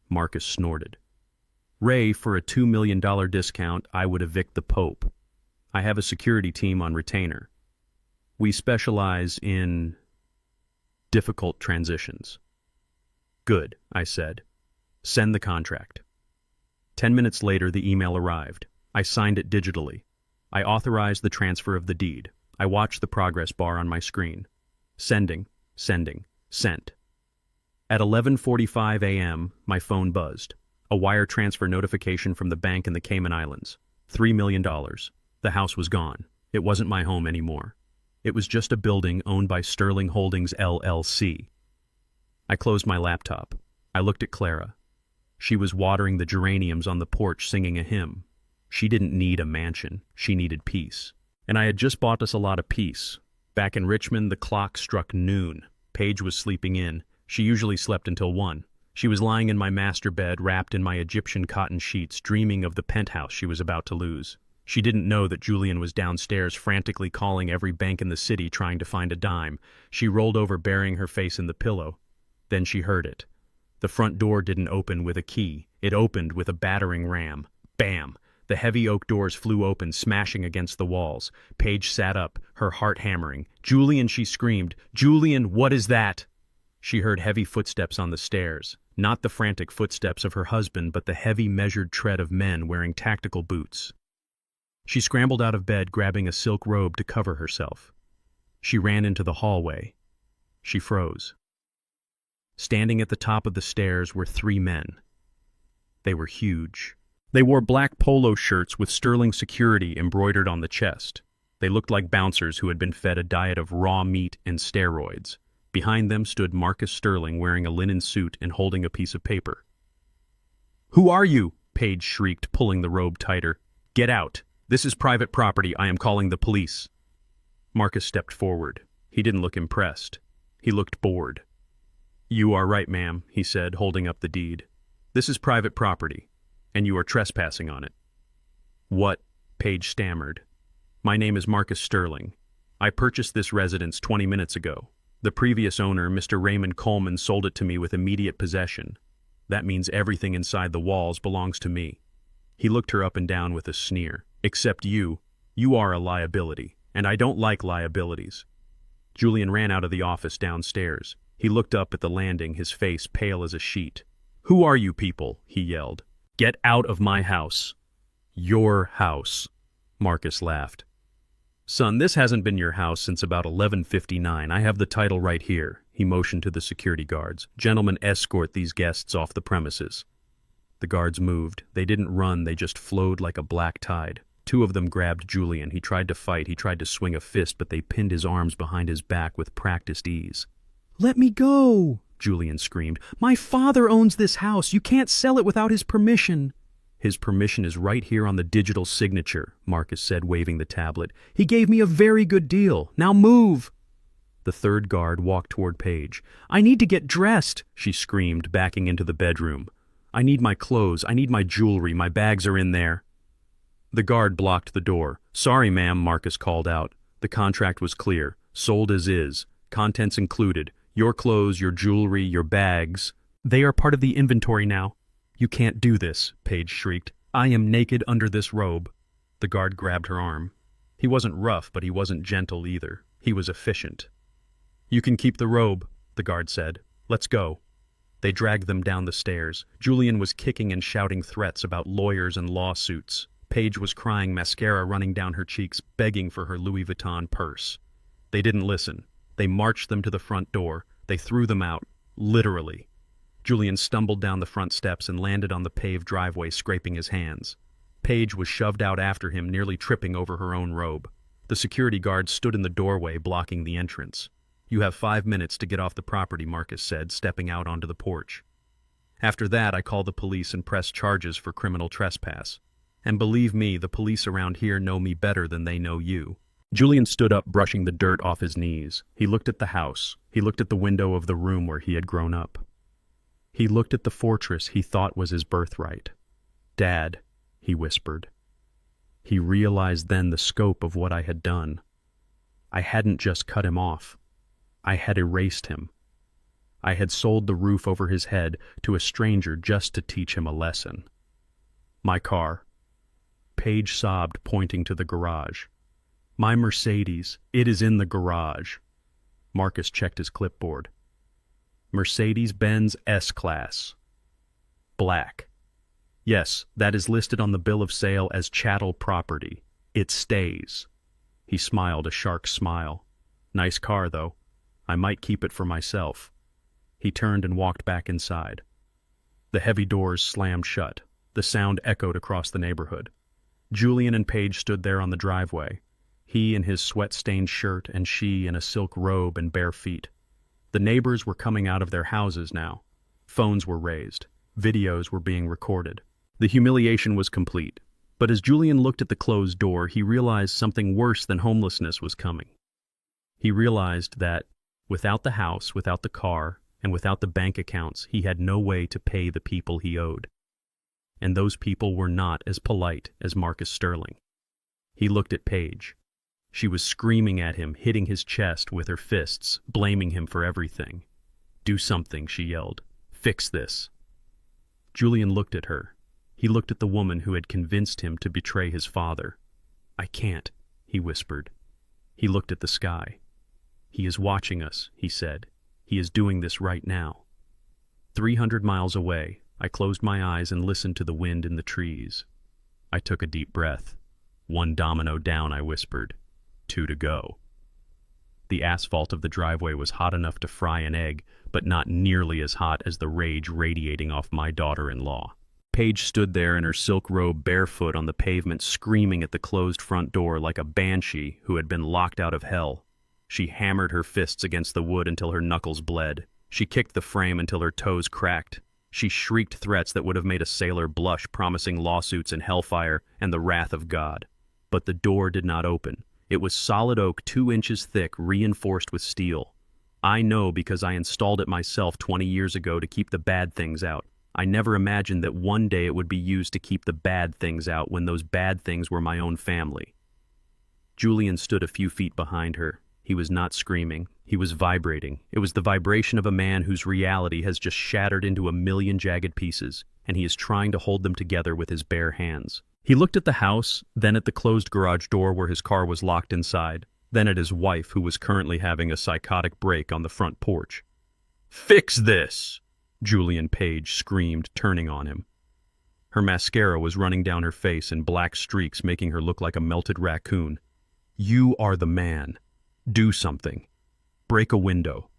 Marcus snorted. Ray, for a $2 million discount, I would evict the Pope. I have a security team on retainer. We specialize in difficult transitions. Good, I said. Send the contract. 10 minutes later, the email arrived. I signed it digitally. I authorized the transfer of the deed. I watched the progress bar on my screen. Sending, sending, sent. At 11:45 a.m., my phone buzzed. A wire transfer notification from the bank in the Cayman Islands. $3 million. The house was gone. It wasn't my home anymore. It was just a building owned by Sterling Holdings, LLC. I closed my laptop. I looked at Clara. She was watering the geraniums on the porch, singing a hymn. She didn't need a mansion. She needed peace. And I had just bought us a lot of peace. Back in Richmond, the clock struck noon. Paige was sleeping in. She usually slept until 1. She was lying in my master bed, wrapped in my Egyptian cotton sheets, dreaming of the penthouse she was about to lose. She didn't know that Julian was downstairs, frantically calling every bank in the city, trying to find a dime. She rolled over, burying her face in the pillow. Then she heard it. The front door didn't open with a key. It opened with a battering ram. Bam! The heavy oak doors flew open, smashing against the walls. Paige sat up, her heart hammering. "Julian," she screamed. "Julian, what is that?" She heard heavy footsteps on the stairs. Not the frantic footsteps of her husband, but the heavy, measured tread of men wearing tactical boots. She scrambled out of bed, grabbing a silk robe to cover herself. She ran into the hallway. She froze. Standing at the top of the stairs were 3 men. They were huge. They wore black polo shirts with sterling security embroidered on the chest. They looked like bouncers who had been fed a diet of raw meat and steroids. Behind them stood Marcus Sterling wearing a linen suit and holding a piece of paper. "Who are you?" Paige shrieked, pulling the robe tighter. "Get out! This is private property. I am calling the police." Marcus stepped forward. He didn't look impressed. He looked bored. "You are right, ma'am," he said, holding up the deed. "This is private property, and you are trespassing on it." "What?" Paige stammered. "My name is Marcus Sterling. I purchased this residence 20 minutes ago. The previous owner, Mr. Raymond Coleman, sold it to me with immediate possession. That means everything inside the walls belongs to me." He looked her up and down with a sneer. "Except you. You are a liability, and I don't like liabilities." Julian ran out of the office downstairs. He looked up at the landing, his face pale as a sheet. "Who are you people?" he yelled. "Get out of my house." "Your house," Marcus laughed. "Son, this hasn't been your house since about 11:59. I have the title right here." He motioned to the security guards. "Gentlemen, escort these guests off the premises." The guards moved. They didn't run, they just flowed like a black tide. 2 of them grabbed Julian. He tried to fight, he tried to swing a fist, but they pinned his arms behind his back with practiced ease. "Let me go!" Julian screamed. "My father owns this house. You can't sell it without his permission." "His permission is right here on the digital signature," Marcus said, waving the tablet. "He gave me a very good deal. Now move!" The 3rd guard walked toward Paige. "I need to get dressed," she screamed, backing into the bedroom. "I need my clothes. I need my jewelry. My bags are in there." The guard blocked the door. "Sorry, ma'am," Marcus called out. The contract was clear. Sold as is. Contents included. Your clothes, your jewelry, your bags. They are part of the inventory now. "You can't do this," Paige shrieked. "I am naked under this robe." The guard grabbed her arm. He wasn't rough, but he wasn't gentle either. He was efficient. "You can keep the robe," the guard said. "Let's go." They dragged them down the stairs. Julian was kicking and shouting threats about lawyers and lawsuits. Paige was crying, mascara running down her cheeks, begging for her Louis Vuitton purse. They didn't listen. They marched them to the front door. They threw them out, literally. Julian stumbled down the front steps and landed on the paved driveway, scraping his hands. Paige was shoved out after him, nearly tripping over her own robe. The security guard stood in the doorway, blocking the entrance. "You have 5 minutes to get off the property," Marcus said, stepping out onto the porch. "After that, I call the police and press charges for criminal trespass. And believe me, the police around here know me better than they know you." Julian stood up, brushing the dirt off his knees. He looked at the house. He looked at the window of the room where he had grown up. He looked at the fortress he thought was his birthright. "Dad," he whispered. He realized then the scope of what I had done. I hadn't just cut him off. I had erased him. I had sold the roof over his head to a stranger just to teach him a lesson. "My car." Paige sobbed, pointing to the garage. "My Mercedes. It is in the garage." Marcus checked his clipboard. "Mercedes-Benz S-Class. Black. Yes, that is listed on the bill of sale as chattel property. It stays." He smiled a shark smile. "Nice car, though. I might keep it for myself." He turned and walked back inside. The heavy doors slammed shut. The sound echoed across the neighborhood. Julian and Paige stood there on the driveway. He in his sweat-stained shirt and she in a silk robe and bare feet. The neighbors were coming out of their houses now. Phones were raised. Videos were being recorded. The humiliation was complete. But as Julian looked at the closed door, he realized something worse than homelessness was coming. He realized that, without the house, without the car, and without the bank accounts, he had no way to pay the people he owed. And those people were not as polite as Marcus Sterling. He looked at Paige. She was screaming at him, hitting his chest with her fists, blaming him for everything. "Do something," she yelled. "Fix this." Julian looked at her. He looked at the woman who had convinced him to betray his father. "I can't," he whispered. He looked at the sky. "He is watching us," he said. "He is doing this right now." 300 miles away, I closed my eyes and listened to the wind in the trees. I took a deep breath. "One domino down," I whispered. 2 to go. The asphalt of the driveway was hot enough to fry an egg, but not nearly as hot as the rage radiating off my daughter-in-law. Paige stood there in her silk robe, barefoot on the pavement, screaming at the closed front door like a banshee who had been locked out of hell. She hammered her fists against the wood until her knuckles bled. She kicked the frame until her toes cracked. She shrieked threats that would have made a sailor blush, promising lawsuits and hellfire and the wrath of God. But the door did not open. It was solid oak, 2 inches thick, reinforced with steel. I know because I installed it myself 20 years ago to keep the bad things out. I never imagined that one day it would be used to keep the bad things out when those bad things were my own family. Julian stood a few feet behind her. He was not screaming. He was vibrating. It was the vibration of a man whose reality has just shattered into a million jagged pieces, and he is trying to hold them together with his bare hands. He looked at the house, then at the closed garage door where his car was locked inside, then at his wife who was currently having a psychotic break on the front porch. "Fix this!" Julian Page screamed, turning on him. Her mascara was running down her face in black streaks, making her look like a melted raccoon. "You are the man. Do something. Break a window.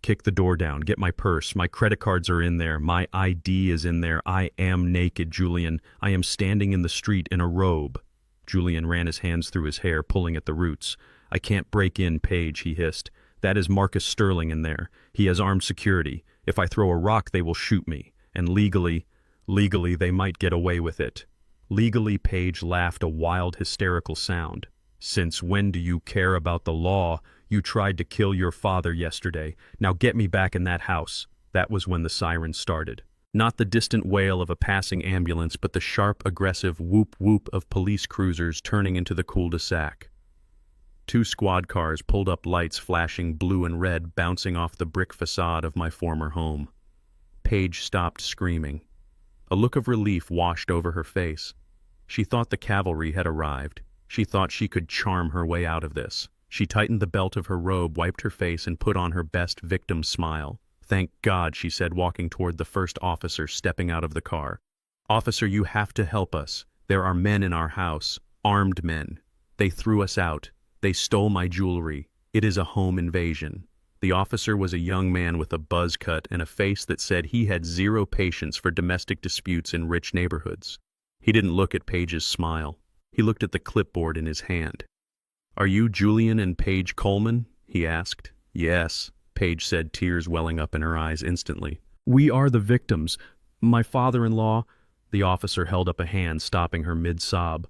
Kick the door down. Get my purse. My credit cards are in there. My ID is in there. I am naked, Julian. I am standing in the street in a robe." Julian ran his hands through his hair, pulling at the roots. "I can't break in, Paige," he hissed. "That is Marcus Sterling in there. He has armed security. If I throw a rock, they will shoot me. And legally, they might get away with it." Legally, Paige laughed a wild, hysterical sound. "Since when do you care about the law? You tried to kill your father yesterday. Now get me back in that house." That was when the siren started. Not the distant wail of a passing ambulance, but the sharp, aggressive whoop-whoop of police cruisers turning into the cul-de-sac. 2 squad cars pulled up, lights flashing blue and red, bouncing off the brick facade of my former home. Paige stopped screaming. A look of relief washed over her face. She thought the cavalry had arrived. She thought she could charm her way out of this. She tightened the belt of her robe, wiped her face, and put on her best victim smile. "Thank God," she said, walking toward the first officer stepping out of the car. "Officer, you have to help us. There are men in our house, armed men. They threw us out. They stole my jewelry. It is a home invasion." The officer was a young man with a buzz cut and a face that said he had zero patience for domestic disputes in rich neighborhoods. He didn't look at Paige's smile. He looked at the clipboard in his hand. "Are you Julian and Paige Coleman?" he asked. "Yes," Paige said, tears welling up in her eyes instantly. "We are the victims. My father-in-law—" The officer held up a hand, stopping her mid-sob.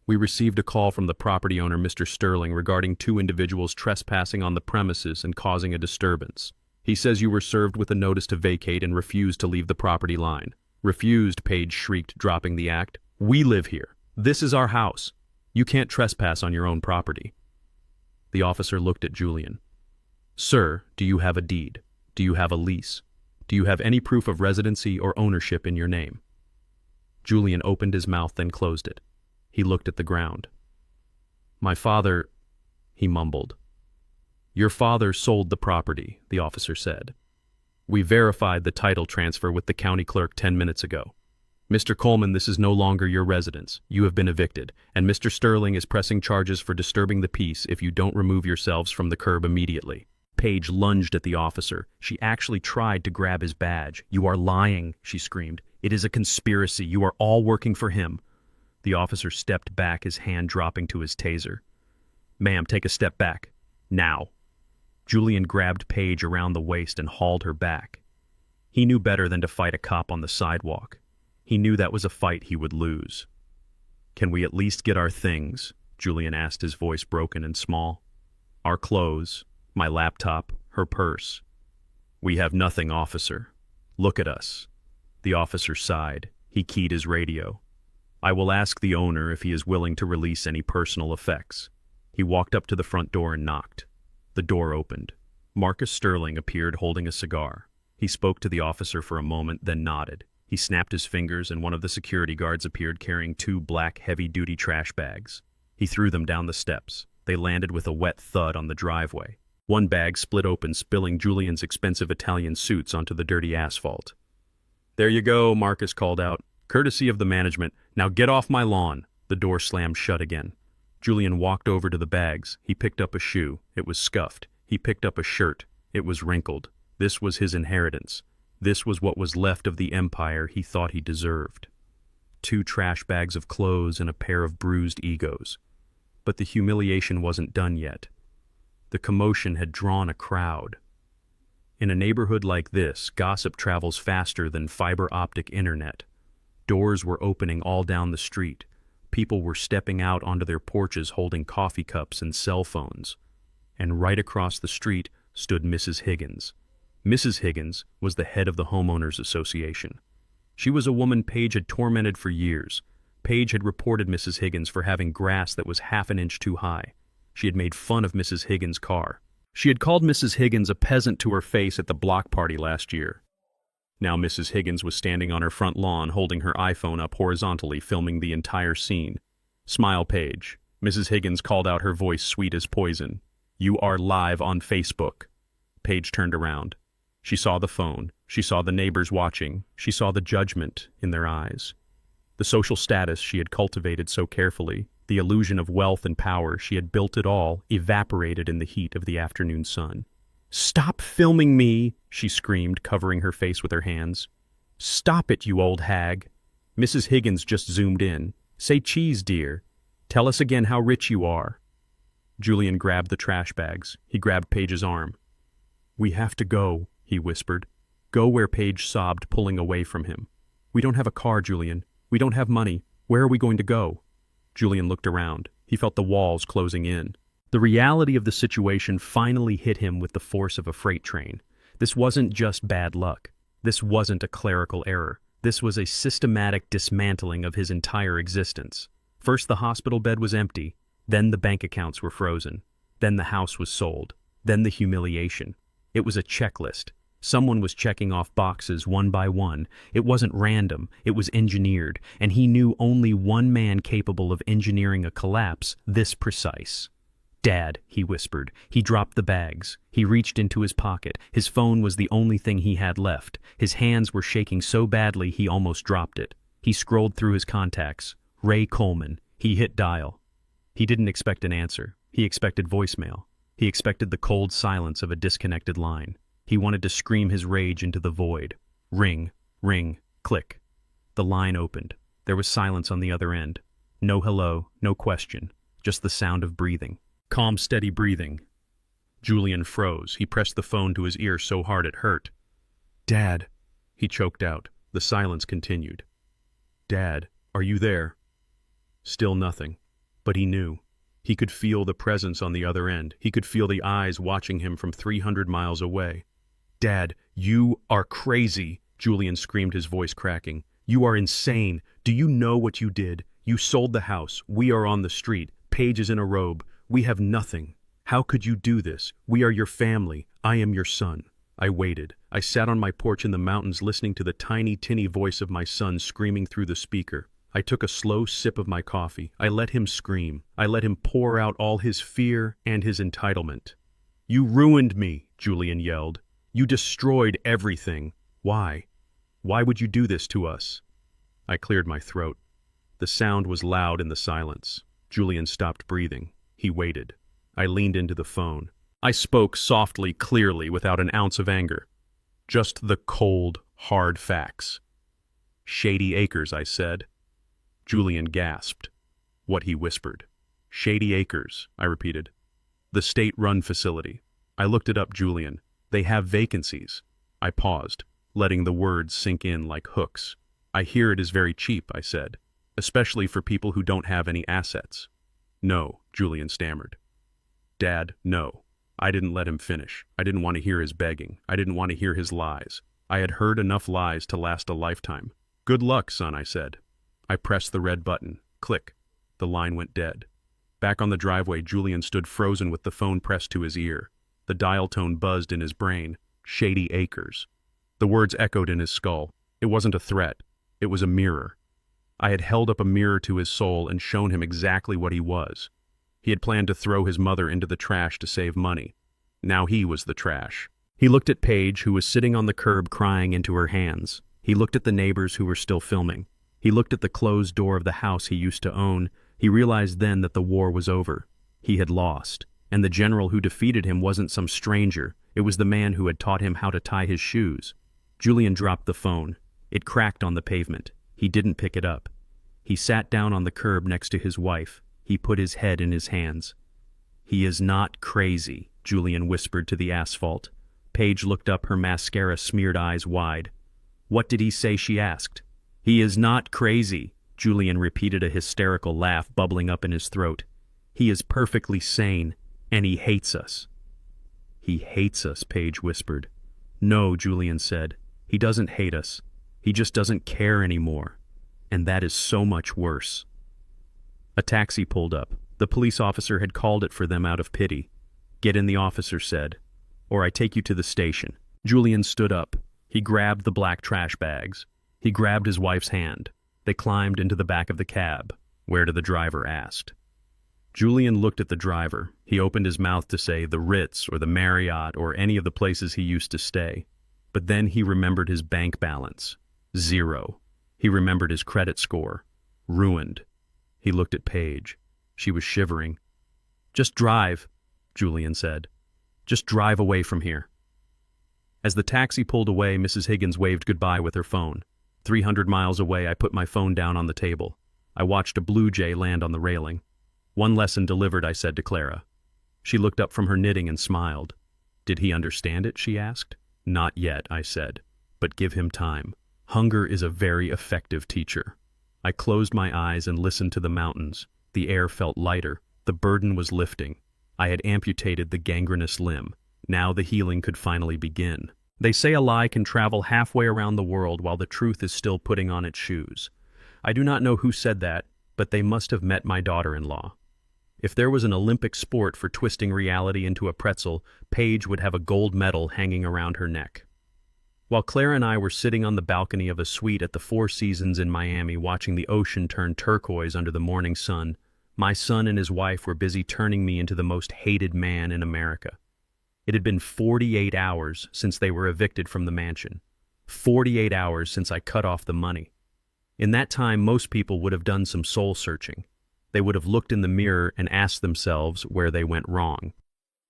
"We received a call from the property owner, Mr. Sterling, regarding 2 individuals trespassing on the premises and causing a disturbance. He says you were served with a notice to vacate and refused to leave the property line." "Refused?" Paige shrieked, dropping the act. "We live here. This is our house. You can't trespass on your own property." The officer looked at Julian. "Sir, do you have a deed? Do you have a lease? Do you have any proof of residency or ownership in your name?" Julian opened his mouth, then closed it. He looked at the ground. "My father," he mumbled. "Your father sold the property," the officer said. "We verified the title transfer with the county clerk 10 minutes ago. Mr. Coleman, this is no longer your residence. You have been evicted, and Mr. Sterling is pressing charges for disturbing the peace if you don't remove yourselves from the curb immediately." Paige lunged at the officer. She actually tried to grab his badge. "You are lying," she screamed. "It is a conspiracy. You are all working for him." The officer stepped back, his hand dropping to his taser. "Ma'am, take a step back. Now." Julian grabbed Paige around the waist and hauled her back. He knew better than to fight a cop on the sidewalk. He knew that was a fight he would lose. "Can we at least get our things?" Julian asked, his voice broken and small. "Our clothes, my laptop, her purse." "We have nothing, officer. Look at us." The officer sighed. He keyed his radio. "I will ask the owner if he is willing to release any personal effects." He walked up to the front door and knocked. The door opened. Marcus Sterling appeared holding a cigar. He spoke to the officer for a moment, then nodded. He snapped his fingers and one of the security guards appeared carrying 2 black heavy-duty trash bags. He threw them down the steps. They landed with a wet thud on the driveway. One bag split open, spilling Julian's expensive Italian suits onto the dirty asphalt. "There you go," Marcus called out. "Courtesy of the management. Now get off my lawn." The door slammed shut again. Julian walked over to the bags. He picked up a shoe. It was scuffed. He picked up a shirt. It was wrinkled. This was his inheritance. This was what was left of the empire he thought he deserved. 2 trash bags of clothes and a pair of bruised egos. But the humiliation wasn't done yet. The commotion had drawn a crowd. In a neighborhood like this, gossip travels faster than fiber optic internet. Doors were opening all down the street. People were stepping out onto their porches holding coffee cups and cell phones. And right across the street stood Mrs. Higgins. Mrs. Higgins was the head of the Homeowners Association. She was a woman Paige had tormented for years. Paige had reported Mrs. Higgins for having grass that was half an inch too high. She had made fun of Mrs. Higgins' car. She had called Mrs. Higgins a peasant to her face at the block party last year. Now Mrs. Higgins was standing on her front lawn holding her iPhone up horizontally, filming the entire scene. "Smile, Paige." Mrs. Higgins called out, her voice sweet as poison. "You are live on Facebook." Paige turned around. She saw the phone. She saw the neighbors watching. She saw the judgment in their eyes. The social status she had cultivated so carefully, the illusion of wealth and power she had built it all, evaporated in the heat of the afternoon sun. "Stop filming me!" she screamed, covering her face with her hands. "Stop it, you old hag!" Mrs. Higgins just zoomed in. "Say cheese, dear. Tell us again how rich you are." Julian grabbed the trash bags. He grabbed Paige's arm. "We have to go," he whispered. "Go where," Paige sobbed, pulling away from him. "We don't have a car, Julian. We don't have money. Where are we going to go?" Julian looked around. He felt the walls closing in. The reality of the situation finally hit him with the force of a freight train. This wasn't just bad luck. This wasn't a clerical error. This was a systematic dismantling of his entire existence. First, the hospital bed was empty. Then the bank accounts were frozen. Then the house was sold. Then the humiliation. It was a checklist. Someone was checking off boxes one by one. It wasn't random. It was engineered. And he knew only one man capable of engineering a collapse this precise. "Dad," he whispered. He dropped the bags. He reached into his pocket. His phone was the only thing he had left. His hands were shaking so badly he almost dropped it. He scrolled through his contacts. Ray Coleman. He hit dial. He didn't expect an answer. He expected voicemail. He expected the cold silence of a disconnected line. He wanted to scream his rage into the void. Ring, ring, click. The line opened. There was silence on the other end. No hello, no question, just the sound of breathing. Calm, steady breathing. Julian froze. He pressed the phone to his ear so hard it hurt. "Dad," he choked out. The silence continued. "Dad, are you there?" Still nothing. But he knew. He could feel the presence on the other end. He could feel the eyes watching him from 300 miles away. "Dad, you are crazy," Julian screamed, his voice cracking. "You are insane. Do you know what you did? You sold the house. We are on the street. Paige is in a robe. We have nothing. How could you do this? We are your family. I am your son." I waited. I sat on my porch in the mountains listening to the tiny, tinny voice of my son screaming through the speaker. I took a slow sip of my coffee. I let him scream. I let him pour out all his fear and his entitlement. "You ruined me," Julian yelled. "You destroyed everything. Why? Why would you do this to us?" I cleared my throat. The sound was loud in the silence. Julian stopped breathing. He waited. I leaned into the phone. I spoke softly, clearly, without an ounce of anger. Just the cold, hard facts. "Shady Acres," I said. Julian gasped. What he whispered. "Shady Acres," I repeated. "The state-run facility." I looked it up, Julian. "They have vacancies." I paused, letting the words sink in like hooks. "I hear it is very cheap," I said, "especially for people who don't have any assets." "No," Julian stammered. "Dad, no." I didn't let him finish. I didn't want to hear his begging. I didn't want to hear his lies. I had heard enough lies to last a lifetime. "Good luck, son," I said. I pressed the red button. Click. The line went dead. Back on the driveway, Julian stood frozen with the phone pressed to his ear. The dial tone buzzed in his brain. "Shady Acres." The words echoed in his skull. It wasn't a threat. It was a mirror. I had held up a mirror to his soul and shown him exactly what he was. He had planned to throw his mother into the trash to save money. Now he was the trash. He looked at Paige, who was sitting on the curb crying into her hands. He looked at the neighbors who were still filming. He looked at the closed door of the house he used to own. He realized then that the war was over. He had lost. And the general who defeated him wasn't some stranger. It was the man who had taught him how to tie his shoes. Julian dropped the phone. It cracked on the pavement. He didn't pick it up. He sat down on the curb next to his wife. He put his head in his hands. "He is not crazy," Julian whispered to the asphalt. Paige looked up, her mascara-smeared eyes wide. "What did he say?" she asked. "He is not crazy," Julian repeated, a hysterical laugh bubbling up in his throat. "He is perfectly sane, and he hates us." "He hates us," Paige whispered. "No," Julian said. "He doesn't hate us. He just doesn't care anymore. And that is so much worse." A taxi pulled up. The police officer had called it for them out of pity. "Get in," the officer said, "or I take you to the station." Julian stood up. He grabbed the black trash bags. He grabbed his wife's hand. They climbed into the back of the cab. "Where to?" the driver asked. Julian looked at the driver. He opened his mouth to say the Ritz or the Marriott or any of the places he used to stay. But then he remembered his bank balance. 0. He remembered his credit score. Ruined. He looked at Paige. She was shivering. "Just drive," Julian said. "Just drive away from here." As the taxi pulled away, Mrs. Higgins waved goodbye with her phone. 300 miles away, I put my phone down on the table. I watched a blue jay land on the railing. "One lesson delivered," I said to Clara. She looked up from her knitting and smiled. "Did he understand it?" she asked. "Not yet," I said. "But give him time. Hunger is a very effective teacher." I closed my eyes and listened to the mountains. The air felt lighter. The burden was lifting. I had amputated the gangrenous limb. Now the healing could finally begin. They say a lie can travel halfway around the world while the truth is still putting on its shoes. I do not know who said that, but they must have met my daughter-in-law. If there was an Olympic sport for twisting reality into a pretzel, Paige would have a gold medal hanging around her neck. While Claire and I were sitting on the balcony of a suite at the Four Seasons in Miami watching the ocean turn turquoise under the morning sun, my son and his wife were busy turning me into the most hated man in America. It had been 48 hours since they were evicted from the mansion. 48 hours since I cut off the money. In that time, most people would have done some soul-searching. They would have looked in the mirror and asked themselves where they went wrong.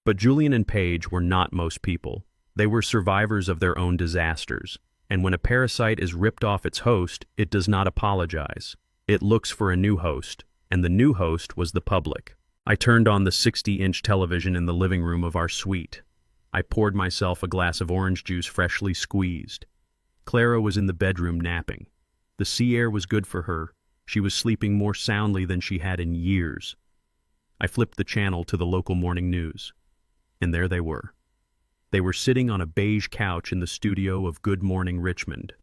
But Julian and Paige were not most people. They were survivors of their own disasters. And when a parasite is ripped off its host, it does not apologize. It looks for a new host, and the new host was the public. I turned on the 60-inch television in the living room of our suite. I poured myself a glass of orange juice freshly squeezed. Clara was in the bedroom napping. The sea air was good for her. She was sleeping more soundly than she had in years. I flipped the channel to the local morning news. And there they were. They were sitting on a beige couch in the studio of Good Morning Richmond.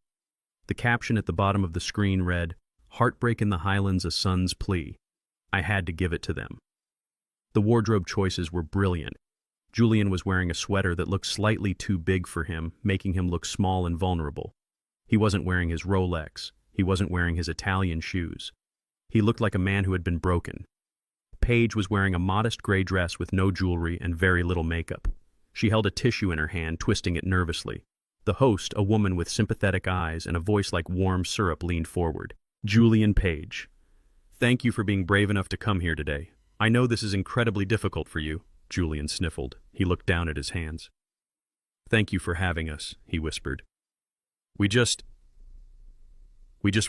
The caption at the bottom of the screen read, "Heartbreak in the Highlands, a son's plea." I had to give it to them. The wardrobe choices were brilliant. Julian was wearing a sweater that looked slightly too big for him, making him look small and vulnerable. He wasn't wearing his Rolex. He wasn't wearing his Italian shoes. He looked like a man who had been broken. Paige was wearing a modest gray dress with no jewelry and very little makeup. She held a tissue in her hand, twisting it nervously. The host, a woman with sympathetic eyes and a voice like warm syrup, leaned forward. "Julian Paige, thank you for being brave enough to come here today. I know this is incredibly difficult for you." Julian sniffled. He looked down at his hands. "Thank you for having us," he whispered. We just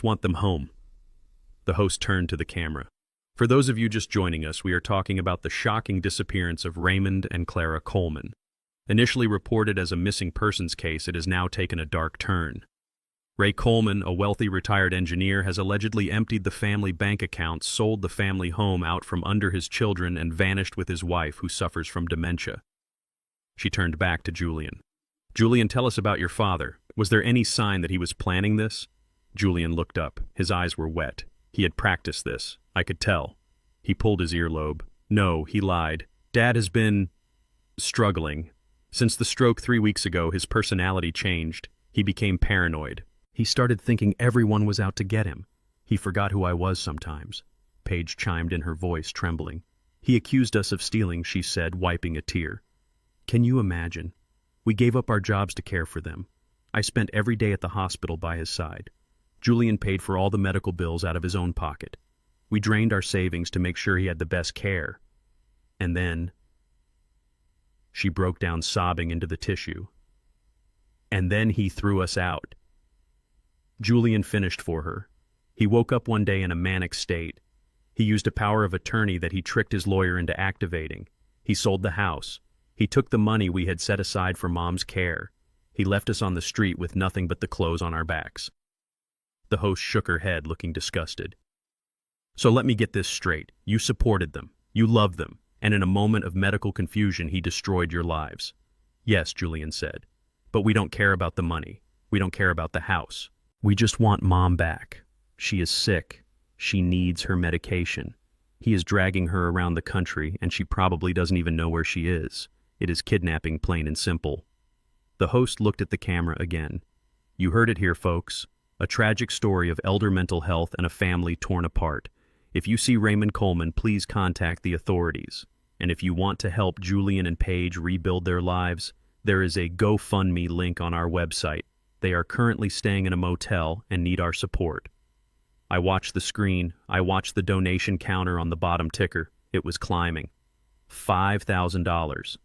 want them home." The host turned to the camera. "For those of you just joining us, we are talking about the shocking disappearance of Raymond and Clara Coleman. Initially reported as a missing persons case, it has now taken a dark turn. Ray Coleman, a wealthy retired engineer, has allegedly emptied the family bank accounts, sold the family home out from under his children, and vanished with his wife, who suffers from dementia." She turned back to Julian. "Julian, tell us about your father. Was there any sign that he was planning this?" Julian looked up. His eyes were wet. He had practiced this. I could tell. He pulled his earlobe. "No," he lied. "Dad has been struggling. Since the stroke 3 weeks ago, his personality changed. He became paranoid. He started thinking everyone was out to get him. He forgot who I was sometimes. Paige chimed in, her voice trembling. He accused us of stealing, she said, wiping a tear. Can you imagine? We gave up our jobs to care for them. I spent every day at the hospital by his side. Julian paid for all the medical bills out of his own pocket. We drained our savings to make sure he had the best care. And then... She broke down sobbing into the tissue. And then he threw us out. Julian finished for her. He woke up one day in a manic state. He used a power of attorney that he tricked his lawyer into activating. He sold the house. He took the money we had set aside for Mom's care. He left us on the street with nothing but the clothes on our backs. The host shook her head, looking disgusted. So let me get this straight. You supported them. You loved them. And in a moment of medical confusion, he destroyed your lives. Yes, Julian said. But we don't care about the money. We don't care about the house. We just want Mom back. She is sick. She needs her medication. He is dragging her around the country, and she probably doesn't even know where she is. It is kidnapping, plain and simple. The host looked at the camera again. You heard it here, folks. A tragic story of elder mental health and a family torn apart. If you see Raymond Coleman, please contact the authorities. And if you want to help Julian and Paige rebuild their lives, there is a GoFundMe link on our website. They are currently staying in a motel and need our support. I watched the screen. I watched the donation counter on the bottom ticker. It was climbing. $5,000.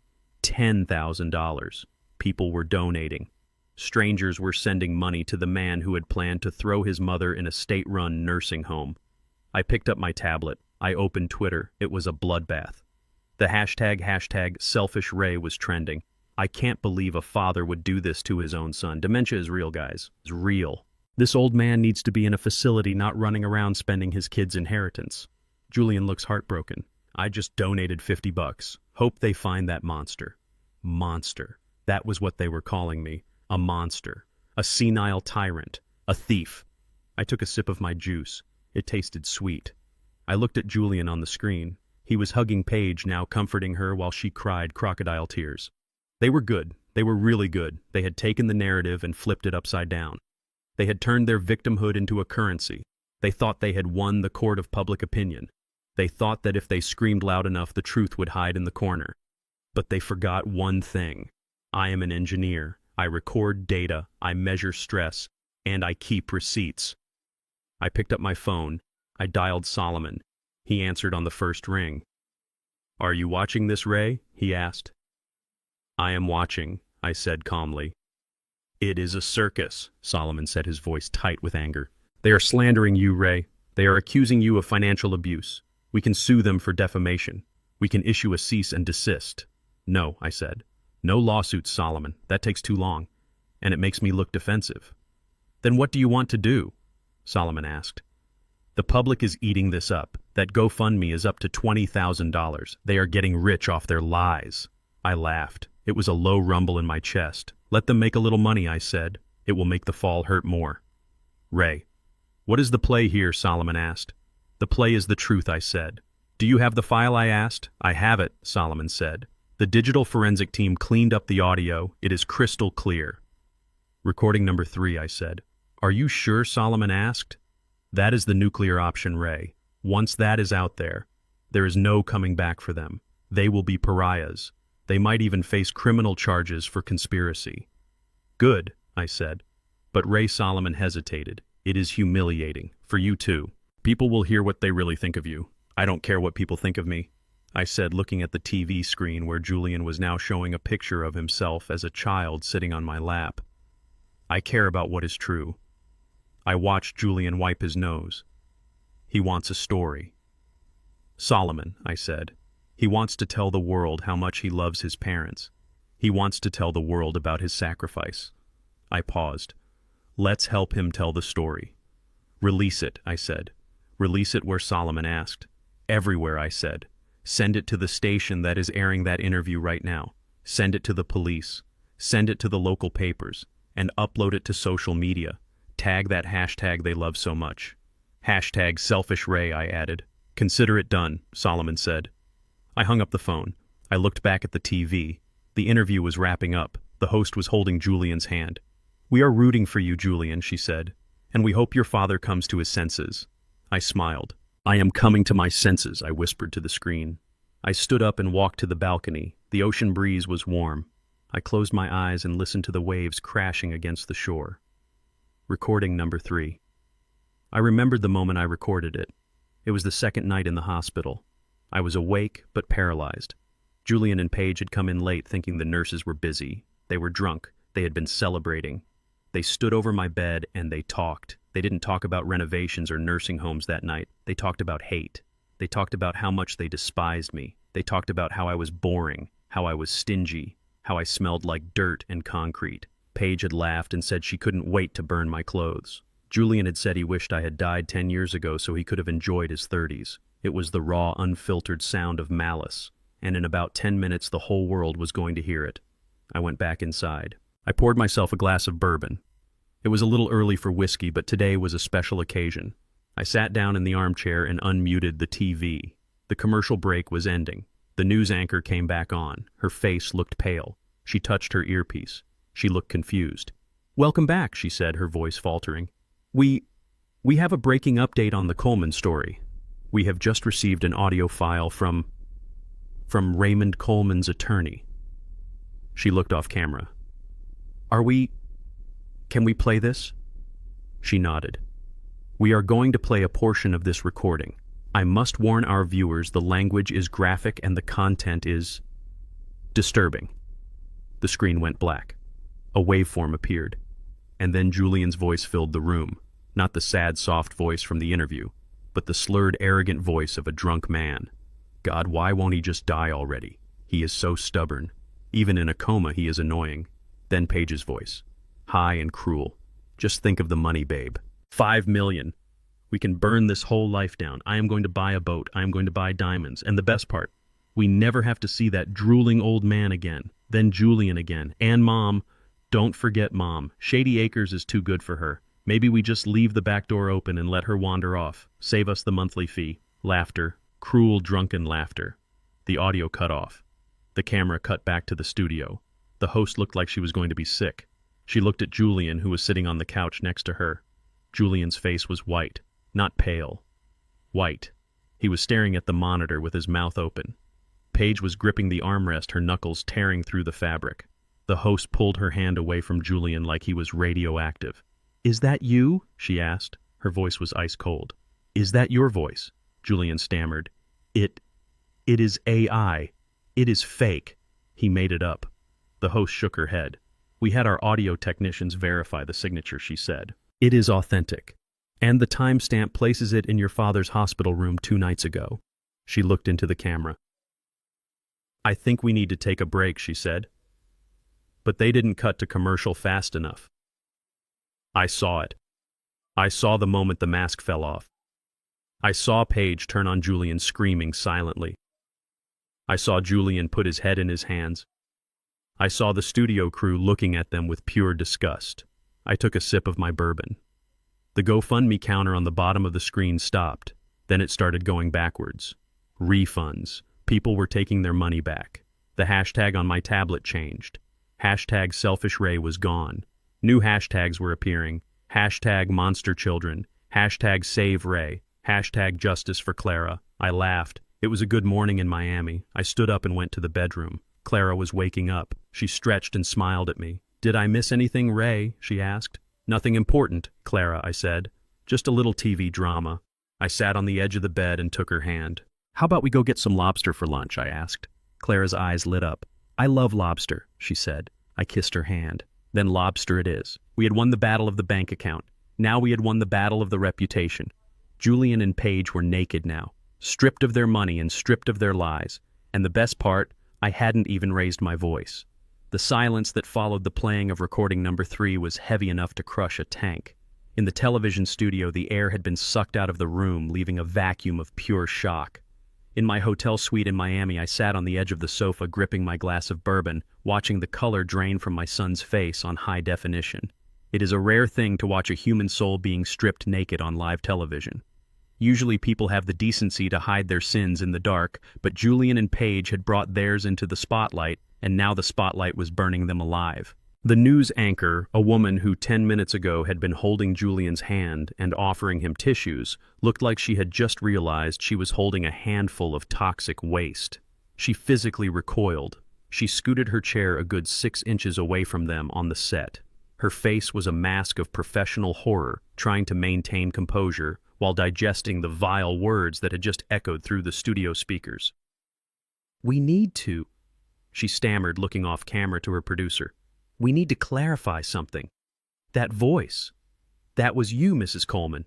$10,000. People were donating. Strangers were sending money to the man who had planned to throw his mother in a state-run nursing home. I picked up my tablet. I opened Twitter. It was a bloodbath. The hashtag selfish Ray was trending. I can't believe a father would do this to his own son. Dementia is real, guys. It's real. This old man needs to be in a facility, not running around spending his kid's inheritance. Julian looks heartbroken. I just donated $50. Hope they find that monster. Monster. That was what they were calling me. A monster. A senile tyrant. A thief. I took a sip of my juice. It tasted sweet. I looked at Julian on the screen. He was hugging Paige, now comforting her while she cried crocodile tears. They were good. They were really good. They had taken the narrative and flipped it upside down. They had turned their victimhood into a currency. They thought they had won the court of public opinion. They thought that if they screamed loud enough, the truth would hide in the corner. But they forgot one thing. I am an engineer. I record data, I measure stress, and I keep receipts. I picked up my phone. I dialed Solomon. He answered on the first ring. Are you watching this, Ray? He asked. I am watching, I said calmly. It is a circus, Solomon said, his voice tight with anger. They are slandering you, Ray. They are accusing you of financial abuse. We can sue them for defamation. We can issue a cease and desist. No, I said. No lawsuits, Solomon. That takes too long. And it makes me look defensive. Then what do you want to do? Solomon asked. The public is eating this up. That GoFundMe is up to $20,000. They are getting rich off their lies. I laughed. It was a low rumble in my chest. Let them make a little money, I said. It will make the fall hurt more. Ray. What is the play here? Solomon asked. The play is the truth, I said. Do you have the file? I asked. I have it, Solomon said. The digital forensic team cleaned up the audio. It is crystal clear. Recording number 3, I said. Are you sure? Solomon asked. That is the nuclear option, Ray. Once that is out there, there is no coming back for them. They will be pariahs. They might even face criminal charges for conspiracy. Good, I said. But Ray, Solomon hesitated. It is humiliating. For you too. People will hear what they really think of you. I don't care what people think of me, I said, looking at the TV screen where Julian was now showing a picture of himself as a child sitting on my lap. I care about what is true. I watched Julian wipe his nose. He wants a story. Solomon, I said. He wants to tell the world how much he loves his parents. He wants to tell the world about his sacrifice. I paused. Let's help him tell the story. Release it, I said. Release it where? Solomon asked. Everywhere, I said. Send it to the station that is airing that interview right now. Send it to the police. Send it to the local papers. And upload it to social media. Tag that hashtag they love so much. Hashtag selfish Ray, I added. Consider it done, Solomon said. I hung up the phone. I looked back at the TV. The interview was wrapping up. The host was holding Julian's hand. "We are rooting for you, Julian," she said, "and we hope your father comes to his senses." I smiled. "I am coming to my senses," I whispered to the screen. I stood up and walked to the balcony. The ocean breeze was warm. I closed my eyes and listened to the waves crashing against the shore. Recording number 3. I remembered the moment I recorded it. It was the second night in the hospital. I was awake, but paralyzed. Julian and Paige had come in late thinking the nurses were busy. They were drunk. They had been celebrating. They stood over my bed and they talked. They didn't talk about renovations or nursing homes that night. They talked about hate. They talked about how much they despised me. They talked about how I was boring, how I was stingy, how I smelled like dirt and concrete. Paige had laughed and said she couldn't wait to burn my clothes. Julian had said he wished I had died 10 years ago so he could have enjoyed his 30s. It was the raw, unfiltered sound of malice, and in about 10 minutes the whole world was going to hear it. I went back inside. I poured myself a glass of bourbon. It was a little early for whiskey, but today was a special occasion. I sat down in the armchair and unmuted the TV. The commercial break was ending. The news anchor came back on. Her face looked pale. She touched her earpiece. She looked confused. "Welcome back," she said, her voice faltering. We have a breaking update on the Coleman story. We have just received an audio file from Raymond Coleman's attorney." She looked off camera. Can we play this?" She nodded. "We are going to play a portion of this recording. I must warn our viewers the language is graphic and the content is disturbing." The screen went black. A waveform appeared. And then Julian's voice filled the room. Not the sad, soft voice from the interview, but the slurred, arrogant voice of a drunk man. God, why won't he just die already? He is so stubborn. Even in a coma, he is annoying. Then Paige's voice. High and cruel. "Just think of the money, babe. 5 million. We can burn this whole life down. I am going to buy a boat. I am going to buy diamonds. And the best part, we never have to see that drooling old man again. Then Julian again. And Mom. Don't forget Mom. Shady Acres is too good for her. Maybe we just leave the back door open and let her wander off. Save us the monthly fee." Laughter. Cruel, drunken laughter. The audio cut off. The camera cut back to the studio. The host looked like she was going to be sick. She looked at Julian, who was sitting on the couch next to her. Julian's face was white, not pale. White. He was staring at the monitor with his mouth open. Paige was gripping the armrest, her knuckles tearing through the fabric. The host pulled her hand away from Julian like he was radioactive. "Is that you?" she asked. Her voice was ice cold. "Is that your voice?" Julian stammered. It is AI. It is fake." He made it up. The host shook her head. "We had our audio technicians verify the signature," she said. "It is authentic. And the timestamp places it in your father's hospital room 2 nights ago." She looked into the camera. "I think we need to take a break," she said. But they didn't cut to commercial fast enough. I saw it. I saw the moment the mask fell off. I saw Paige turn on Julian screaming silently. I saw Julian put his head in his hands. I saw the studio crew looking at them with pure disgust. I took a sip of my bourbon. The GoFundMe counter on the bottom of the screen stopped. Then it started going backwards. Refunds. People were taking their money back. The hashtag on my tablet changed. Hashtag Selfish Ray was gone. New hashtags were appearing. Hashtag Monster Children. Hashtag Save Ray. Hashtag Justice for Clara. I laughed. It was a good morning in Miami. I stood up and went to the bedroom. Clara was waking up. She stretched and smiled at me. "Did I miss anything, Ray?" she asked. "Nothing important, Clara," I said. "Just a little TV drama." I sat on the edge of the bed and took her hand. "How about we go get some lobster for lunch?" I asked. Clara's eyes lit up. "I love lobster," she said. I kissed her hand. Then lobster it is. We had won the battle of the bank account. Now we had won the battle of the reputation. Julian and Paige were naked now, stripped of their money and stripped of their lies. And the best part, I hadn't even raised my voice. The silence that followed the playing of recording number 3 was heavy enough to crush a tank. In the television studio, the air had been sucked out of the room, leaving a vacuum of pure shock. In my hotel suite in Miami, I sat on the edge of the sofa, gripping my glass of bourbon, watching the color drain from my son's face on high definition. It is a rare thing to watch a human soul being stripped naked on live television. Usually people have the decency to hide their sins in the dark, but Julian and Paige had brought theirs into the spotlight, and now the spotlight was burning them alive. The news anchor, a woman who 10 minutes ago had been holding Julian's hand and offering him tissues, looked like she had just realized she was holding a handful of toxic waste. She physically recoiled. She scooted her chair a good 6 inches away from them on the set. Her face was a mask of professional horror, trying to maintain composure while digesting the vile words that had just echoed through the studio speakers. "We need to," she stammered, looking off camera to her producer. "We need to clarify something. That voice. That was you, Mrs. Coleman."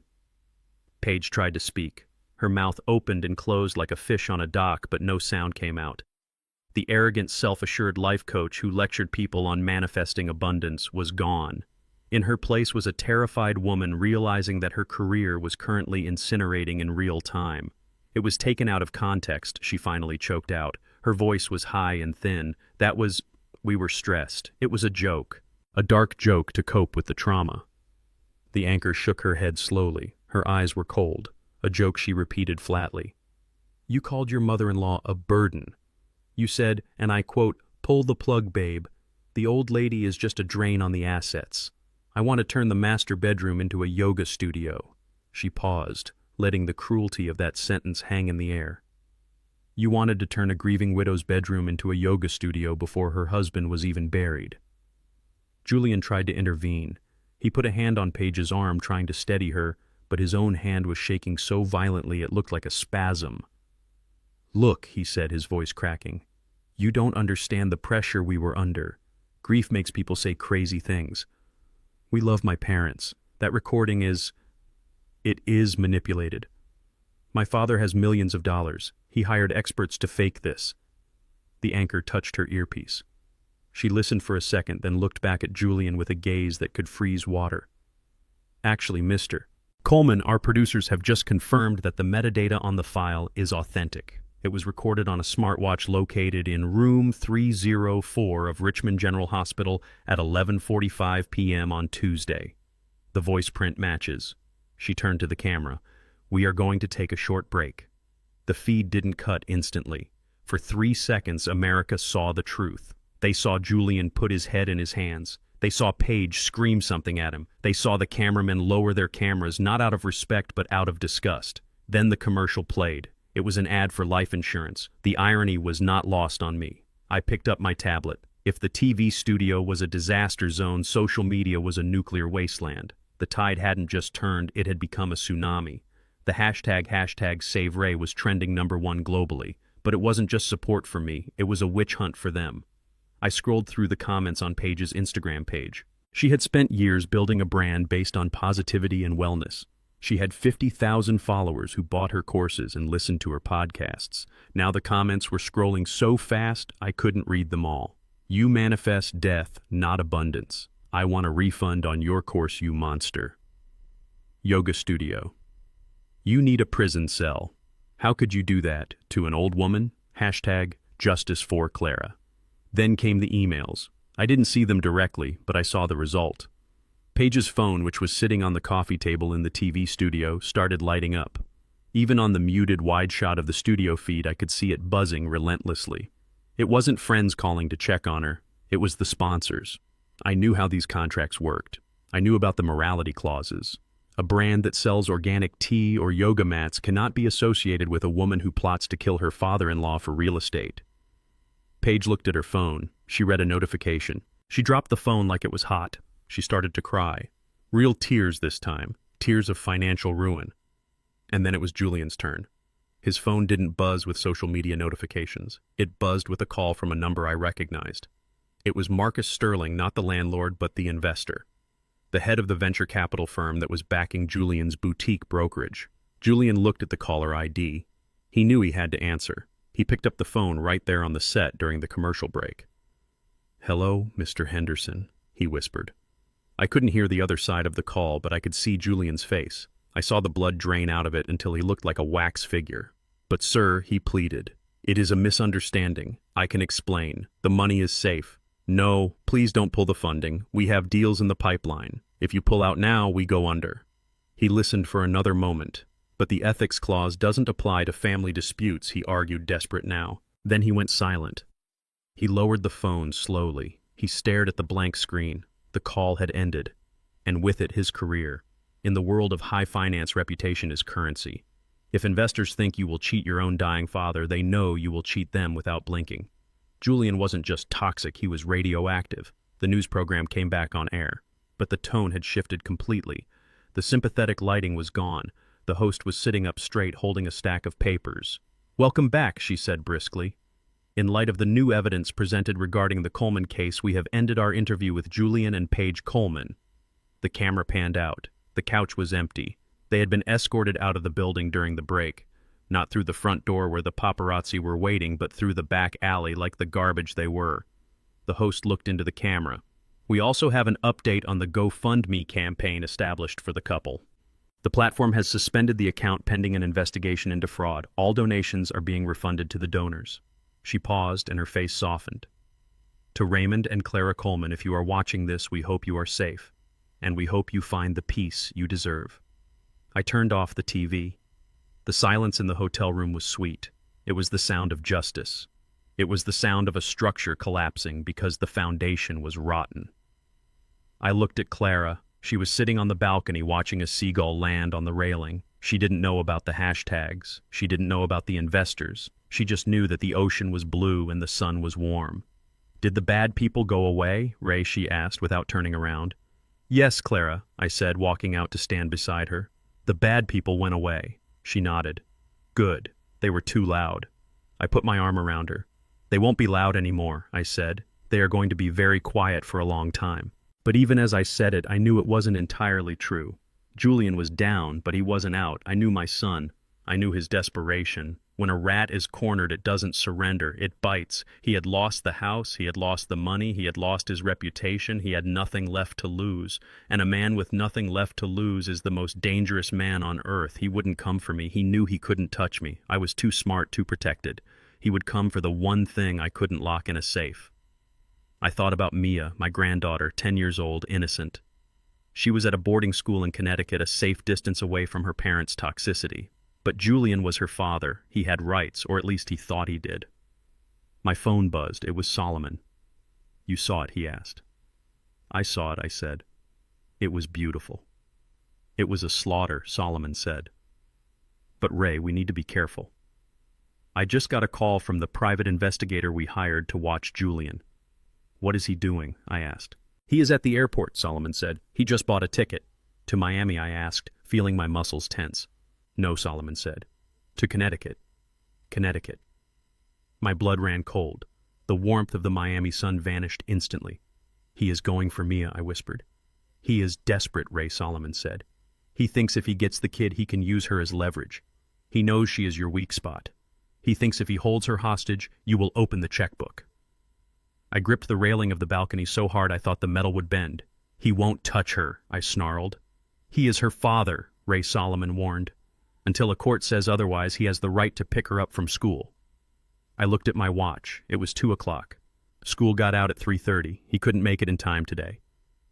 Paige tried to speak. Her mouth opened and closed like a fish on a dock, but no sound came out. The arrogant, self-assured life coach who lectured people on manifesting abundance was gone. In her place was a terrified woman realizing that her career was currently incinerating in real time. It was taken out of context, she finally choked out. Her voice was high and thin. We were stressed. It was a joke. A dark joke to cope with the trauma. The anchor shook her head slowly. Her eyes were cold. A joke she repeated flatly. "You called your mother-in-law a burden. You said, and I quote, 'Pull the plug, babe. The old lady is just a drain on the assets. I want to turn the master bedroom into a yoga studio.'" She paused, letting the cruelty of that sentence hang in the air. "You wanted to turn a grieving widow's bedroom into a yoga studio before her husband was even buried." Julian tried to intervene. He put a hand on Paige's arm, trying to steady her, but his own hand was shaking so violently it looked like a spasm. "Look," he said, his voice cracking. "You don't understand the pressure we were under. Grief makes people say crazy things. We love my parents. That recording is manipulated. My father has millions of dollars. He hired experts to fake this." The anchor touched her earpiece. She listened for a second, then looked back at Julian with a gaze that could freeze water. "Actually, Mr. Coleman, our producers have just confirmed that the metadata on the file is authentic. It was recorded on a smartwatch located in room 304 of Richmond General Hospital at 11:45 p.m. on Tuesday. The voice print matches." She turned to the camera. "We are going to take a short break." The feed didn't cut instantly. For 3 seconds, America saw the truth. They saw Julian put his head in his hands. They saw Paige scream something at him. They saw the cameramen lower their cameras, not out of respect but out of disgust. Then the commercial played. It was an ad for life insurance. The irony was not lost on me. I picked up my tablet. If the TV studio was a disaster zone, social media was a nuclear wasteland. The tide hadn't just turned, it had become a tsunami. The hashtag #SaveRay was trending #1 globally, but it wasn't just support for me, it was a witch hunt for them. I scrolled through the comments on Paige's Instagram page. She had spent years building a brand based on positivity and wellness. She had 50,000 followers who bought her courses and listened to her podcasts. Now the comments were scrolling so fast, I couldn't read them all. "You manifest death, not abundance. I want a refund on your course, you monster." Yoga studio. "You need a prison cell. How could you do that to an old woman? #Justice for Clara." Then came the emails. I didn't see them directly, but I saw the result. Paige's phone, which was sitting on the coffee table in the TV studio, started lighting up. Even on the muted wide shot of the studio feed, I could see it buzzing relentlessly. It wasn't friends calling to check on her. It was the sponsors. I knew how these contracts worked. I knew about the morality clauses. A brand that sells organic tea or yoga mats cannot be associated with a woman who plots to kill her father-in-law for real estate. Paige looked at her phone. She read a notification. She dropped the phone like it was hot. She started to cry. Real tears this time. Tears of financial ruin. And then it was Julian's turn. His phone didn't buzz with social media notifications. It buzzed with a call from a number I recognized. It was Marcus Sterling, not the landlord, but the investor. The head of the venture capital firm that was backing Julian's boutique brokerage. Julian looked at the caller ID. He knew he had to answer. He picked up the phone right there on the set during the commercial break. "Hello, Mr. Henderson," he whispered. I couldn't hear the other side of the call, but I could see Julian's face. I saw the blood drain out of it until he looked like a wax figure. "But sir," he pleaded, "it is a misunderstanding. I can explain. The money is safe. No, please don't pull the funding. We have deals in the pipeline. If you pull out now, we go under." He listened for another moment. "But the ethics clause doesn't apply to family disputes," he argued, desperate now. Then he went silent. He lowered the phone slowly. He stared at the blank screen. The call had ended, and with it his career. In the world of high finance, reputation is currency. If investors think you will cheat your own dying father, they know you will cheat them without blinking. Julian wasn't just toxic, he was radioactive. The news program came back on air, but the tone had shifted completely. The sympathetic lighting was gone. The host was sitting up straight, holding a stack of papers. "Welcome back," she said briskly. "In light of the new evidence presented regarding the Coleman case, we have ended our interview with Julian and Paige Coleman." The camera panned out. The couch was empty. They had been escorted out of the building during the break. Not through the front door where the paparazzi were waiting, but through the back alley like the garbage they were. The host looked into the camera. "We also have an update on the GoFundMe campaign established for the couple. The platform has suspended the account pending an investigation into fraud. All donations are being refunded to the donors." She paused and her face softened. "To Raymond and Clara Coleman, if you are watching this, we hope you are safe, and we hope you find the peace you deserve." I turned off the TV. The silence in the hotel room was sweet. It was the sound of justice. It was the sound of a structure collapsing because the foundation was rotten. I looked at Clara. She was sitting on the balcony watching a seagull land on the railing. She didn't know about the hashtags. She didn't know about the investors. She just knew that the ocean was blue and the sun was warm. "Did the bad people go away?" Ray, she asked without turning around. "Yes, Clara," I said, walking out to stand beside her. "The bad people went away." She nodded. "Good. They were too loud." I put my arm around her. "They won't be loud anymore," I said. "They are going to be very quiet for a long time." But even as I said it, I knew it wasn't entirely true. Julian was down, but he wasn't out. I knew my son. I knew his desperation. When a rat is cornered, it doesn't surrender. It bites. He had lost the house. He had lost the money. He had lost his reputation. He had nothing left to lose. And a man with nothing left to lose is the most dangerous man on earth. He wouldn't come for me. He knew he couldn't touch me. I was too smart, too protected. He would come for the one thing I couldn't lock in a safe. I thought about Mia, my granddaughter, 10 years old, innocent. She was at a boarding school in Connecticut, a safe distance away from her parents' toxicity. But Julian was her father. He had rights, or at least he thought he did. My phone buzzed. It was Solomon. "You saw it?" he asked. "I saw it," I said. "It was beautiful." "It was a slaughter," Solomon said. "But Ray, we need to be careful." "I just got a call from the private investigator we hired to watch Julian." "What is he doing?" I asked. "He is at the airport," Solomon said. "He just bought a ticket." "To Miami?" I asked, feeling my muscles tense. "No," Solomon said. "To Connecticut." Connecticut. My blood ran cold. The warmth of the Miami sun vanished instantly. "He is going for Mia," I whispered. "He is desperate," Ray Solomon said. "He thinks if he gets the kid, he can use her as leverage. He knows she is your weak spot. He thinks if he holds her hostage, you will open the checkbook." I gripped the railing of the balcony so hard I thought the metal would bend. "He won't touch her," I snarled. "He is her father," Ray Solomon warned. "Until a court says otherwise, he has the right to pick her up from school." I looked at my watch. It was 2 o'clock. School got out at 3:30. He couldn't make it in time today,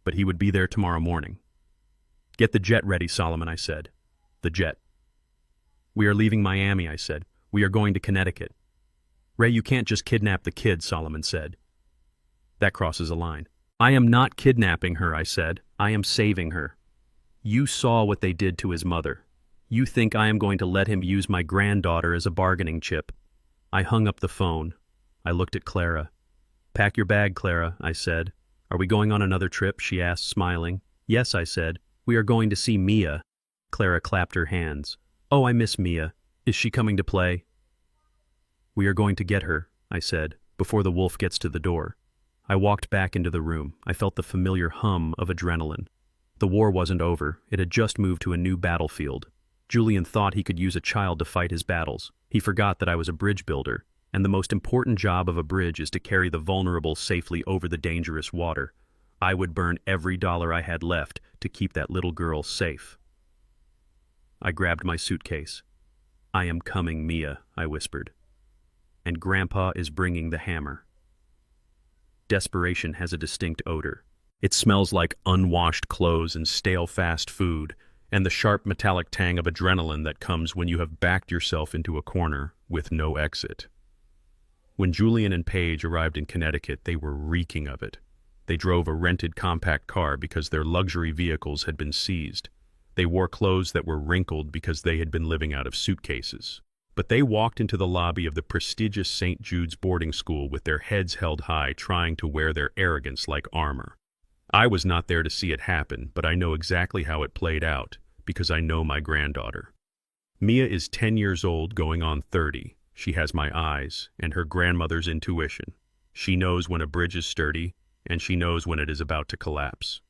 but he would be there tomorrow morning. "Get the jet ready, Solomon," I said. "The jet." "We are leaving Miami," I said. "We are going to Connecticut." "Ray, you can't just kidnap the kid," Solomon said. "That crosses a line." "I am not kidnapping her," I said. "I am saving her. You saw what they did to his mother. You think I am going to let him use my granddaughter as a bargaining chip?" I hung up the phone. I looked at Clara. "Pack your bag, Clara," I said. "Are we going on another trip?" she asked, smiling. "Yes," I said. "We are going to see Mia." Clara clapped her hands. "Oh, I miss Mia. Is she coming to play?" "We are going to get her," I said, "before the wolf gets to the door." I walked back into the room. I felt the familiar hum of adrenaline. The war wasn't over. It had just moved to a new battlefield. Julian thought he could use a child to fight his battles. He forgot that I was a bridge builder, and the most important job of a bridge is to carry the vulnerable safely over the dangerous water. I would burn every dollar I had left to keep that little girl safe. I grabbed my suitcase. "I am coming, Mia," I whispered. "And Grandpa is bringing the hammer." Desperation has a distinct odor. It smells like unwashed clothes and stale fast food, and the sharp metallic tang of adrenaline that comes when you have backed yourself into a corner with no exit. When Julian and Paige arrived in Connecticut, they were reeking of it. They drove a rented compact car because their luxury vehicles had been seized. They wore clothes that were wrinkled because they had been living out of suitcases. But they walked into the lobby of the prestigious St. Jude's boarding school with their heads held high, trying to wear their arrogance like armor. I was not there to see it happen, but I know exactly how it played out, because I know my granddaughter. Mia is 10 years old, going on 30. She has my eyes and her grandmother's intuition. She knows when a bridge is sturdy, and she knows when it is about to collapse.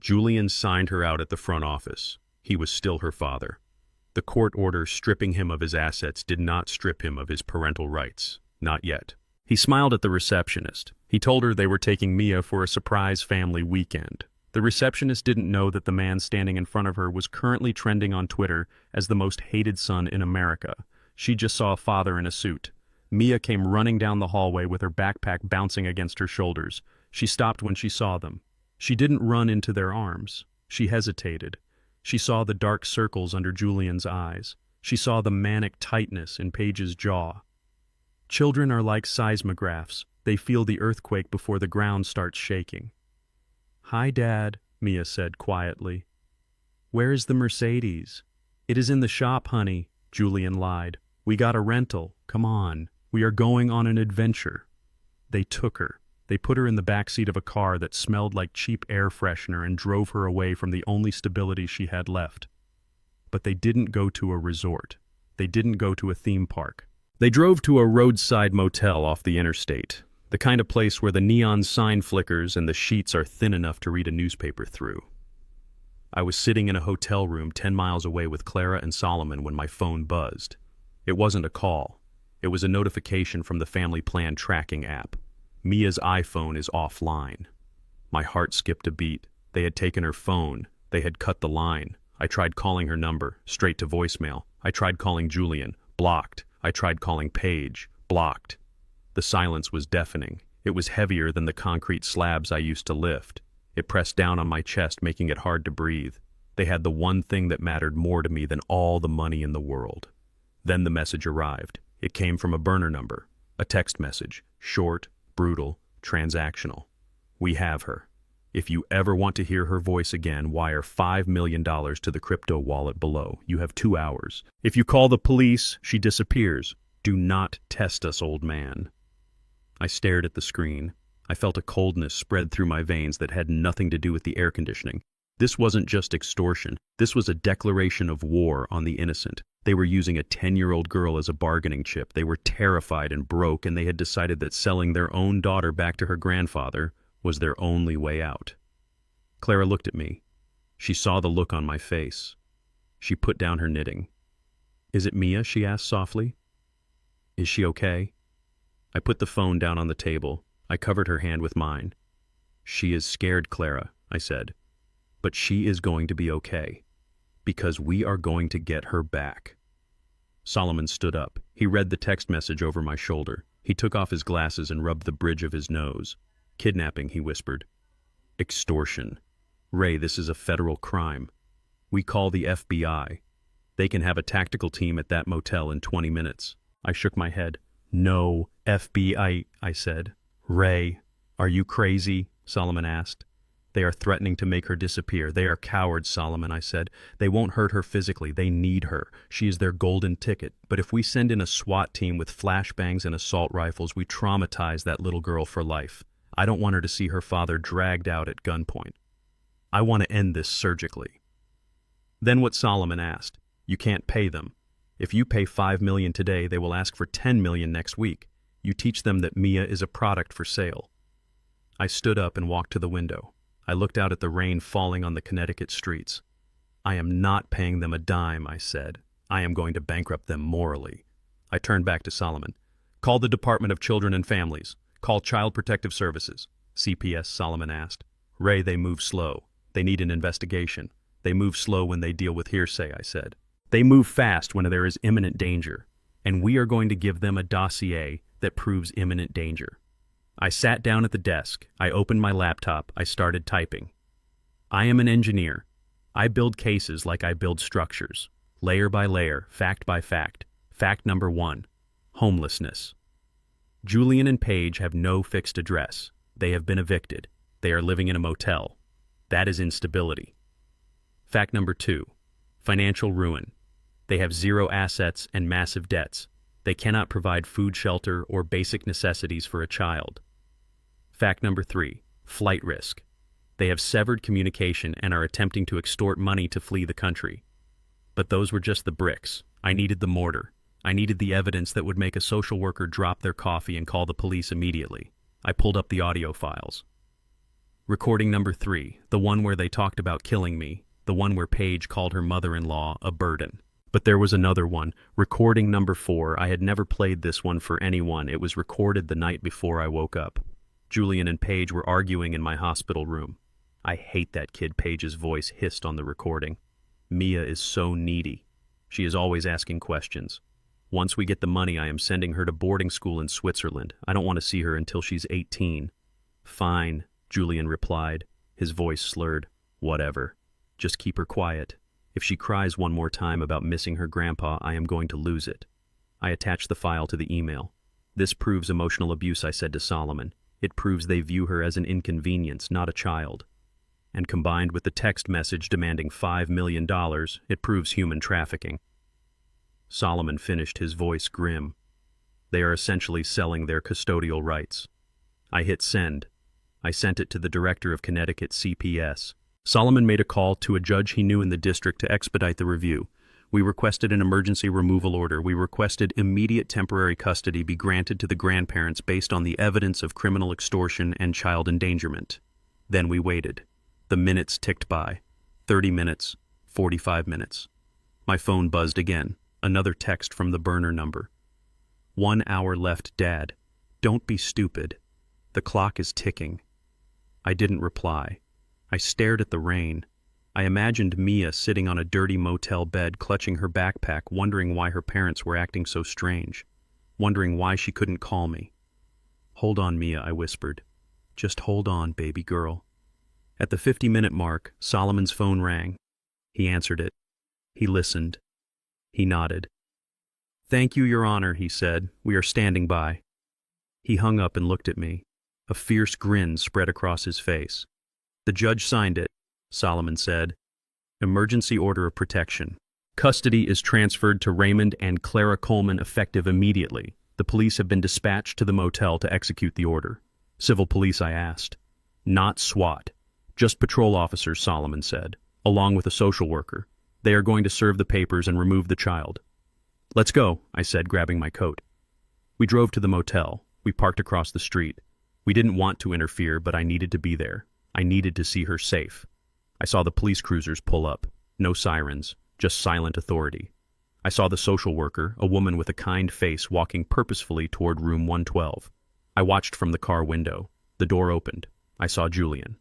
Julian signed her out at the front office. He was still her father. The court order stripping him of his assets did not strip him of his parental rights. Not yet. He smiled at the receptionist. He told her they were taking Mia for a surprise family weekend. The receptionist didn't know that the man standing in front of her was currently trending on Twitter as the most hated son in America. She just saw a father in a suit. Mia came running down the hallway with her backpack bouncing against her shoulders. She stopped when she saw them. She didn't run into their arms. She hesitated. She saw the dark circles under Julian's eyes. She saw the manic tightness in Paige's jaw. Children are like seismographs. They feel the earthquake before the ground starts shaking. "Hi, Dad," Mia said quietly. "Where is the Mercedes?" "It is in the shop, honey," Julian lied. "We got a rental. Come on. We are going on an adventure." They took her. They put her in the backseat of a car that smelled like cheap air freshener and drove her away from the only stability she had left. But they didn't go to a resort. They didn't go to a theme park. They drove to a roadside motel off the interstate, the kind of place where the neon sign flickers and the sheets are thin enough to read a newspaper through. I was sitting in a hotel room 10 miles away with Clara and Solomon when my phone buzzed. It wasn't a call. It was a notification from the family plan tracking app. Mia's iPhone is offline. My heart skipped a beat. They had taken her phone. They had cut the line. I tried calling her number, straight to voicemail. I tried calling Julian, blocked. I tried calling Paige, blocked. The silence was deafening. It was heavier than the concrete slabs I used to lift. It pressed down on my chest, making it hard to breathe. They had the one thing that mattered more to me than all the money in the world. Then the message arrived. It came from a burner number. A text message, short, brutal, transactional. "We have her. If you ever want to hear her voice again, wire $5 million to the crypto wallet below. You have 2 hours. If you call the police, she disappears. Do not test us, old man." I stared at the screen. I felt a coldness spread through my veins that had nothing to do with the air conditioning. This wasn't just extortion. This was a declaration of war on the innocent. They were using a 10-year-old girl as a bargaining chip. They were terrified and broke, and they had decided that selling their own daughter back to her grandfather was their only way out. Clara looked at me. She saw the look on my face. She put down her knitting. "Is it Mia?" she asked softly. "Is she okay?" I put the phone down on the table. I covered her hand with mine. "She is scared, Clara," I said. "But she is going to be okay. Because we are going to get her back." Solomon stood up. He read the text message over my shoulder. He took off his glasses and rubbed the bridge of his nose. "Kidnapping," he whispered. "Extortion. Ray, this is a federal crime. We call the FBI. They can have a tactical team at that motel in 20 minutes. I shook my head. "No, FBI," I said. "Ray, are you crazy?" Solomon asked. "They are threatening to make her disappear. They are cowards, Solomon," I said. "They won't hurt her physically. They need her. She is their golden ticket. But if we send in a SWAT team with flashbangs and assault rifles, we traumatize that little girl for life. I don't want her to see her father dragged out at gunpoint. I want to end this surgically." Then what Solomon asked. "You can't pay them. If you pay $5 million today, they will ask for $10 million next week. You teach them that Mia is a product for sale." I stood up and walked to the window. I looked out at the rain falling on the Connecticut streets. "I am not paying them a dime," I said. "I am going to bankrupt them morally." I turned back to Solomon. "Call the Department of Children and Families. Call Child Protective Services." "CPS," Solomon asked. "Ray, they move slow. They need an investigation. They move slow when they deal with hearsay," I said. "They move fast when there is imminent danger. And we are going to give them a dossier that proves imminent danger." I sat down at the desk. I opened my laptop. I started typing. "I am an engineer. I build cases like I build structures, layer by layer, fact by fact. Fact number 1, homelessness. Julian and Paige have no fixed address. They have been evicted. They are living in a motel. That is instability. Fact number 2. Financial ruin. They have zero assets and massive debts. They cannot provide food, shelter, or basic necessities for a child. Fact number 3. Flight risk. They have severed communication and are attempting to extort money to flee the country. But those were just the bricks. I needed the mortar. I needed the evidence that would make a social worker drop their coffee and call the police immediately. I pulled up the audio files. Recording number 3, the one where they talked about killing me, the one where Paige called her mother-in-law a burden. But there was another one, recording number 4. I had never played this one for anyone. It was recorded the night before I woke up. Julian and Paige were arguing in my hospital room. I hate that kid. Paige's voice hissed on the recording. Mia is so needy. She is always asking questions. Once we get the money, I am sending her to boarding school in Switzerland. I don't want to see her until she's 18. Fine, Julian replied, his voice slurred. Whatever. Just keep her quiet. If she cries one more time about missing her grandpa, I am going to lose it. I attached the file to the email. This proves emotional abuse, I said to Solomon. It proves they view her as an inconvenience, not a child. And combined with the text message demanding $5 million, it proves human trafficking. Solomon finished, his voice grim. They are essentially selling their custodial rights. I hit send. I sent it to the director of Connecticut CPS. Solomon made a call to a judge he knew in the district to expedite the review. We requested an emergency removal order. We requested immediate temporary custody be granted to the grandparents based on the evidence of criminal extortion and child endangerment. Then we waited. The minutes ticked by. 30 minutes, 45 minutes. My phone buzzed again. Another text from the burner number. 1 hour left, Dad. Don't be stupid. The clock is ticking. I didn't reply. I stared at the rain. I imagined Mia sitting on a dirty motel bed, clutching her backpack, wondering why her parents were acting so strange, wondering why she couldn't call me. Hold on, Mia, I whispered. Just hold on, baby girl. At the 50-minute mark, Solomon's phone rang. He answered it. He listened. He nodded. Thank you, Your Honor, he said. We are standing by. He hung up and looked at me. A fierce grin spread across his face. The judge signed it, Solomon said. Emergency order of protection. Custody is transferred to Raymond and Clara Coleman effective immediately. The police have been dispatched to the motel to execute the order. Civil police, I asked. Not SWAT. Just patrol officers, Solomon said, along with a social worker. They are going to serve the papers and remove the child. Let's go, I said, grabbing my coat. We drove to the motel. We parked across the street. We didn't want to interfere, but I needed to be there. I needed to see her safe. I saw the police cruisers pull up. No sirens, just silent authority. I saw the social worker, a woman with a kind face, walking purposefully toward room 112. I watched from the car window. The door opened. I saw Julian.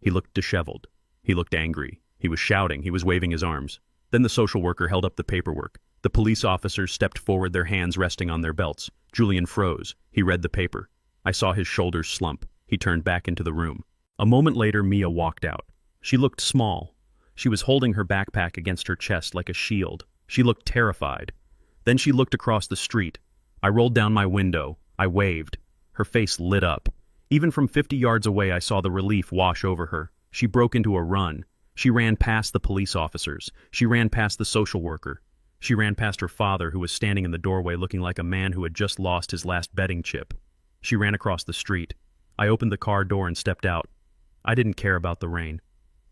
He looked disheveled. He looked angry. He was shouting. He was waving his arms. Then the social worker held up the paperwork. The police officers stepped forward, their hands resting on their belts. Julian froze. He read the paper. I saw his shoulders slump. He turned back into the room. A moment later, Mia walked out. She looked small. She was holding her backpack against her chest like a shield. She looked terrified. Then she looked across the street. I rolled down my window. I waved. Her face lit up. Even from 50 yards away, I saw the relief wash over her. She broke into a run. She ran past the police officers. She ran past the social worker. She ran past her father, who was standing in the doorway looking like a man who had just lost his last betting chip. She ran across the street. I opened the car door and stepped out. I didn't care about the rain.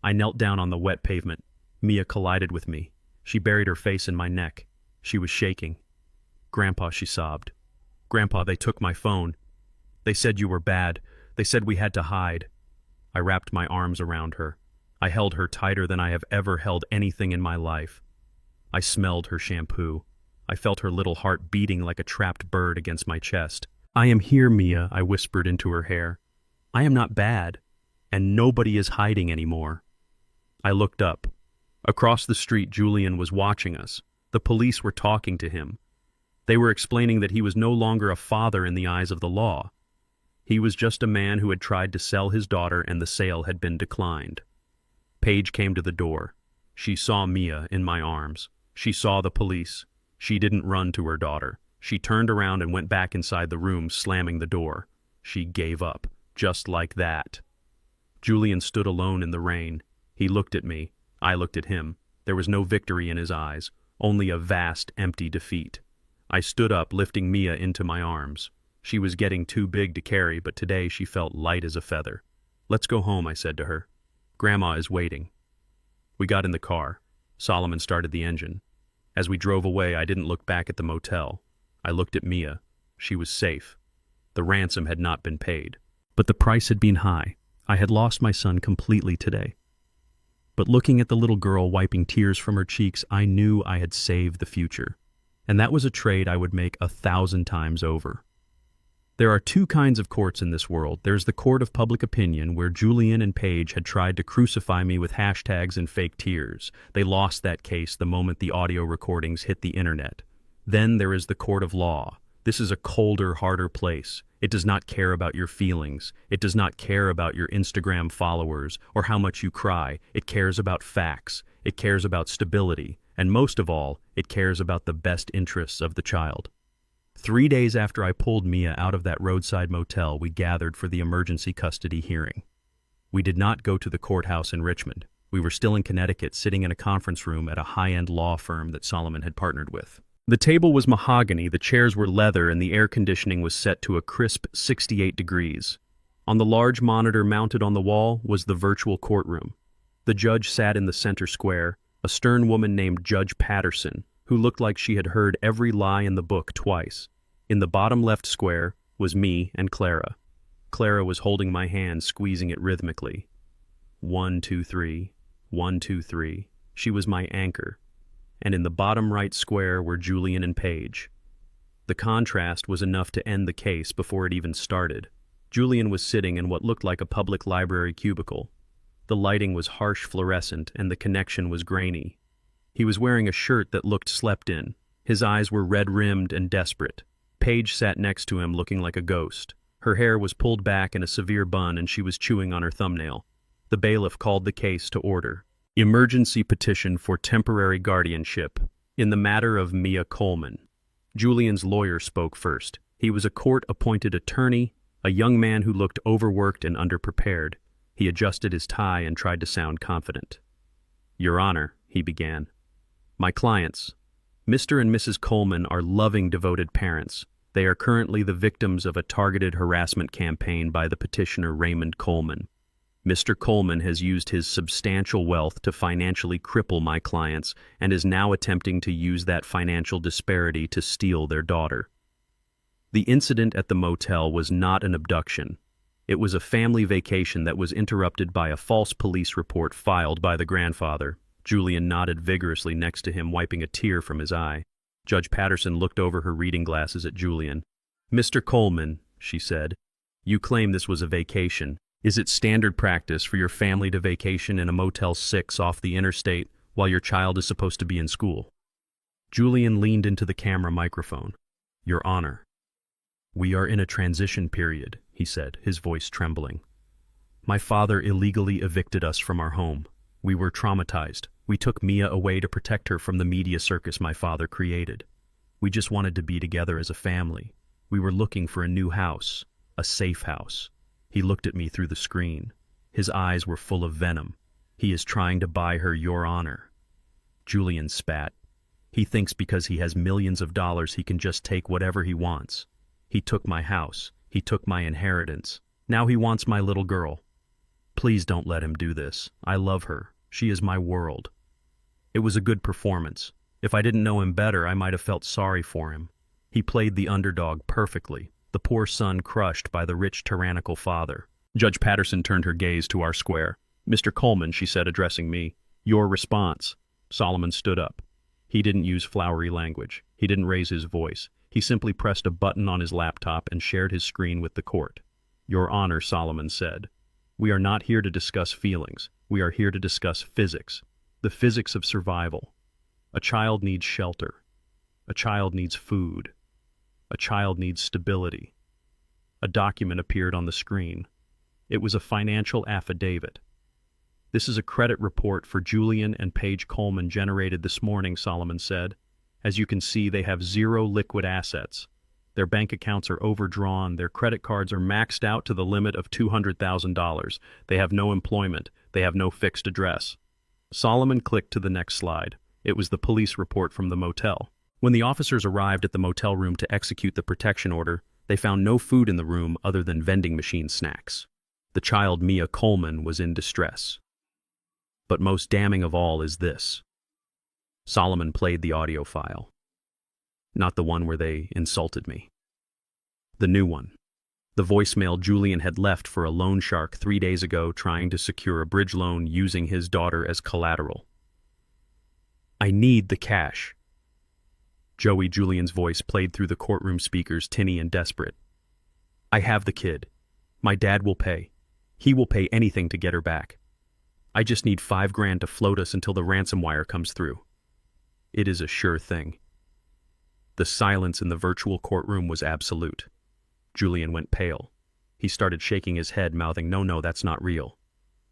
I knelt down on the wet pavement. Mia collided with me. She buried her face in my neck. She was shaking. Grandpa, she sobbed. Grandpa, they took my phone. They said you were bad. They said we had to hide. I wrapped my arms around her. I held her tighter than I have ever held anything in my life. I smelled her shampoo. I felt her little heart beating like a trapped bird against my chest. I am here, Mia, I whispered into her hair. I am not bad, and nobody is hiding anymore. I looked up. Across the street, Julian was watching us. The police were talking to him. They were explaining that he was no longer a father in the eyes of the law. He was just a man who had tried to sell his daughter, and the sale had been declined. Paige came to the door. She saw Mia in my arms. She saw the police. She didn't run to her daughter. She turned around and went back inside the room, slamming the door. She gave up, just like that. Julian stood alone in the rain. He looked at me. I looked at him. There was no victory in his eyes, only a vast, empty defeat. I stood up, lifting Mia into my arms. She was getting too big to carry, but today she felt light as a feather. "Let's go home," I said to her. "Grandma is waiting." We got in the car. Solomon started the engine. As we drove away, I didn't look back at the motel. I looked at Mia. She was safe. The ransom had not been paid. But the price had been high. I had lost my son completely today. But looking at the little girl wiping tears from her cheeks, I knew I had saved the future. And that was a trade I would make 1,000 times over. There are two kinds of courts in this world. There's the court of public opinion, where Julian and Paige had tried to crucify me with hashtags and fake tears. They lost that case the moment the audio recordings hit the internet. Then there is the court of law. This is a colder, harder place. It does not care about your feelings. It does not care about your Instagram followers or how much you cry. It cares about facts. It cares about stability. And most of all, it cares about the best interests of the child. 3 days after I pulled Mia out of that roadside motel, we gathered for the emergency custody hearing. We did not go to the courthouse in Richmond. We were still in Connecticut, sitting in a conference room at a high-end law firm that Solomon had partnered with. The table was mahogany, the chairs were leather, and the air conditioning was set to a crisp 68 degrees. On the large monitor mounted on the wall was the virtual courtroom. The judge sat in the center square, a stern woman named Judge Patterson, who looked like she had heard every lie in the book twice. In the bottom left square was me and Clara. Clara was holding my hand, squeezing it rhythmically. 1, 2, 3, 1, 2, 3. She was my anchor. And in the bottom right square were Julian and Paige. The contrast was enough to end the case before it even started. Julian was sitting in what looked like a public library cubicle. The lighting was harsh fluorescent and the connection was grainy. He was wearing a shirt that looked slept in. His eyes were red-rimmed and desperate. Paige sat next to him looking like a ghost. Her hair was pulled back in a severe bun and she was chewing on her thumbnail. The bailiff called the case to order. Emergency petition for temporary guardianship in the matter of Mia Coleman. Julian's lawyer spoke first. He was a court-appointed attorney, a young man who looked overworked and underprepared. He adjusted his tie and tried to sound confident. "Your Honor," he began, "my clients, Mr. and Mrs. Coleman, are loving, devoted parents. They are currently the victims of a targeted harassment campaign by the petitioner Raymond Coleman. Mr. Coleman has used his substantial wealth to financially cripple my clients and is now attempting to use that financial disparity to steal their daughter. The incident at the motel was not an abduction. It was a family vacation that was interrupted by a false police report filed by the grandfather." Julian nodded vigorously next to him, wiping a tear from his eye. Judge Patterson looked over her reading glasses at Julian. "Mr. Coleman," she said, "you claim this was a vacation. Is it standard practice for your family to vacation in a Motel 6 off the interstate while your child is supposed to be in school?" Julian leaned into the camera microphone. "Your Honor, we are in a transition period," he said, his voice trembling. "My father illegally evicted us from our home. We were traumatized. We took Mia away to protect her from the media circus my father created. We just wanted to be together as a family. We were looking for a new house, a safe house." He looked at me through the screen. His eyes were full of venom. "He is trying to buy her, Your Honor." Julian spat. "He thinks because he has millions of dollars he can just take whatever he wants. He took my house. He took my inheritance. Now he wants my little girl. Please don't let him do this. I love her. She is my world." It was a good performance. If I didn't know him better, I might have felt sorry for him. He played the underdog perfectly, the poor son crushed by the rich, tyrannical father. Judge Patterson turned her gaze to our square. "Mr. Coleman," she said, addressing me, "your response." Solomon stood up. He didn't use flowery language. He didn't raise his voice. He simply pressed a button on his laptop and shared his screen with the court. "Your Honor," Solomon said, "we are not here to discuss feelings. We are here to discuss physics. The physics of survival. A child needs shelter. A child needs food. A child needs stability." A document appeared on the screen. It was a financial affidavit. "This is a credit report for Julian and Paige Coleman generated this morning," Solomon said. "As you can see, they have 0 liquid assets. Their bank accounts are overdrawn, their credit cards are maxed out to the limit of $200,000. They have no employment, they have no fixed address. Solomon clicked to the next slide. It was the police report from the motel. When the officers arrived at the motel room to execute the protection order, they found no food in the room other than vending machine snacks. The child Mia Coleman was in distress. But most damning of all is this. Solomon played the audio file. Not the one where they insulted me. The new one. The voicemail Julian had left for a loan shark 3 days ago trying to secure a bridge loan using his daughter as collateral. I need the cash. Joey Julian's voice played through the courtroom speakers, tinny and desperate. I have the kid. My dad will pay. He will pay anything to get her back. I just need $5,000 to float us until the ransom wire comes through. It is a sure thing. The silence in the virtual courtroom was absolute. Julian went pale. He started shaking his head, mouthing, No, that's not real.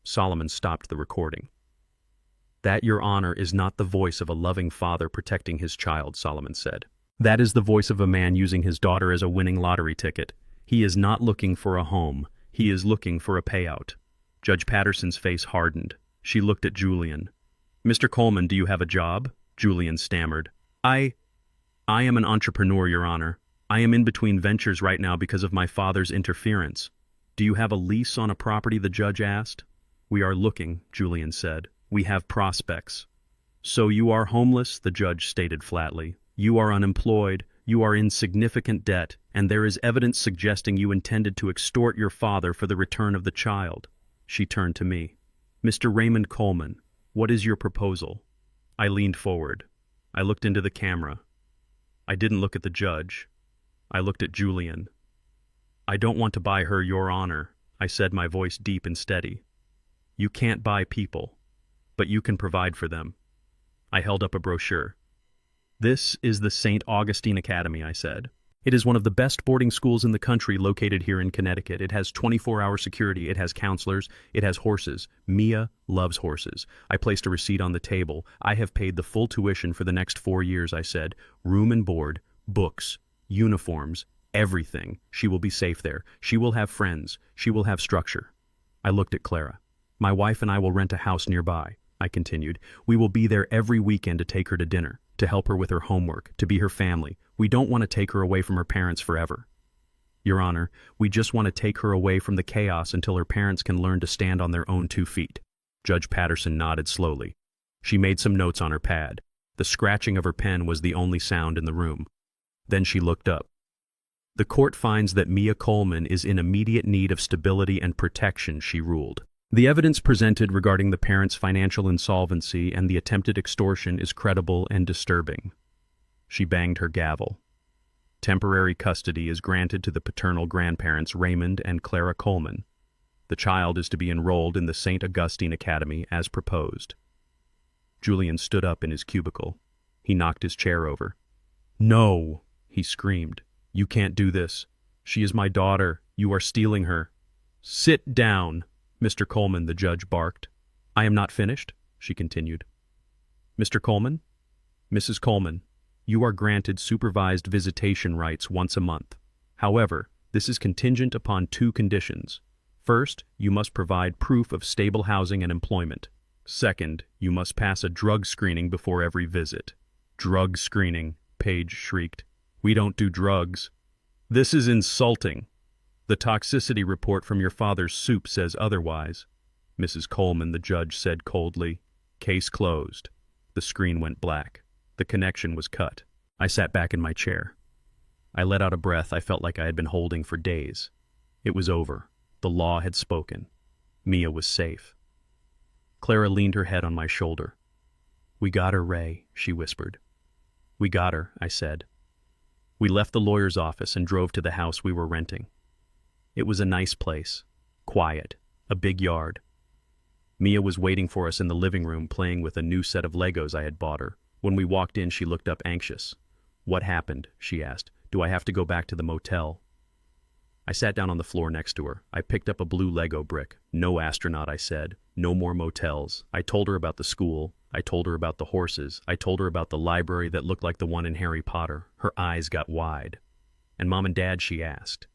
Solomon stopped the recording. That, Your Honor, is not the voice of a loving father protecting his child, Solomon said. That is the voice of a man using his daughter as a winning lottery ticket. He is not looking for a home. He is looking for a payout. Judge Patterson's face hardened. She looked at Julian. Mr. Coleman, do you have a job? Julian stammered. I am an entrepreneur, Your Honor. I am in between ventures right now because of my father's interference. Do you have a lease on a property? The judge asked. We are looking, Julian said. We have prospects. So you are homeless, the judge stated flatly. You are unemployed, you are in significant debt, and there is evidence suggesting you intended to extort your father for the return of the child. She turned to me. Mr. Raymond Coleman, what is your proposal? I leaned forward. I looked into the camera. I didn't look at the judge. I looked at Julian. I don't want to buy her, Your Honor, I said, my voice deep and steady. You can't buy people, but you can provide for them. I held up a brochure. This is the St. Augustine Academy, I said. It is one of the best boarding schools in the country located here in Connecticut. It has 24-hour security. It has counselors. It has horses. Mia loves horses. I placed a receipt on the table. I have paid the full tuition for the next 4 years, I said. Room and board, books, uniforms, everything. She will be safe there. She will have friends. She will have structure. I looked at Clara. My wife and I will rent a house nearby, I continued. We will be there every weekend to take her to dinner, to help her with her homework, to be her family. We don't want to take her away from her parents forever. Your Honor, we just want to take her away from the chaos until her parents can learn to stand on their own 2 feet. Judge Patterson nodded slowly. She made some notes on her pad. The scratching of her pen was the only sound in the room. Then she looked up. The court finds that Mia Coleman is in immediate need of stability and protection, she ruled. The evidence presented regarding the parents' financial insolvency and the attempted extortion is credible and disturbing. She banged her gavel. Temporary custody is granted to the paternal grandparents Raymond and Clara Coleman. The child is to be enrolled in the St. Augustine Academy as proposed. Julian stood up in his cubicle. He knocked his chair over. No, he screamed. You can't do this. She is my daughter. You are stealing her. Sit down, Mr. Coleman, the judge barked. I am not finished, she continued. Mr. Coleman? Mrs. Coleman, you are granted supervised visitation rights once a month. However, this is contingent upon 2 conditions. First, you must provide proof of stable housing and employment. Second, you must pass a drug screening before every visit. Drug screening, Paige shrieked. We don't do drugs. This is insulting. The toxicity report from your father's soup says otherwise. Mrs. Coleman, the judge said coldly. Case closed. The screen went black. The connection was cut. I sat back in my chair. I let out a breath I felt like I had been holding for days. It was over. The law had spoken. Mia was safe. Clara leaned her head on my shoulder. We got her, Ray, she whispered. We got her, I said. We left the lawyer's office and drove to the house we were renting. It was a nice place, quiet, a big yard. Mia was waiting for us in the living room playing with a new set of Legos I had bought her. When we walked in, she looked up anxious. What happened? She asked. Do I have to go back to the motel? I sat down on the floor next to her. I picked up a blue Lego brick. No astronaut, I said. No more motels. I told her about the school. I told her about the horses. I told her about the library that looked like the one in Harry Potter. Her eyes got wide. And Mom and Dad, she asked.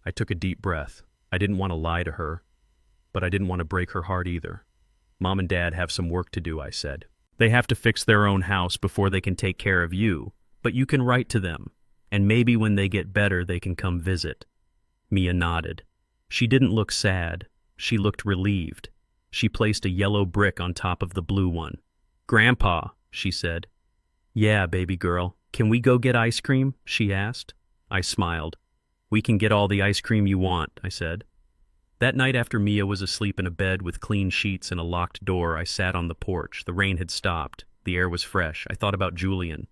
I took a deep breath. I didn't want to lie to her, but I didn't want to break her heart either. Mom and Dad have some work to do, I said. They have to fix their own house before they can take care of you, but you can write to them, and maybe when they get better they can come visit. Mia nodded. She didn't look sad. She looked relieved. She placed a yellow brick on top of the blue one. Grandpa, she said. Yeah, baby girl. Can we go get ice cream? She asked. I smiled. We can get all the ice cream you want, I said. That night after Mia was asleep in a bed with clean sheets and a locked door, I sat on the porch. The rain had stopped. The air was fresh. I thought about Julian.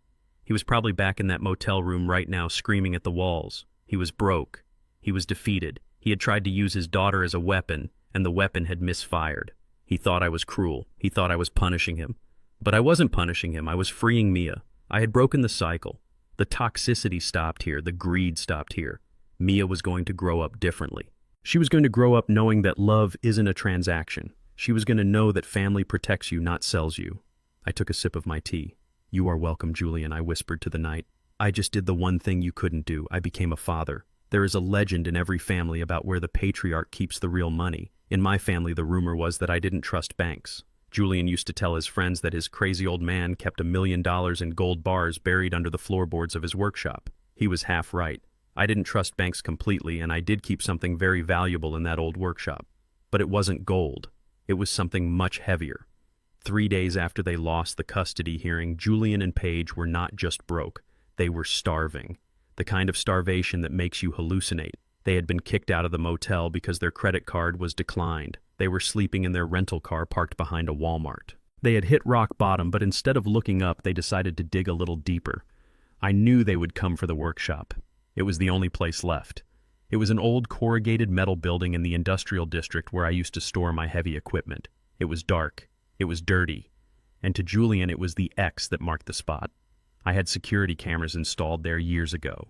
He was probably back in that motel room right now screaming at the walls. He was broke. He was defeated. He had tried to use his daughter as a weapon, and the weapon had misfired. He thought I was cruel. He thought I was punishing him. But I wasn't punishing him. I was freeing Mia. I had broken the cycle. The toxicity stopped here. The greed stopped here. Mia was going to grow up differently. She was going to grow up knowing that love isn't a transaction. She was going to know that family protects you, not sells you. I took a sip of my tea. You are welcome, Julian, I whispered to the night. I just did the one thing you couldn't do. I became a father. There is a legend in every family about where the patriarch keeps the real money. In my family, the rumor was that I didn't trust banks. Julian used to tell his friends that his crazy old man kept $1 million in gold bars buried under the floorboards of his workshop. He was half right. I didn't trust banks completely, and I did keep something very valuable in that old workshop. But it wasn't gold. It was something much heavier. 3 days after they lost the custody hearing, Julian and Paige were not just broke. They were starving. The kind of starvation that makes you hallucinate. They had been kicked out of the motel because their credit card was declined. They were sleeping in their rental car parked behind a Walmart. They had hit rock bottom, but instead of looking up, they decided to dig a little deeper. I knew they would come for the workshop. It was the only place left. It was an old corrugated metal building in the industrial district where I used to store my heavy equipment. It was dark. It was dirty. And to Julian, it was the X that marked the spot. I had security cameras installed there years ago.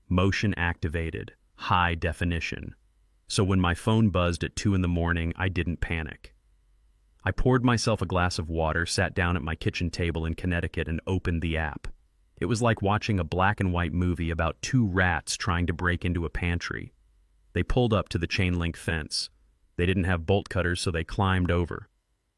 Motion activated. High definition. So when my phone buzzed at 2 in the morning, I didn't panic. I poured myself a glass of water, sat down at my kitchen table in Connecticut, and opened the app. It was like watching a black and white movie about 2 rats trying to break into a pantry. They pulled up to the chain-link fence. They didn't have bolt cutters, so they climbed over.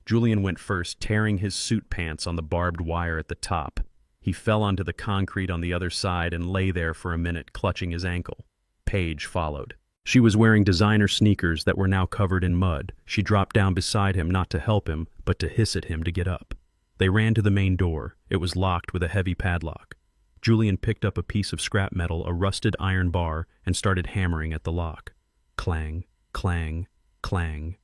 Julian went first, tearing his suit pants on the barbed wire at the top. He fell onto the concrete on the other side and lay there for a minute, clutching his ankle. Paige followed. She was wearing designer sneakers that were now covered in mud. She dropped down beside him, not to help him, but to hiss at him to get up. They ran to the main door. It was locked with a heavy padlock. Julian picked up a piece of scrap metal, a rusted iron bar, and started hammering at the lock. Clang, clang, clang.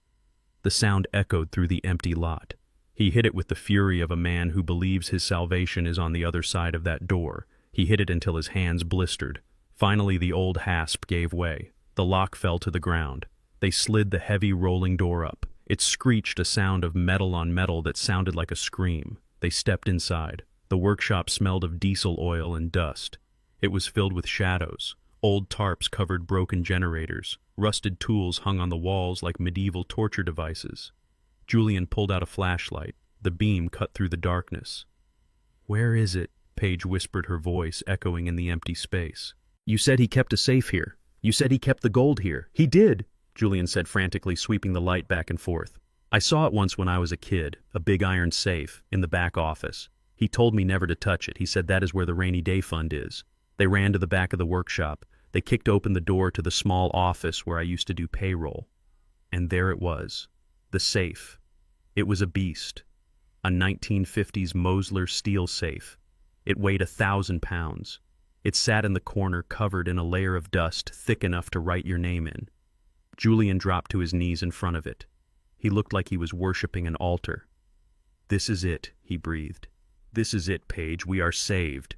The sound echoed through the empty lot. He hit it with the fury of a man who believes his salvation is on the other side of that door. He hit it until his hands blistered. Finally, the old hasp gave way. The lock fell to the ground. They slid the heavy rolling door up. It screeched, a sound of metal on metal that sounded like a scream. They stepped inside. The workshop smelled of diesel oil and dust. It was filled with shadows. Old tarps covered broken generators. Rusted tools hung on the walls like medieval torture devices. Julian pulled out a flashlight. The beam cut through the darkness. "Where is it?" Paige whispered, her voice echoing in the empty space. "You said he kept a safe here. You said he kept the gold here." "He did," Julian said frantically, sweeping the light back and forth. "I saw it once when I was a kid, a big iron safe, in the back office. He told me never to touch it. He said that is where the rainy day fund is." They ran to the back of the workshop. They kicked open the door to the small office where I used to do payroll. And there it was. The safe. It was a beast. A 1950s Mosler steel safe. It weighed 1,000 pounds. It sat in the corner covered in a layer of dust thick enough to write your name in. Julian dropped to his knees in front of it. He looked like he was worshipping an altar. "This is it," he breathed. "This is it, Paige. We are saved."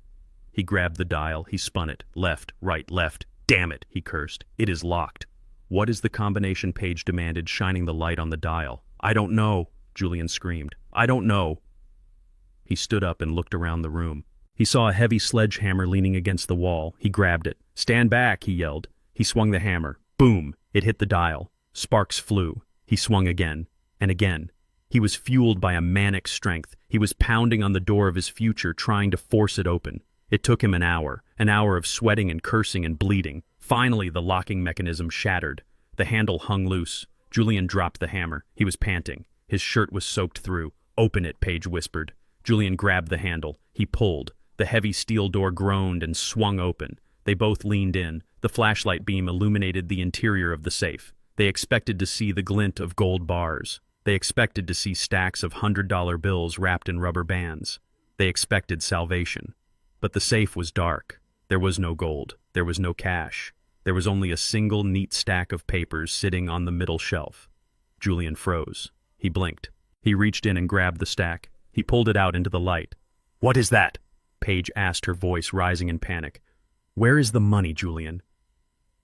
He grabbed the dial. He spun it. Left, right, left. "Damn it," he cursed. "It is locked." "What is the combination?" Paige demanded, shining the light on the dial. "I don't know," Julian screamed. "I don't know." He stood up and looked around the room. He saw a heavy sledgehammer leaning against the wall. He grabbed it. "Stand back," he yelled. He swung the hammer. Boom! It hit the dial. Sparks flew. He swung again. And again. He was fueled by a manic strength. He was pounding on the door of his future, trying to force it open. It took him an hour of sweating and cursing and bleeding. Finally, the locking mechanism shattered. The handle hung loose. Julian dropped the hammer. He was panting. His shirt was soaked through. "Open it," Paige whispered. Julian grabbed the handle. He pulled. The heavy steel door groaned and swung open. They both leaned in. The flashlight beam illuminated the interior of the safe. They expected to see the glint of gold bars. They expected to see stacks of $100 bills wrapped in rubber bands. They expected salvation. But the safe was dark. There was no gold. There was no cash. There was only a single neat stack of papers sitting on the middle shelf. Julian froze. He blinked. He reached in and grabbed the stack. He pulled it out into the light. "What is that?" Paige asked, her voice rising in panic. "Where is the money, Julian?"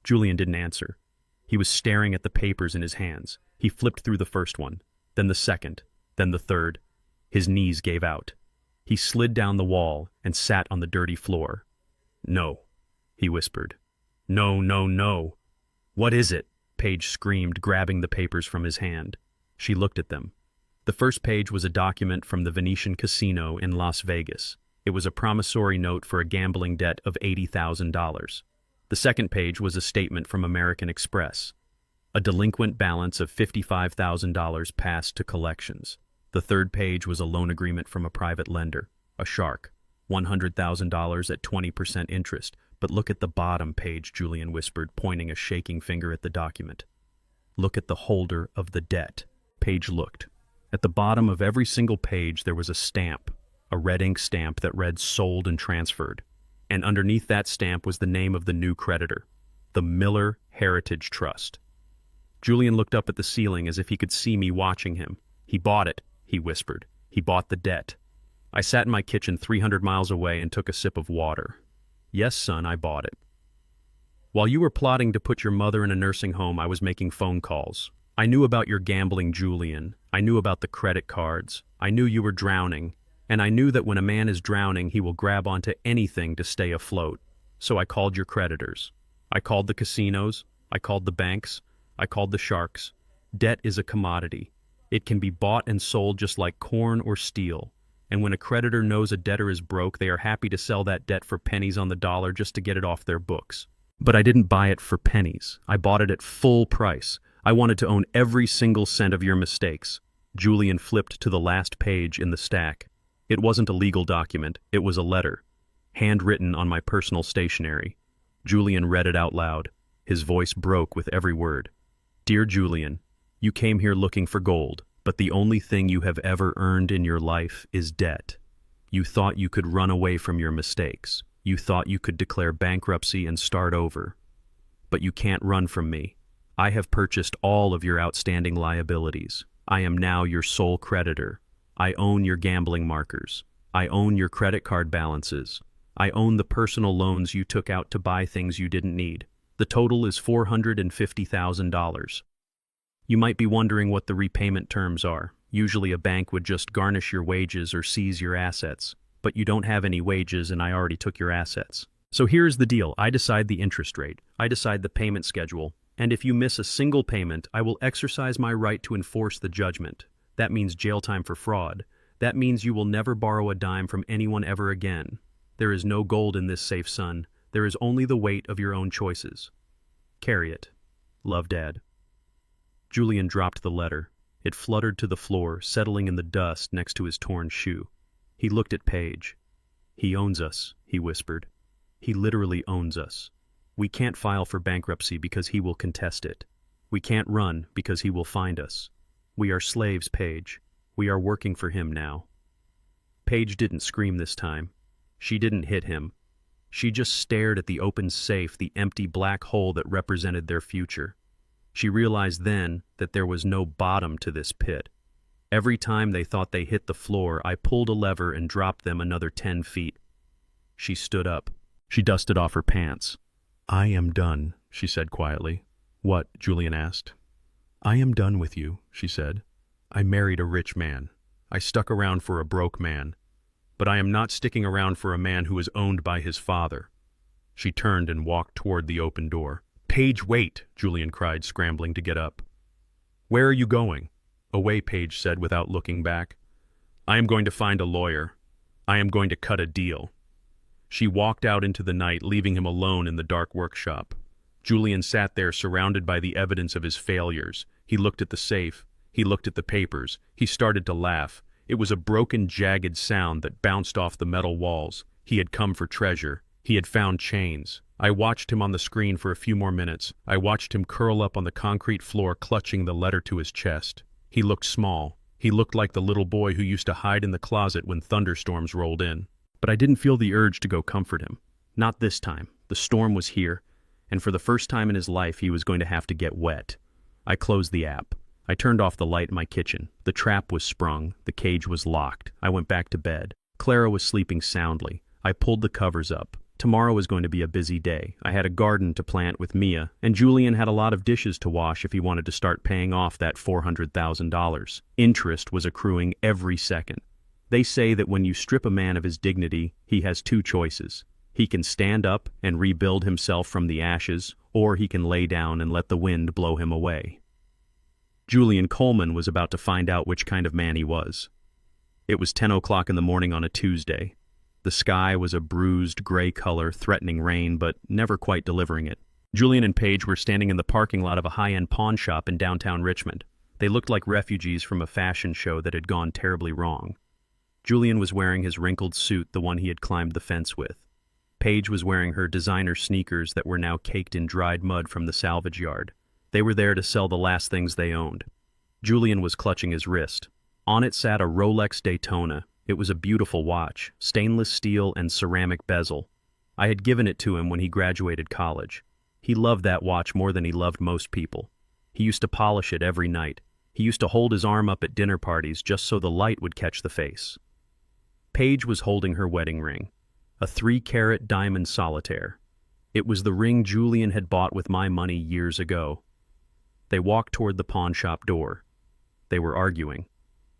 Julian didn't answer. He was staring at the papers in his hands. He flipped through the first one, then the second, then the third. His knees gave out. He slid down the wall and sat on the dirty floor. "No," he whispered. "No, no, no." "What is it?" Paige screamed, grabbing the papers from his hand. She looked at them. The first page was a document from the Venetian casino in Las Vegas. It was a promissory note for a gambling debt of $80,000. The second page was a statement from American Express. A delinquent balance of $55,000 passed to collections. The third page was a loan agreement from a private lender, a shark, $100,000 at 20% interest. "But look at the bottom page," Julian whispered, pointing a shaking finger at the document. "Look at the holder of the debt." Paige looked. At the bottom of every single page there was a stamp, a red ink stamp that read "sold and transferred." And underneath that stamp was the name of the new creditor, the Miller Heritage Trust. Julian looked up at the ceiling as if he could see me watching him. "He bought it," he whispered. "He bought the debt." I sat in my kitchen 300 miles away and took a sip of water. "Yes, son, I bought it. While you were plotting to put your mother in a nursing home, I was making phone calls. I knew about your gambling, Julian. I knew about the credit cards. I knew you were drowning. And I knew that when a man is drowning, he will grab onto anything to stay afloat. So I called your creditors. I called the casinos. I called the banks. I called the sharks. Debt is a commodity. It can be bought and sold just like corn or steel. And when a creditor knows a debtor is broke, they are happy to sell that debt for pennies on the dollar just to get it off their books. But I didn't buy it for pennies. I bought it at full price. I wanted to own every single cent of your mistakes." Julian flipped to the last page in the stack. It wasn't a legal document. It was a letter, handwritten on my personal stationery. Julian read it out loud. His voice broke with every word. "Dear Julian, you came here looking for gold, but the only thing you have ever earned in your life is debt. You thought you could run away from your mistakes. You thought you could declare bankruptcy and start over. But you can't run from me. I have purchased all of your outstanding liabilities. I am now your sole creditor. I own your gambling markers. I own your credit card balances. I own the personal loans you took out to buy things you didn't need. The total is $450,000. You might be wondering what the repayment terms are. Usually a bank would just garnish your wages or seize your assets. But you don't have any wages and I already took your assets. So here's the deal. I decide the interest rate. I decide the payment schedule. And if you miss a single payment, I will exercise my right to enforce the judgment. That means jail time for fraud. That means you will never borrow a dime from anyone ever again. There is no gold in this safe, son. There is only the weight of your own choices. Carry it. Love, Dad." Julian dropped the letter. It fluttered to the floor, settling in the dust next to his torn shoe. He looked at Paige. "He owns us," he whispered. "He literally owns us. We can't file for bankruptcy because he will contest it. We can't run because he will find us. We are slaves, Paige. We are working for him now." Paige didn't scream this time. She didn't hit him. She just stared at the open safe, the empty black hole that represented their future. She realized then that there was no bottom to this pit. Every time they thought they hit the floor, I pulled a lever and dropped them another 10 feet. She stood up. She dusted off her pants. "I am done," she said quietly. "What?" Julian asked. "I am done with you," she said. "I married a rich man. I stuck around for a broke man. But I am not sticking around for a man who is owned by his father." She turned and walked toward the open door. "Paige, wait!" Julian cried, scrambling to get up. "Where are you going?" "Away," Paige said without looking back. "I am going to find a lawyer. I am going to cut a deal." She walked out into the night, leaving him alone in the dark workshop. Julian sat there surrounded by the evidence of his failures. He looked at the safe. He looked at the papers. He started to laugh. It was a broken, jagged sound that bounced off the metal walls. He had come for treasure. He had found chains. I watched him on the screen for a few more minutes. I watched him curl up on the concrete floor, clutching the letter to his chest. He looked small. He looked like the little boy who used to hide in the closet when thunderstorms rolled in. But I didn't feel the urge to go comfort him. Not this time. The storm was here, and for the first time in his life he was going to have to get wet. I closed the app. I turned off the light in my kitchen. The trap was sprung. The cage was locked. I went back to bed. Clara was sleeping soundly. I pulled the covers up. Tomorrow was going to be a busy day. I had a garden to plant with Mia, and Julian had a lot of dishes to wash if he wanted to start paying off that $400,000. Interest was accruing every second. They say that when you strip a man of his dignity, he has two choices. He can stand up and rebuild himself from the ashes, or he can lay down and let the wind blow him away. Julian Coleman was about to find out which kind of man he was. It was 10 o'clock in the morning on a Tuesday. The sky was a bruised gray color, threatening rain, but never quite delivering it. Julian and Paige were standing in the parking lot of a high-end pawn shop in downtown Richmond. They looked like refugees from a fashion show that had gone terribly wrong. Julian was wearing his wrinkled suit, the one he had climbed the fence with. Paige was wearing her designer sneakers that were now caked in dried mud from the salvage yard. They were there to sell the last things they owned. Julian was clutching his wrist. On it sat a Rolex Daytona. It was a beautiful watch, stainless steel and ceramic bezel. I had given it to him when he graduated college. He loved that watch more than he loved most people. He used to polish it every night. He used to hold his arm up at dinner parties just so the light would catch the face. Paige was holding her wedding ring, a 3-carat diamond solitaire. It was the ring Julian had bought with my money years ago. They walked toward the pawn shop door. They were arguing.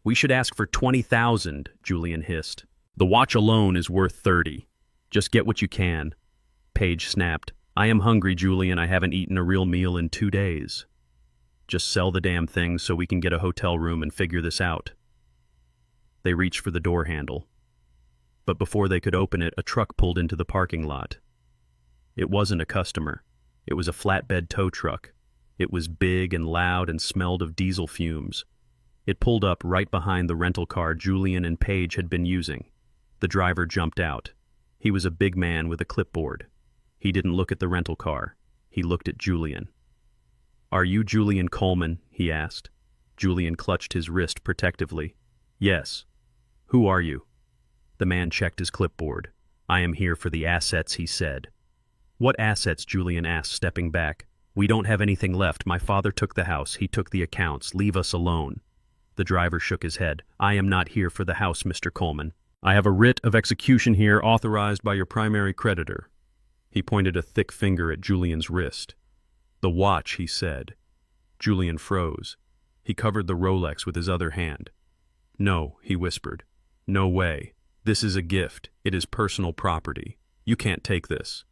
"We should ask for $20,000, Julian hissed. "The watch alone is worth 30. Just get what you can." Paige snapped. "I am hungry, Julian. I haven't eaten a real meal in 2 days. Just sell the damn thing so we can get a hotel room and figure this out." They reached for the door handle. But before they could open it, a truck pulled into the parking lot. It wasn't a customer. It was a flatbed tow truck. It was big and loud and smelled of diesel fumes. It pulled up right behind the rental car Julian and Paige had been using. The driver jumped out. He was a big man with a clipboard. He didn't look at the rental car. He looked at Julian. "Are you Julian Coleman?" he asked. Julian clutched his wrist protectively. "Yes." "Who are you?" The man checked his clipboard. "I am here for the assets," he said. "What assets?" Julian asked, stepping back. "We don't have anything left. My father took the house. He took the accounts. Leave us alone." The driver shook his head. "I am not here for the house, Mr. Coleman. I have a writ of execution here authorized by your primary creditor." He pointed a thick finger at Julian's wrist. "The watch," he said. Julian froze. He covered the Rolex with his other hand. "No," he whispered. "No way. This is a gift. It is personal property. You can't take this."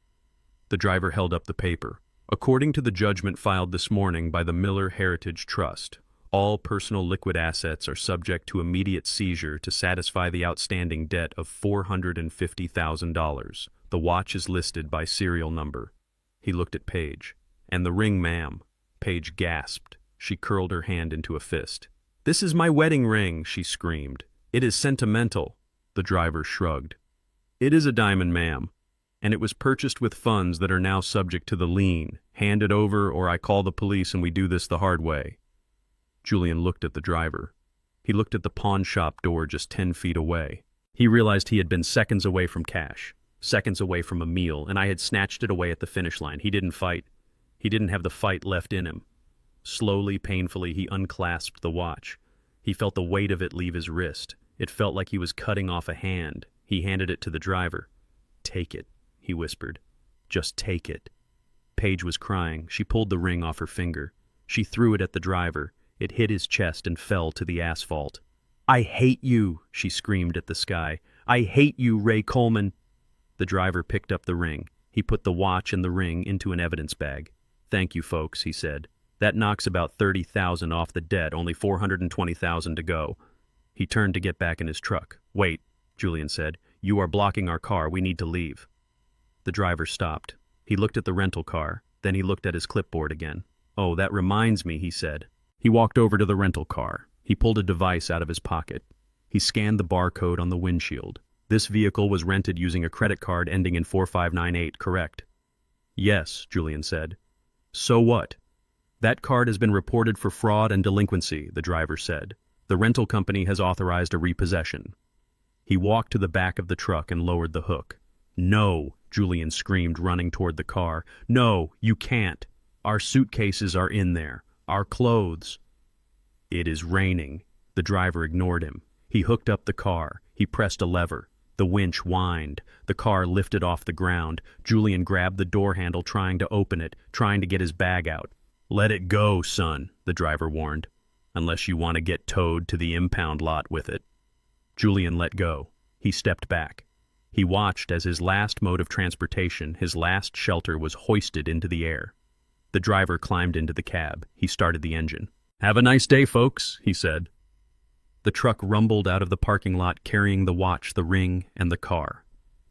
The driver held up the paper. "According to the judgment filed this morning by the Miller Heritage Trust, all personal liquid assets are subject to immediate seizure to satisfy the outstanding debt of $450,000. The watch is listed by serial number." He looked at Paige. "And the ring, ma'am." Paige gasped. She curled her hand into a fist. "This is my wedding ring," she screamed. "It is sentimental." The driver shrugged. "It is a diamond, ma'am, and it was purchased with funds that are now subject to the lien. Hand it over or I call the police and we do this the hard way." Julian looked at the driver. He looked at the pawn shop door just 10 feet away. He realized he had been seconds away from cash, seconds away from a meal, and I had snatched it away at the finish line. He didn't fight. He didn't have the fight left in him. Slowly, painfully, he unclasped the watch. He felt the weight of it leave his wrist. It felt like he was cutting off a hand. He handed it to the driver. "Take it," he whispered. "Just take it." Paige was crying. She pulled the ring off her finger. She threw it at the driver. It hit his chest and fell to the asphalt. "I hate you," she screamed at the sky. "I hate you, Ray Coleman." The driver picked up the ring. He put the watch and the ring into an evidence bag. "Thank you, folks," he said. "That knocks about $30,000 off the debt, only $420,000 to go." He turned to get back in his truck. "Wait," Julian said. "You are blocking our car. We need to leave." The driver stopped. He looked at the rental car, then he looked at his clipboard again. "Oh, that reminds me," he said. He walked over to the rental car. He pulled a device out of his pocket. He scanned the barcode on the windshield. "This vehicle was rented using a credit card ending in 4598, correct?" "Yes," Julian said. "So what?" "That card has been reported for fraud and delinquency," the driver said. "The rental company has authorized a repossession." He walked to the back of the truck and lowered the hook. "No," Julian screamed, running toward the car. "No, you can't. Our suitcases are in there. Our clothes." "It is raining." The driver ignored him. He hooked up the car. He pressed a lever. The winch whined. The car lifted off the ground. Julian grabbed the door handle, trying to open it, trying to get his bag out. "Let it go, son," the driver warned, "unless you want to get towed to the impound lot with it." Julian let go. He stepped back. He watched as his last mode of transportation, his last shelter, was hoisted into the air. The driver climbed into the cab. He started the engine. "Have a nice day, folks," he said. The truck rumbled out of the parking lot, carrying the watch, the ring, and the car.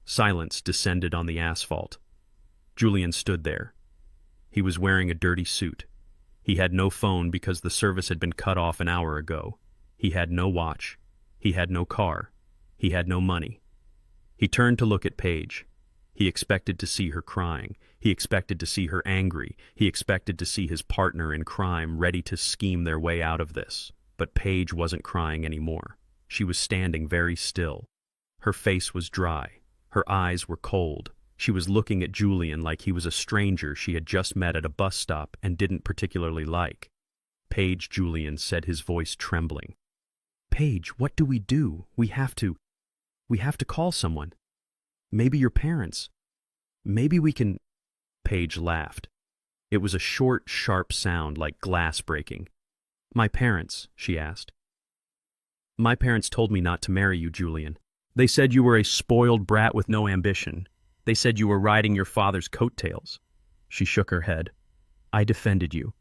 Silence descended on the asphalt. Julian stood there. He was wearing a dirty suit. He had no phone because the service had been cut off an hour ago. He had no watch. He had no car. He had no money. He turned to look at Paige. He expected to see her crying. He expected to see her angry. He expected to see his partner in crime ready to scheme their way out of this. But Paige wasn't crying anymore. She was standing very still. Her face was dry. Her eyes were cold. She was looking at Julian like he was a stranger she had just met at a bus stop and didn't particularly like. "Paige," Julian said, his voice trembling. "Paige, what do? We have to call someone. Maybe your parents. Maybe we can—" Paige laughed. It was a short, sharp sound like glass breaking. "My parents?" she asked. "My parents told me not to marry you, Julian. They said you were a spoiled brat with no ambition. They said you were riding your father's coattails." She shook her head. "I defended you.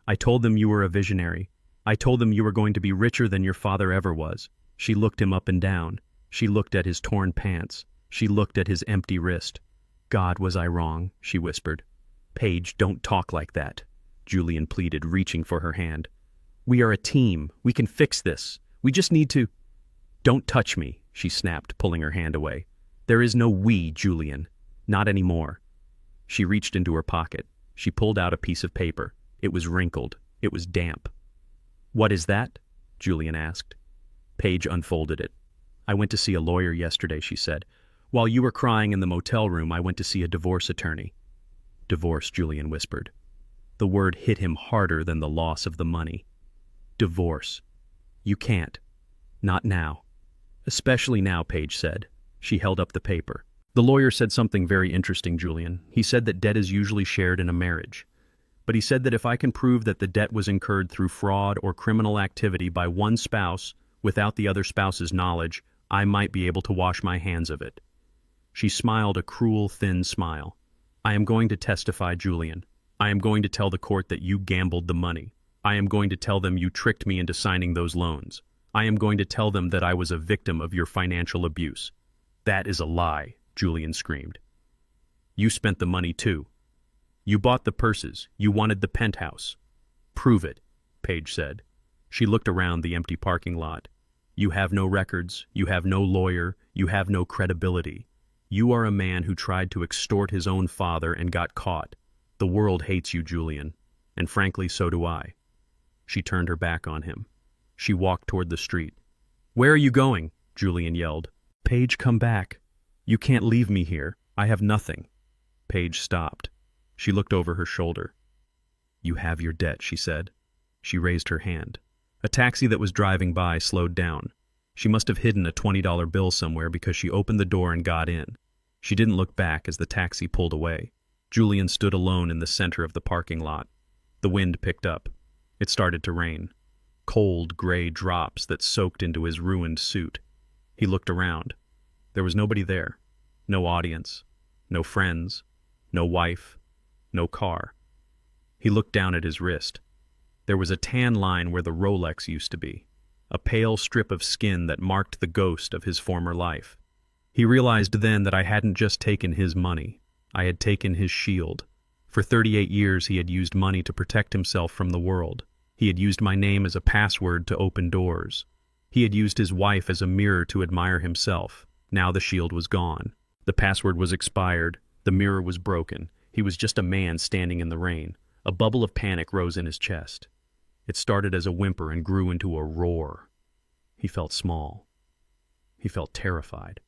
I told them you were a visionary. I told them you were going to be richer than your father ever was." She looked him up and down. She looked at his torn pants. She looked at his empty wrist. "God, was I wrong?" she whispered. "Paige, don't talk like that," Julian pleaded, reaching for her hand. "We are a team. We can fix this. We just need to—" "Don't touch me," she snapped, pulling her hand away. "There is no we, Julian. Not anymore." She reached into her pocket. She pulled out a piece of paper. It was wrinkled. It was damp. "What is that?" Julian asked. Paige unfolded it. "I went to see a lawyer yesterday," she said. "While you were crying in the motel room, I went to see a divorce attorney." "Divorce," Julian whispered. The word hit him harder than the loss of the money. "Divorce. You can't. Not now." "Especially now," Paige said. She held up the paper. "The lawyer said something very interesting, Julian. He said that debt is usually shared in a marriage. But he said that if I can prove that the debt was incurred through fraud or criminal activity by one spouse without the other spouse's knowledge, I might be able to wash my hands of it." She smiled a cruel, thin smile. "I am going to testify, Julian. I am going to tell the court that you gambled the money. I am going to tell them you tricked me into signing those loans. I am going to tell them that I was a victim of your financial abuse." "That is a lie," Julian screamed. "You spent the money too. You bought the purses. You wanted the penthouse." "Prove it," Paige said. She looked around the empty parking lot. "You have no records. You have no lawyer. You have no credibility. You are a man who tried to extort his own father and got caught. The world hates you, Julian. And frankly, so do I." She turned her back on him. She walked toward the street. "Where are you going?" Julian yelled. "Paige, come back. You can't leave me here. I have nothing." Paige stopped. She looked over her shoulder. "You have your debt," she said. She raised her hand. A taxi that was driving by slowed down. She must have hidden a $20 bill somewhere because she opened the door and got in. She didn't look back as the taxi pulled away. Julian stood alone in the center of the parking lot. The wind picked up. It started to rain. Cold, gray drops that soaked into his ruined suit. He looked around. There was nobody there. No audience. No friends. No wife. No car. He looked down at his wrist. There was a tan line where the Rolex used to be. A pale strip of skin that marked the ghost of his former life. He realized then that I hadn't just taken his money. I had taken his shield. For 38 years he had used money to protect himself from the world. He had used my name as a password to open doors. He had used his wife as a mirror to admire himself. Now the shield was gone. The password was expired. The mirror was broken. He was just a man standing in the rain. A bubble of panic rose in his chest. It started as a whimper and grew into a roar. He felt small. He felt terrified.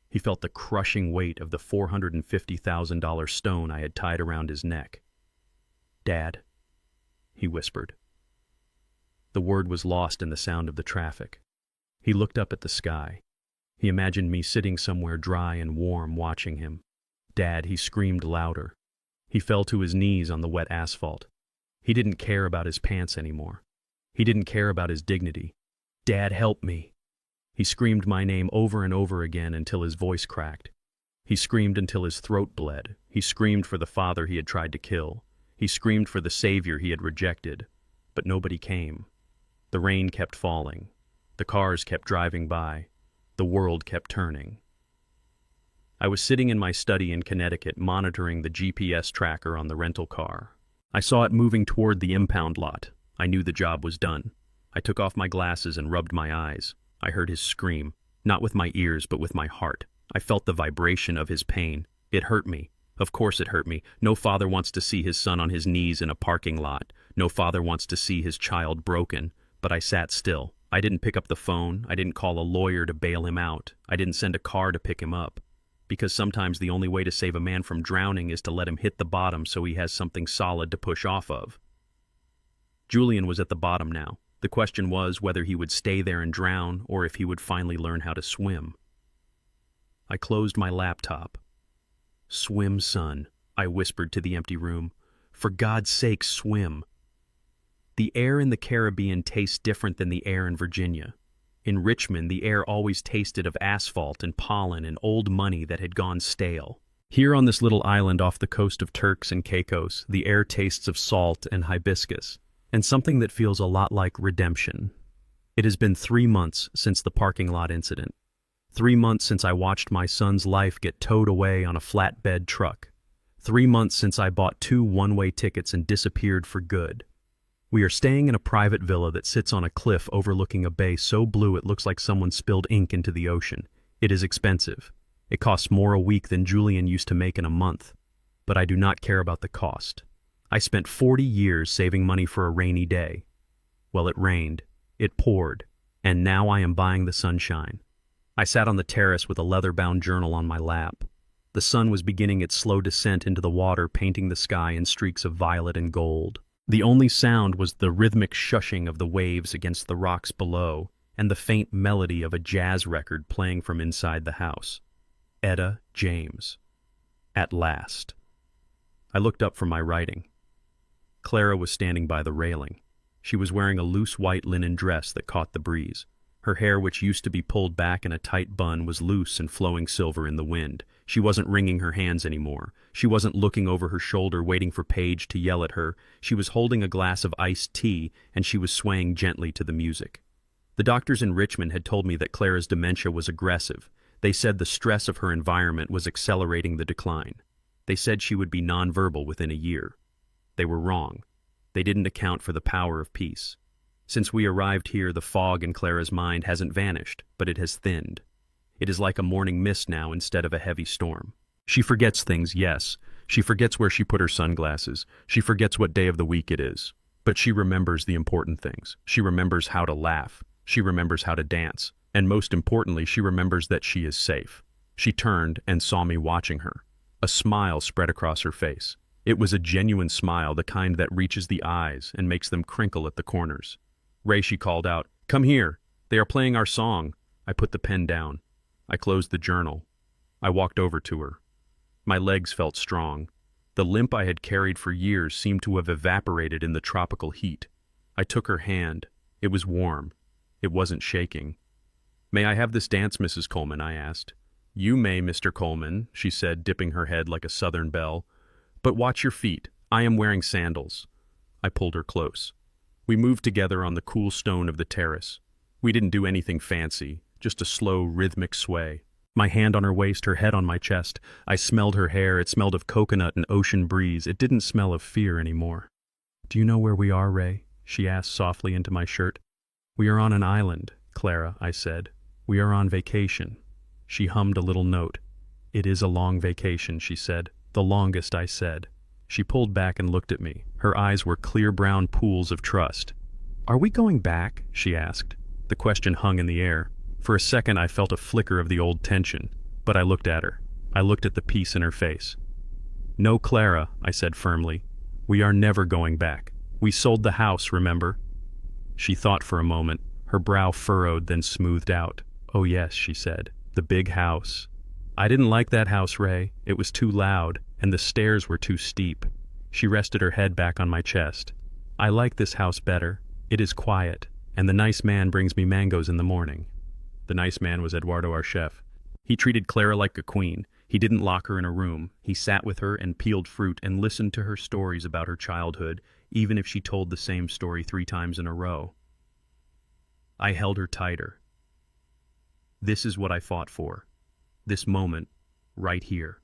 He felt the crushing weight of the $450,000 stone I had tied around his neck. "Dad," he whispered. The word was lost in the sound of the traffic. He looked up at the sky. He imagined me sitting somewhere dry and warm watching him. "Dad," he screamed louder. He fell to his knees on the wet asphalt. He didn't care about his pants anymore. He didn't care about his dignity. "Dad, help me." He screamed my name over and over again until his voice cracked. He screamed until his throat bled. He screamed for the father he had tried to kill. He screamed for the savior he had rejected. But nobody came. The rain kept falling. The cars kept driving by. The world kept turning. I was sitting in my study in Connecticut monitoring the GPS tracker on the rental car. I saw it moving toward the impound lot. I knew the job was done. I took off my glasses and rubbed my eyes. I heard his scream, not with my ears but with my heart. I felt the vibration of his pain. It hurt me. Of course it hurt me. No father wants to see his son on his knees in a parking lot. No father wants to see his child broken. But I sat still. I didn't pick up the phone. I didn't call a lawyer to bail him out. I didn't send a car to pick him up. Because sometimes the only way to save a man from drowning is to let him hit the bottom so he has something solid to push off of. Julian was at the bottom now. The question was whether he would stay there and drown or if he would finally learn how to swim. I closed my laptop. "Swim, son," I whispered to the empty room. "For God's sake, swim." The air in the Caribbean tastes different than the air in Virginia. In Richmond, the air always tasted of asphalt and pollen and old money that had gone stale. Here on this little island off the coast of Turks and Caicos, the air tastes of salt and hibiscus, and something that feels a lot like redemption. It has been 3 months since the parking lot incident. 3 months since I watched my son's life get towed away on a flatbed truck. 3 months since I bought 2 one-way tickets and disappeared for good. We are staying in a private villa that sits on a cliff overlooking a bay so blue it looks like someone spilled ink into the ocean. It is expensive. It costs more a week than Julian used to make in a month. But I do not care about the cost. I spent 40 years saving money for a rainy day. Well, it rained. It poured. And now I am buying the sunshine. I sat on the terrace with a leather-bound journal on my lap. The sun was beginning its slow descent into the water, painting the sky in streaks of violet and gold. The only sound was the rhythmic shushing of the waves against the rocks below and the faint melody of a jazz record playing from inside the house. Etta James. At last. I looked up from my writing. Clara was standing by the railing. She was wearing a loose white linen dress that caught the breeze. Her hair, which used to be pulled back in a tight bun, was loose and flowing silver in the wind. She wasn't wringing her hands anymore. She wasn't looking over her shoulder waiting for Paige to yell at her. She was holding a glass of iced tea, and she was swaying gently to the music. The doctors in Richmond had told me that Clara's dementia was aggressive. They said the stress of her environment was accelerating the decline. They said she would be nonverbal within a year. They were wrong. They didn't account for the power of peace. Since we arrived here, the fog in Clara's mind hasn't vanished, but it has thinned. It is like a morning mist now instead of a heavy storm. She forgets things, yes. She forgets where she put her sunglasses. She forgets what day of the week it is. But she remembers the important things. She remembers how to laugh. She remembers how to dance. And most importantly, she remembers that she is safe. She turned and saw me watching her. A smile spread across her face. It was a genuine smile, the kind that reaches the eyes and makes them crinkle at the corners. "Ray," she called out, "come here. They are playing our song." I put the pen down. I closed the journal. I walked over to her. My legs felt strong. The limp I had carried for years seemed to have evaporated in the tropical heat. I took her hand. It was warm. It wasn't shaking. "May I have this dance, Mrs. Coleman?" I asked. "You may, Mr. Coleman," she said, dipping her head like a southern belle. "But watch your feet. I am wearing sandals." I pulled her close. We moved together on the cool stone of the terrace. We didn't do anything fancy, just a slow, rhythmic sway. My hand on her waist, her head on my chest. I smelled her hair. It smelled of coconut and ocean breeze. It didn't smell of fear anymore. "Do you know where we are, Ray?" she asked softly into my shirt. "We are on an island, Clara," I said. "We are on vacation." She hummed a little note. "It is a long vacation," she said. "The longest," I said. She pulled back and looked at me. Her eyes were clear brown pools of trust. "Are we going back?" she asked. The question hung in the air. For a second I felt a flicker of the old tension, but I looked at her. I looked at the peace in her face. "No, Clara," I said firmly. "We are never going back. We sold the house, remember?" She thought for a moment. Her brow furrowed, then smoothed out. "Oh yes," she said. "The big house." "I didn't like that house, Ray. It was too loud, and the stairs were too steep." She rested her head back on my chest. "I like this house better. It is quiet, and the nice man brings me mangoes in the morning." The nice man was Eduardo, our chef. He treated Clara like a queen. He didn't lock her in a room. He sat with her and peeled fruit and listened to her stories about her childhood, even if she told the same story 3 times in a row. I held her tighter. This is what I fought for. This moment, right here.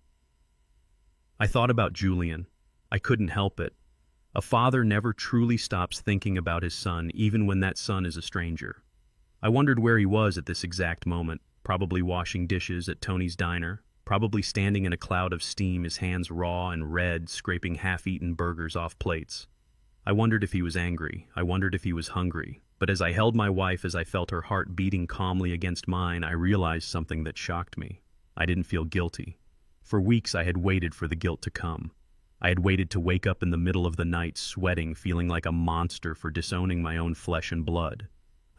I thought about Julian. I couldn't help it. A father never truly stops thinking about his son, even when that son is a stranger. I wondered where he was at this exact moment, probably washing dishes at Tony's diner, probably standing in a cloud of steam, his hands raw and red, scraping half-eaten burgers off plates. I wondered if he was angry. I wondered if he was hungry. But as I held my wife, as I felt her heart beating calmly against mine, I realized something that shocked me. I didn't feel guilty. For weeks I had waited for the guilt to come. I had waited to wake up in the middle of the night, sweating, feeling like a monster for disowning my own flesh and blood.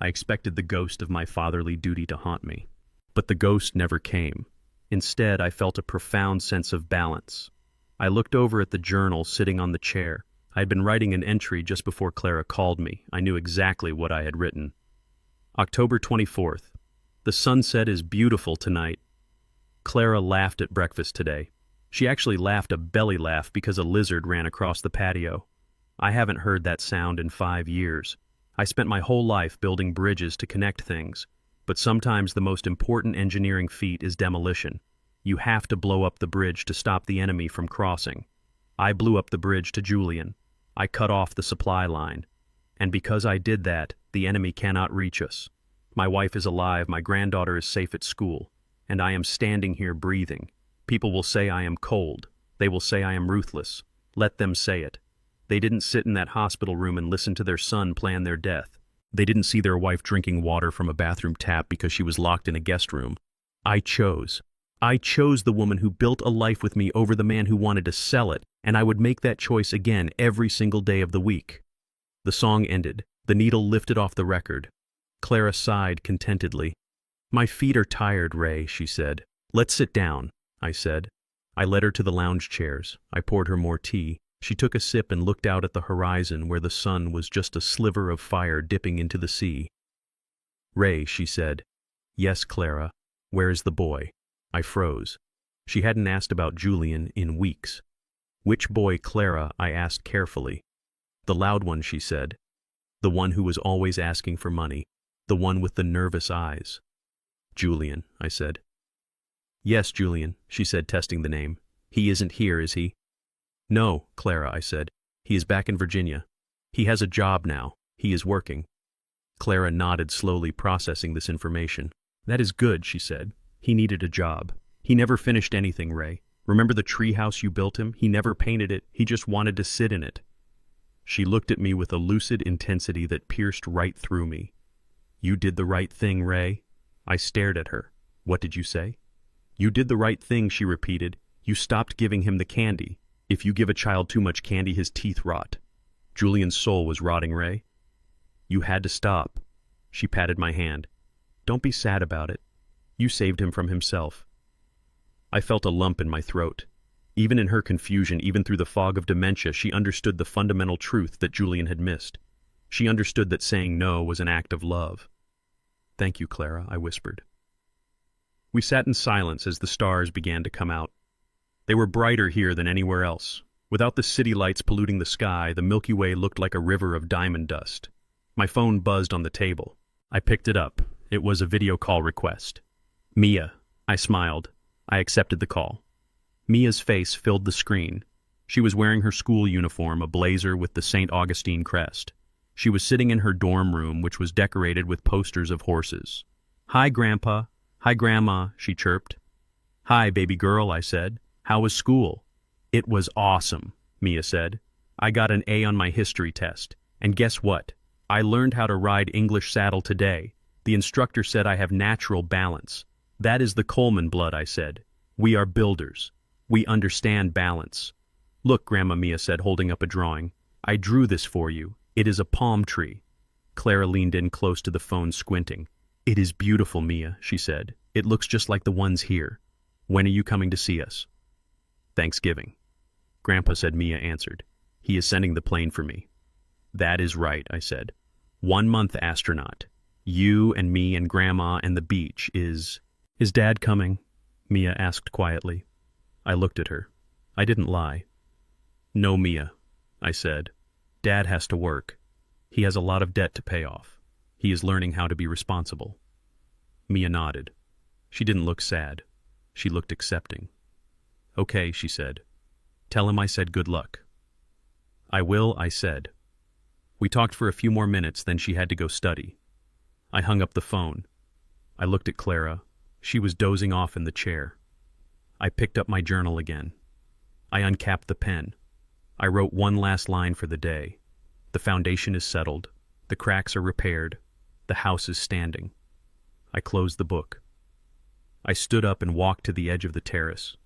I expected the ghost of my fatherly duty to haunt me. But the ghost never came. Instead, I felt a profound sense of balance. I looked over at the journal sitting on the chair. I had been writing an entry just before Clara called me. I knew exactly what I had written. October 24th. The sunset is beautiful tonight. Clara laughed at breakfast today. She actually laughed a belly laugh because a lizard ran across the patio. I haven't heard that sound in 5 years. I spent my whole life building bridges to connect things, but sometimes the most important engineering feat is demolition. You have to blow up the bridge to stop the enemy from crossing. I blew up the bridge to Julian. I cut off the supply line. And because I did that, the enemy cannot reach us. My wife is alive, my granddaughter is safe at school, and I am standing here breathing. People will say I am cold. They will say I am ruthless. Let them say it. They didn't sit in that hospital room and listen to their son plan their death. They didn't see their wife drinking water from a bathroom tap because she was locked in a guest room. I chose. I chose the woman who built a life with me over the man who wanted to sell it, and I would make that choice again every single day of the week. The song ended. The needle lifted off the record. Clara sighed contentedly. "My feet are tired, Ray," she said. "Let's sit down," I said. I led her to the lounge chairs. I poured her more tea. She took a sip and looked out at the horizon where the sun was just a sliver of fire dipping into the sea. "Ray," she said. "Yes, Clara. Where is the boy?" I froze. She hadn't asked about Julian in weeks. "Which boy, Clara?" I asked carefully. "The loud one," she said. "The one who was always asking for money. The one with the nervous eyes." "Julian," I said. "Yes, Julian," she said, testing the name. "He isn't here, is he?" "No, Clara," I said. "He is back in Virginia. He has a job now. He is working." Clara nodded slowly, processing this information. "That is good," she said. "He needed a job. He never finished anything, Ray. Remember the tree house you built him? He never painted it. He just wanted to sit in it." She looked at me with a lucid intensity that pierced right through me. "You did the right thing, Ray." I stared at her. "What did you say?" "You did the right thing," she repeated. "You stopped giving him the candy. If you give a child too much candy, his teeth rot. Julian's soul was rotting, Ray. You had to stop." She patted my hand. "Don't be sad about it. You saved him from himself." I felt a lump in my throat. Even in her confusion, even through the fog of dementia, she understood the fundamental truth that Julian had missed. She understood that saying no was an act of love. "Thank you, Clara," I whispered. We sat in silence as the stars began to come out. They were brighter here than anywhere else. Without the city lights polluting the sky, the Milky Way looked like a river of diamond dust. My phone buzzed on the table. I picked it up. It was a video call request. "Mia," I smiled. I accepted the call. Mia's face filled the screen. She was wearing her school uniform, a blazer with the St. Augustine crest. She was sitting in her dorm room, which was decorated with posters of horses. "Hi, Grandpa. Hi, Grandma," she chirped. "Hi, baby girl," I said. "How was school?" "It was awesome," Mia said. "I got an A on my history test. And guess what? I learned how to ride English saddle today. The instructor said I have natural balance. That is the Coleman blood," I said. "We are builders. We understand balance." "Look," Grandma Mia said, holding up a drawing. "I drew this for you. It is a palm tree." Clara leaned in close to the phone, squinting. "It is beautiful, Mia," she said. "It looks just like the ones here. When are you coming to see us?" "Thanksgiving." "Grandpa," said Mia answered. "He is sending the plane for me." "That is right," I said. 1 month, astronaut. You and me and Grandma and the beach is Dad coming?" Mia asked quietly. I looked at her. I didn't lie. "No, Mia," I said. "Dad has to work. He has a lot of debt to pay off. He is learning how to be responsible." Mia nodded. She didn't look sad. She looked accepting. "Okay," she said. "Tell him I said good luck." "I will," I said. We talked for a few more minutes, then she had to go study. I hung up the phone. I looked at Clara. She was dozing off in the chair. I picked up my journal again. I uncapped the pen. I wrote one last line for the day. The foundation is settled. The cracks are repaired. The house is standing. I closed the book. I stood up and walked to the edge of the terrace.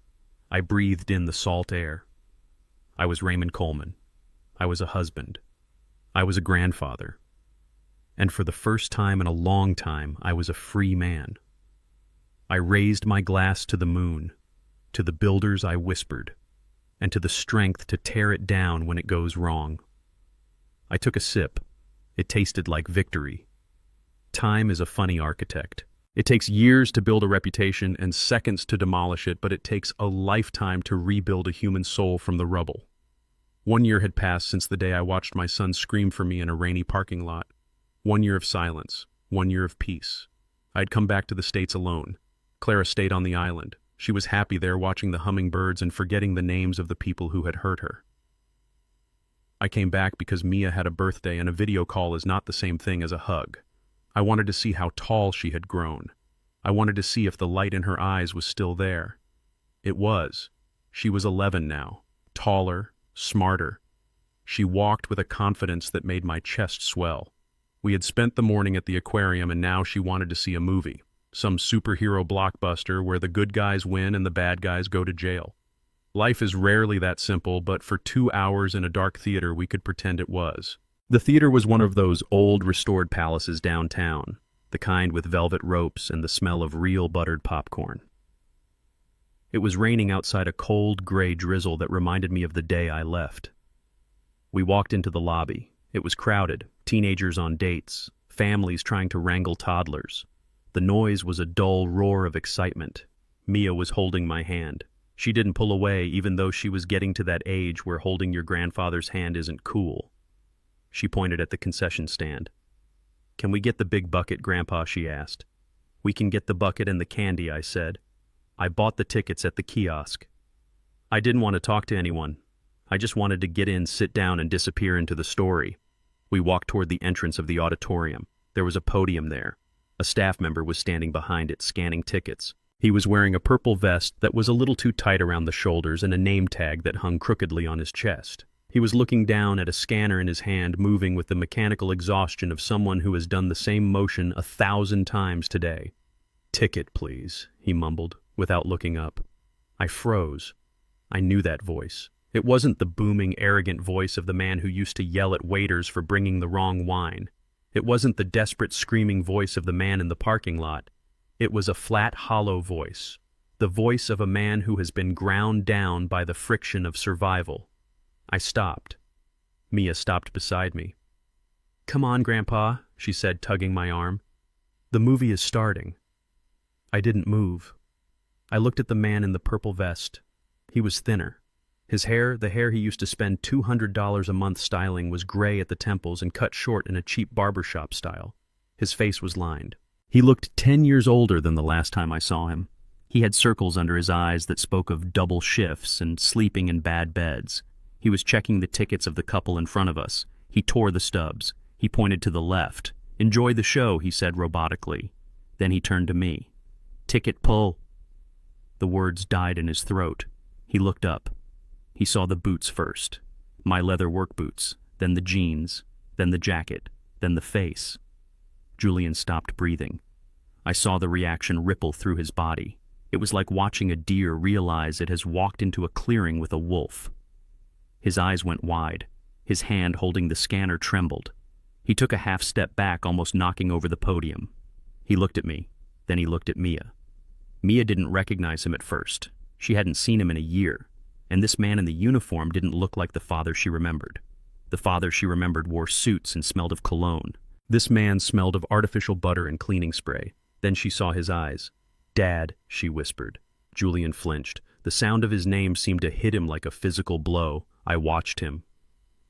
I breathed in the salt air. I was Raymond Coleman. I was a husband. I was a grandfather. And for the first time in a long time, I was a free man. I raised my glass to the moon. To the builders I whispered, and to the strength to tear it down when it goes wrong. I took a sip. It tasted like victory. Time is a funny architect. It takes years to build a reputation and seconds to demolish it, but it takes a lifetime to rebuild a human soul from the rubble. 1 year had passed since the day I watched my son scream for me in a rainy parking lot. 1 year of silence. 1 year of peace. I had come back to the States alone. Clara stayed on the island. She was happy there, watching the hummingbirds and forgetting the names of the people who had hurt her. I came back because Mia had a birthday, and a video call is not the same thing as a hug. I wanted to see how tall she had grown. I wanted to see if the light in her eyes was still there. It was. She was 11 now, taller, smarter. She walked with a confidence that made my chest swell. We had spent the morning at the aquarium, and now she wanted to see a movie. Some superhero blockbuster where the good guys win and the bad guys go to jail. Life is rarely that simple, but for 2 hours in a dark theater we could pretend it was. The theater was one of those old restored palaces downtown, the kind with velvet ropes and the smell of real buttered popcorn. It was raining outside, a cold gray drizzle that reminded me of the day I left. We walked into the lobby. It was crowded, teenagers on dates, families trying to wrangle toddlers. The noise was a dull roar of excitement. Mia was holding my hand. She didn't pull away, even though she was getting to that age where holding your grandfather's hand isn't cool. She pointed at the concession stand. "Can we get the big bucket, Grandpa?" she asked. "We can get the bucket and the candy," I said. I bought the tickets at the kiosk. I didn't want to talk to anyone. I just wanted to get in, sit down, and disappear into the story. We walked toward the entrance of the auditorium. There was a podium there. A staff member was standing behind it, scanning tickets. He was wearing a purple vest that was a little too tight around the shoulders and a name tag that hung crookedly on his chest. He was looking down at a scanner in his hand, moving with the mechanical exhaustion of someone who has done the same motion 1,000 times today. "Ticket, please," he mumbled, without looking up. I froze. I knew that voice. It wasn't the booming, arrogant voice of the man who used to yell at waiters for bringing the wrong wine. It wasn't the desperate, screaming voice of the man in the parking lot. It was a flat, hollow voice. The voice of a man who has been ground down by the friction of survival. I stopped. Mia stopped beside me. "Come on, Grandpa," she said, tugging my arm. "The movie is starting." I didn't move. I looked at the man in the purple vest. He was thinner. His hair, the hair he used to spend $200 a month styling, was gray at the temples and cut short in a cheap barbershop style. His face was lined. He looked 10 years older than the last time I saw him. He had circles under his eyes that spoke of double shifts and sleeping in bad beds. He was checking the tickets of the couple in front of us. He tore the stubs. He pointed to the left. "Enjoy the show," he said robotically. Then he turned to me. "Ticket pull." The words died in his throat. He looked up. He saw the boots first. My leather work boots, then the jeans, then the jacket, then the face. Julian stopped breathing. I saw the reaction ripple through his body. It was like watching a deer realize it has walked into a clearing with a wolf. His eyes went wide. His hand holding the scanner trembled. He took a half step back, almost knocking over the podium. He looked at me. Then he looked at Mia. Mia didn't recognize him at first. She hadn't seen him in a year. And this man in the uniform didn't look like the father she remembered. The father she remembered wore suits and smelled of cologne. This man smelled of artificial butter and cleaning spray. Then she saw his eyes. "Dad," she whispered. Julian flinched. The sound of his name seemed to hit him like a physical blow. I watched him.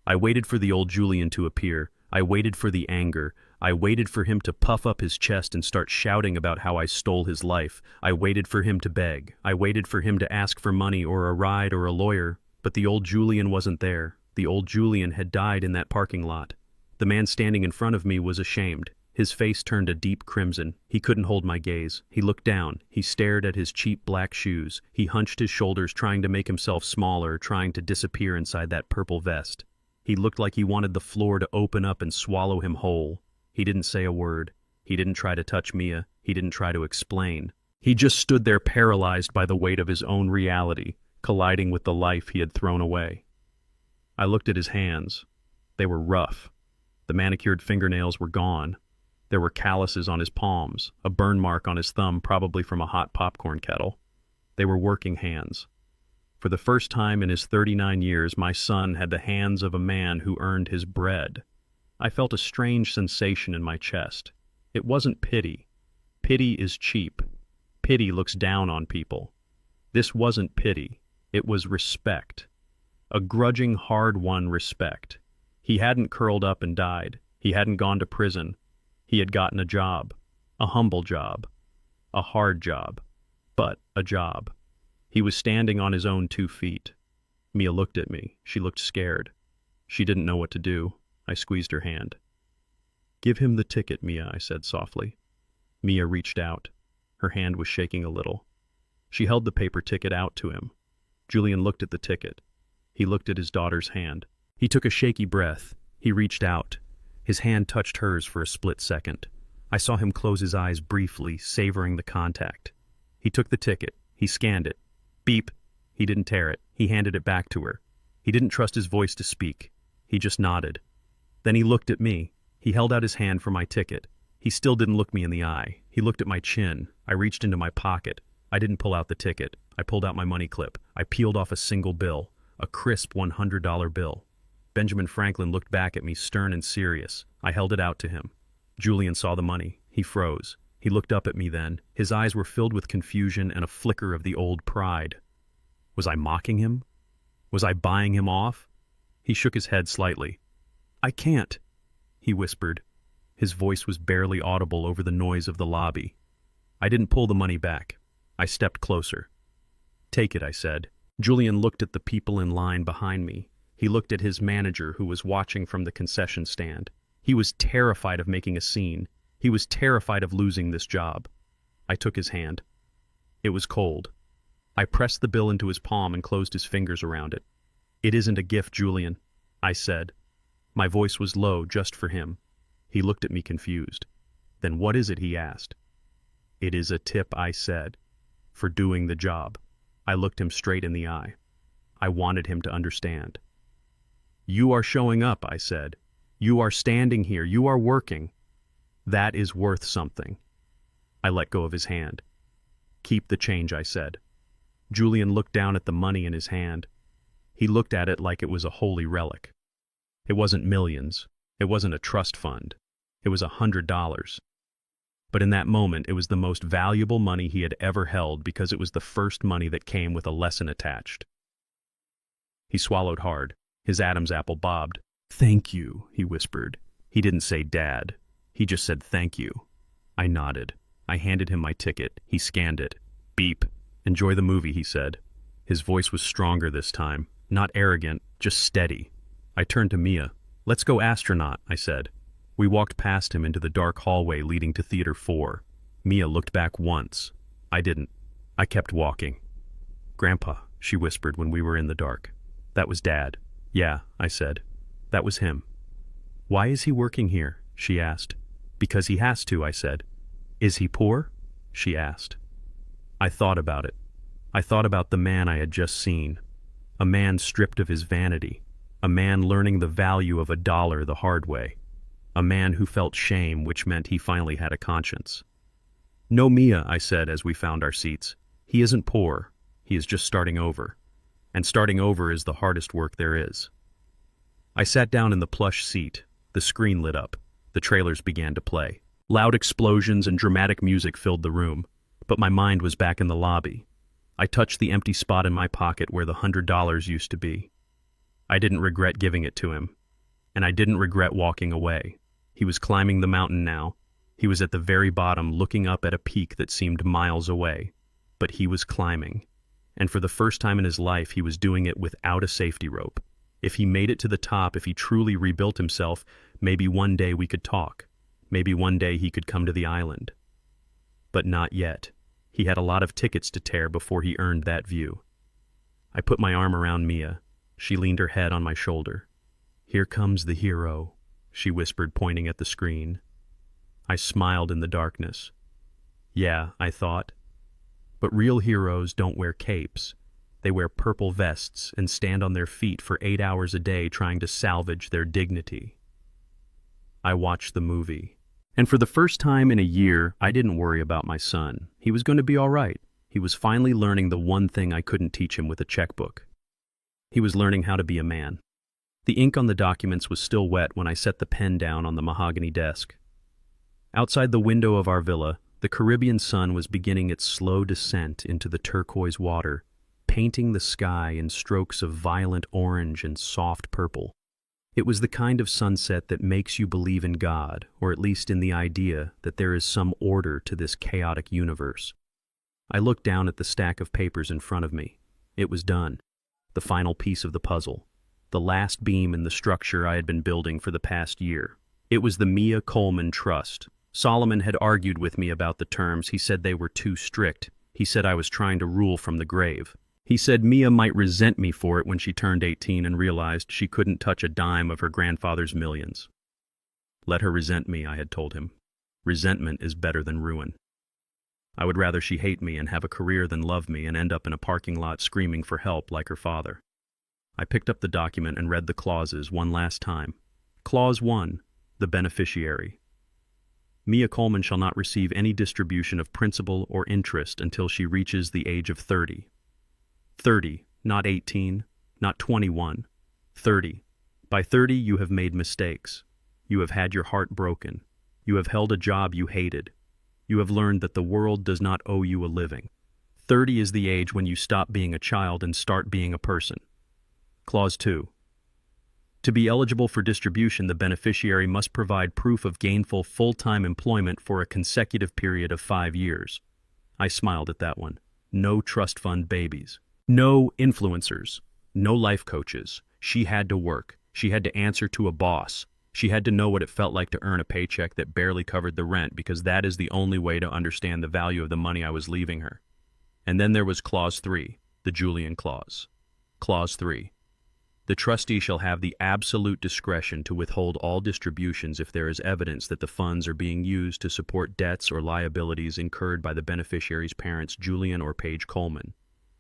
I waited for the old Julian to appear. I waited for the anger. I waited for him to puff up his chest and start shouting about how I stole his life. I waited for him to beg. I waited for him to ask for money or a ride or a lawyer. But the old Julian wasn't there. The old Julian had died in that parking lot. The man standing in front of me was ashamed. His face turned a deep crimson. He couldn't hold my gaze. He looked down. He stared at his cheap black shoes. He hunched his shoulders, trying to make himself smaller, trying to disappear inside that purple vest. He looked like he wanted the floor to open up and swallow him whole. He didn't say a word. He didn't try to touch Mia. He didn't try to explain. He just stood there paralyzed by the weight of his own reality, colliding with the life he had thrown away. I looked at his hands. They were rough. The manicured fingernails were gone. There were calluses on his palms, a burn mark on his thumb, probably from a hot popcorn kettle. They were working hands. For the first time in his 39 years, my son had the hands of a man who earned his bread. I felt a strange sensation in my chest. It wasn't pity. Pity is cheap. Pity looks down on people. This wasn't pity. It was respect. A grudging, hard-won respect. He hadn't curled up and died. He hadn't gone to prison. He had gotten a job. A humble job. A hard job. But a job. He was standing on his own 2 feet. Mia looked at me. She looked scared. She didn't know what to do. I squeezed her hand. "Give him the ticket, Mia," I said softly. Mia reached out. Her hand was shaking a little. She held the paper ticket out to him. Julian looked at the ticket. He looked at his daughter's hand. He took a shaky breath. He reached out. His hand touched hers for a split second. I saw him close his eyes briefly, savoring the contact. He took the ticket. He scanned it. Beep. He didn't tear it. He handed it back to her. He didn't trust his voice to speak. He just nodded. Then he looked at me. He held out his hand for my ticket. He still didn't look me in the eye. He looked at my chin. I reached into my pocket. I didn't pull out the ticket. I pulled out my money clip. I peeled off a single bill, a crisp $100 bill. Benjamin Franklin looked back at me, stern and serious. I held it out to him. Julian saw the money. He froze. He looked up at me then. His eyes were filled with confusion and a flicker of the old pride. Was I mocking him? Was I buying him off? He shook his head slightly. "I can't," he whispered. His voice was barely audible over the noise of the lobby. I didn't pull the money back. I stepped closer. "Take it," I said. Julian looked at the people in line behind me. He looked at his manager, who was watching from the concession stand. He was terrified of making a scene. He was terrified of losing this job. I took his hand. It was cold. I pressed the bill into his palm and closed his fingers around it. "It isn't a gift, Julian," I said. My voice was low just for him. He looked at me confused. "Then what is it?" he asked. "It is a tip," I said, "for doing the job." I looked him straight in the eye. I wanted him to understand. "You are showing up," I said. "You are standing here. You are working. That is worth something." I let go of his hand. "Keep the change," I said. Julian looked down at the money in his hand. He looked at it like it was a holy relic. It wasn't millions. It wasn't a trust fund. It was $100. But in that moment, it was the most valuable money he had ever held because it was the first money that came with a lesson attached. He swallowed hard. His Adam's apple bobbed. "Thank you," he whispered. He didn't say Dad. He just said thank you. I nodded. I handed him my ticket. He scanned it. Beep. Enjoy the movie, he said. His voice was stronger this time, not arrogant, just steady. I turned to Mia. Let's go astronaut, I said. We walked past him into the dark hallway leading to Theater 4. Mia looked back once. I didn't. I kept walking. Grandpa, she whispered when we were in the dark. That was Dad. Yeah, I said. That was him. Why is he working here? She asked. Because he has to, I said. Is he poor? She asked. I thought about it. I thought about the man I had just seen. A man stripped of his vanity. A man learning the value of $1 the hard way. A man who felt shame, which meant he finally had a conscience. No, Mia, I said as we found our seats. He isn't poor. He is just starting over. And starting over is the hardest work there is. I sat down in the plush seat. The screen lit up. The trailers began to play. Loud explosions and dramatic music filled the room, but my mind was back in the lobby. I touched the empty spot in my pocket where the $100 used to be. I didn't regret giving it to him, and I didn't regret walking away. He was climbing the mountain now. He was at the very bottom, looking up at a peak that seemed miles away. But he was climbing, and for the first time in his life, he was doing it without a safety rope. If he made it to the top, if he truly rebuilt himself, maybe one day we could talk. Maybe one day he could come to the island. But not yet. He had a lot of tickets to tear before he earned that view. I put my arm around Mia. She leaned her head on my shoulder. Here comes the hero, she whispered, pointing at the screen. I smiled in the darkness. Yeah, I thought. But real heroes don't wear capes. They wear purple vests and stand on their feet for 8 hours a day trying to salvage their dignity. I watched the movie. And for the first time in a year, I didn't worry about my son. He was going to be all right. He was finally learning the one thing I couldn't teach him with a checkbook. He was learning how to be a man. The ink on the documents was still wet when I set the pen down on the mahogany desk. Outside the window of our villa, the Caribbean sun was beginning its slow descent into the turquoise water, painting the sky in strokes of violent orange and soft purple. It was the kind of sunset that makes you believe in God, or at least in the idea that there is some order to this chaotic universe. I looked down at the stack of papers in front of me. It was done. The final piece of the puzzle. The last beam in the structure I had been building for the past year. It was the Mia Coleman Trust. Solomon had argued with me about the terms. He said they were too strict. He said I was trying to rule from the grave. He said Mia might resent me for it when she turned 18 and realized she couldn't touch a dime of her grandfather's millions. Let her resent me, I had told him. Resentment is better than ruin. I would rather she hate me and have a career than love me and end up in a parking lot screaming for help like her father. I picked up the document and read the clauses one last time. Clause 1, the beneficiary. Mia Coleman shall not receive any distribution of principal or interest until she reaches the age of 30. 30, not 18, not 21. 30. By 30, you have made mistakes. You have had your heart broken. You have held a job you hated. You have learned that the world does not owe you a living. 30 is the age when you stop being a child and start being a person. Clause 2. To be eligible for distribution, the beneficiary must provide proof of gainful full-time employment for a consecutive period of 5 years. I smiled at that one. No trust fund babies. No influencers. No life coaches. She had to work. She had to answer to a boss. She had to know what it felt like to earn a paycheck that barely covered the rent, because that is the only way to understand the value of the money I was leaving her. And then there was Clause 3, the Julian Clause. Clause 3. The trustee shall have the absolute discretion to withhold all distributions if there is evidence that the funds are being used to support debts or liabilities incurred by the beneficiary's parents, Julian or Paige Coleman.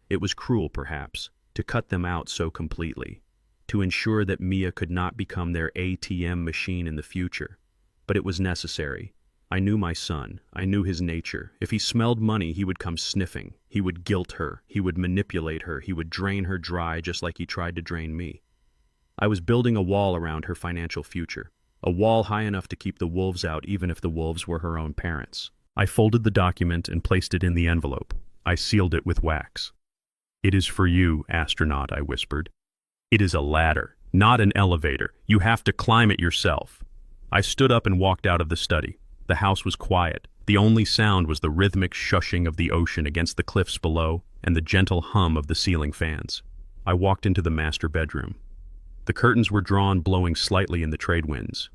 It was cruel, perhaps, to cut them out so completely, to ensure that Mia could not become their ATM machine in the future. But it was necessary. I knew my son. I knew his nature. If he smelled money, he would come sniffing. He would guilt her. He would manipulate her. He would drain her dry just like he tried to drain me. I was building a wall around her financial future, a wall high enough to keep the wolves out even if the wolves were her own parents. I folded the document and placed it in the envelope. I sealed it with wax. It is for you, astronaut, I whispered. It is a ladder, not an elevator. You have to climb it yourself. I stood up and walked out of the study. The house was quiet. The only sound was the rhythmic shushing of the ocean against the cliffs below and the gentle hum of the ceiling fans. I walked into the master bedroom. The curtains were drawn, blowing slightly in the trade winds.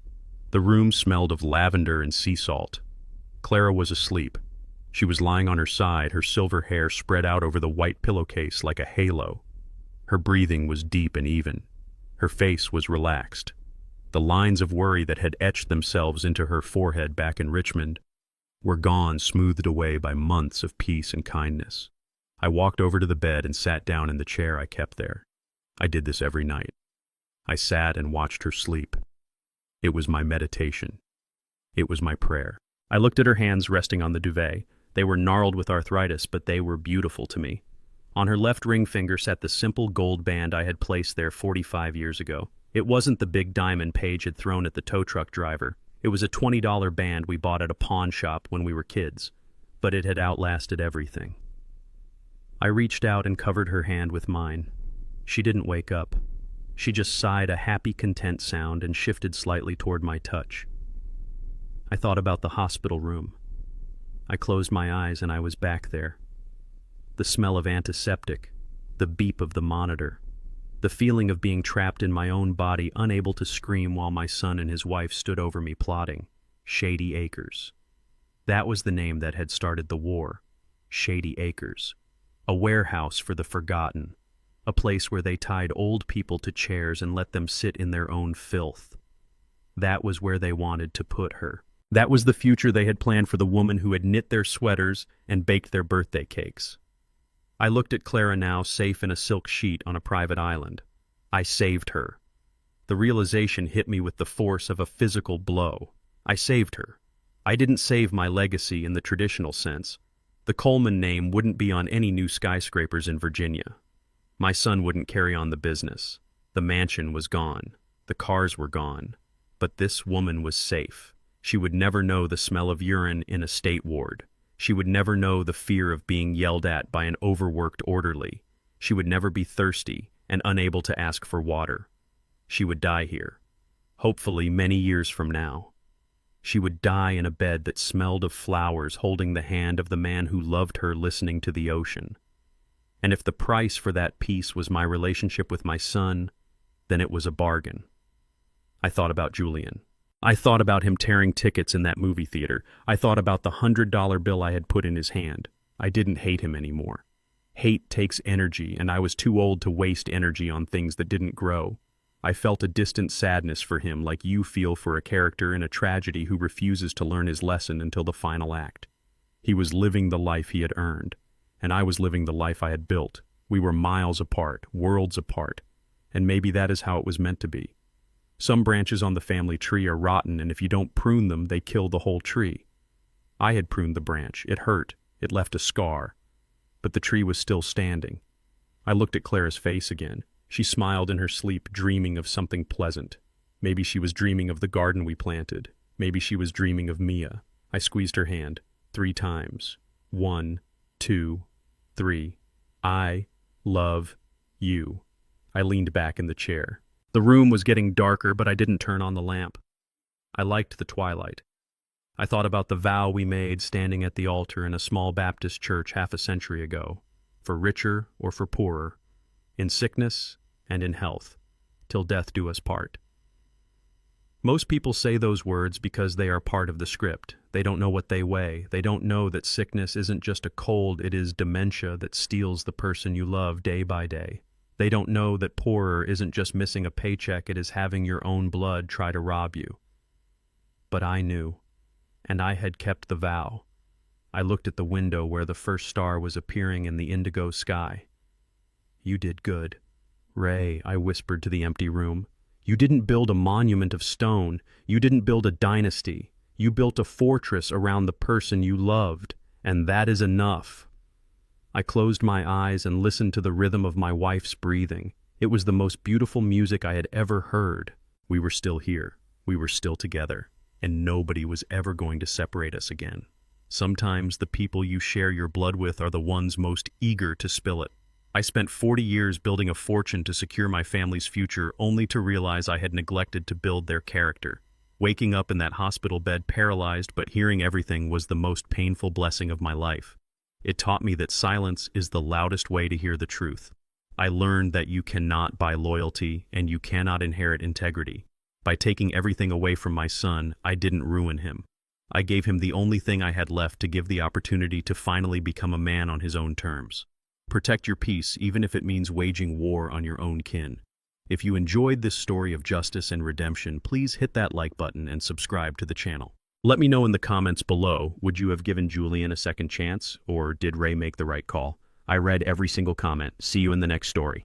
The room smelled of lavender and sea salt. Clara was asleep. She was lying on her side, her silver hair spread out over the white pillowcase like a halo. Her breathing was deep and even. Her face was relaxed. The lines of worry that had etched themselves into her forehead back in Richmond were gone, smoothed away by months of peace and kindness. I walked over to the bed and sat down in the chair I kept there. I did this every night. I sat and watched her sleep. It was my meditation. It was my prayer. I looked at her hands resting on the duvet. They were gnarled with arthritis, but they were beautiful to me. On her left ring finger sat the simple gold band I had placed there 45 years ago. It wasn't the big diamond Paige had thrown at the tow truck driver. It was a $20 band we bought at a pawn shop when we were kids, but it had outlasted everything. I reached out and covered her hand with mine. She didn't wake up. She just sighed a happy, content sound and shifted slightly toward my touch. I thought about the hospital room. I closed my eyes and I was back there. The smell of antiseptic, the beep of the monitor, the feeling of being trapped in my own body, unable to scream while my son and his wife stood over me plotting. Shady Acres. That was the name that had started the war. Shady Acres. A warehouse for the forgotten. A place where they tied old people to chairs and let them sit in their own filth. That was where they wanted to put her. That was the future they had planned for the woman who had knit their sweaters and baked their birthday cakes. I looked at Clara now, safe in a silk sheet on a private island. I saved her. The realization hit me with the force of a physical blow. I saved her. I didn't save my legacy in the traditional sense. The Coleman name wouldn't be on any new skyscrapers in Virginia. My son wouldn't carry on the business. The mansion was gone. The cars were gone. But this woman was safe. She would never know the smell of urine in a state ward. She would never know the fear of being yelled at by an overworked orderly. She would never be thirsty and unable to ask for water. She would die here, hopefully many years from now. She would die in a bed that smelled of flowers, holding the hand of the man who loved her, listening to the ocean. And if the price for that peace was my relationship with my son, then it was a bargain. I thought about Julian. I thought about him tearing tickets in that movie theater. I thought about the $100 bill I had put in his hand. I didn't hate him anymore. Hate takes energy, and I was too old to waste energy on things that didn't grow. I felt a distant sadness for him, like you feel for a character in a tragedy who refuses to learn his lesson until the final act. He was living the life he had earned, and I was living the life I had built. We were miles apart, worlds apart, and maybe that is how it was meant to be. Some branches on the family tree are rotten, and if you don't prune them, they kill the whole tree. I had pruned the branch. It hurt. It left a scar. But the tree was still standing. I looked at Clara's face again. She smiled in her sleep, dreaming of something pleasant. Maybe she was dreaming of the garden we planted. Maybe she was dreaming of Mia. I squeezed her hand 3 times. 1, 2, 3. I love you. I leaned back in the chair. The room was getting darker, but I didn't turn on the lamp. I liked the twilight. I thought about the vow we made standing at the altar in a small Baptist church half a century ago, for richer or for poorer, in sickness and in health, till death do us part. Most people say those words because they are part of the script. They don't know what they weigh. They don't know that sickness isn't just a cold, it is dementia that steals the person you love day by day. They don't know that poorer isn't just missing a paycheck, it is having your own blood try to rob you. But I knew, and I had kept the vow. I looked at the window where the first star was appearing in the indigo sky. You did good. Ray, I whispered to the empty room. You didn't build a monument of stone. You didn't build a dynasty. You built a fortress around the person you loved, and that is enough. I closed my eyes and listened to the rhythm of my wife's breathing. It was the most beautiful music I had ever heard. We were still here. We were still together. And nobody was ever going to separate us again. Sometimes the people you share your blood with are the ones most eager to spill it. I spent 40 years building a fortune to secure my family's future, only to realize I had neglected to build their character. Waking up in that hospital bed paralyzed but hearing everything was the most painful blessing of my life. It taught me that silence is the loudest way to hear the truth. I learned that you cannot buy loyalty and you cannot inherit integrity. By taking everything away from my son, I didn't ruin him. I gave him the only thing I had left to give the opportunity to finally become a man on his own terms. Protect your peace, even if it means waging war on your own kin. If you enjoyed this story of justice and redemption, please hit that like button and subscribe to the channel. Let me know in the comments below, would you have given Julian a second chance, or did Ray make the right call? I read every single comment. See you in the next story.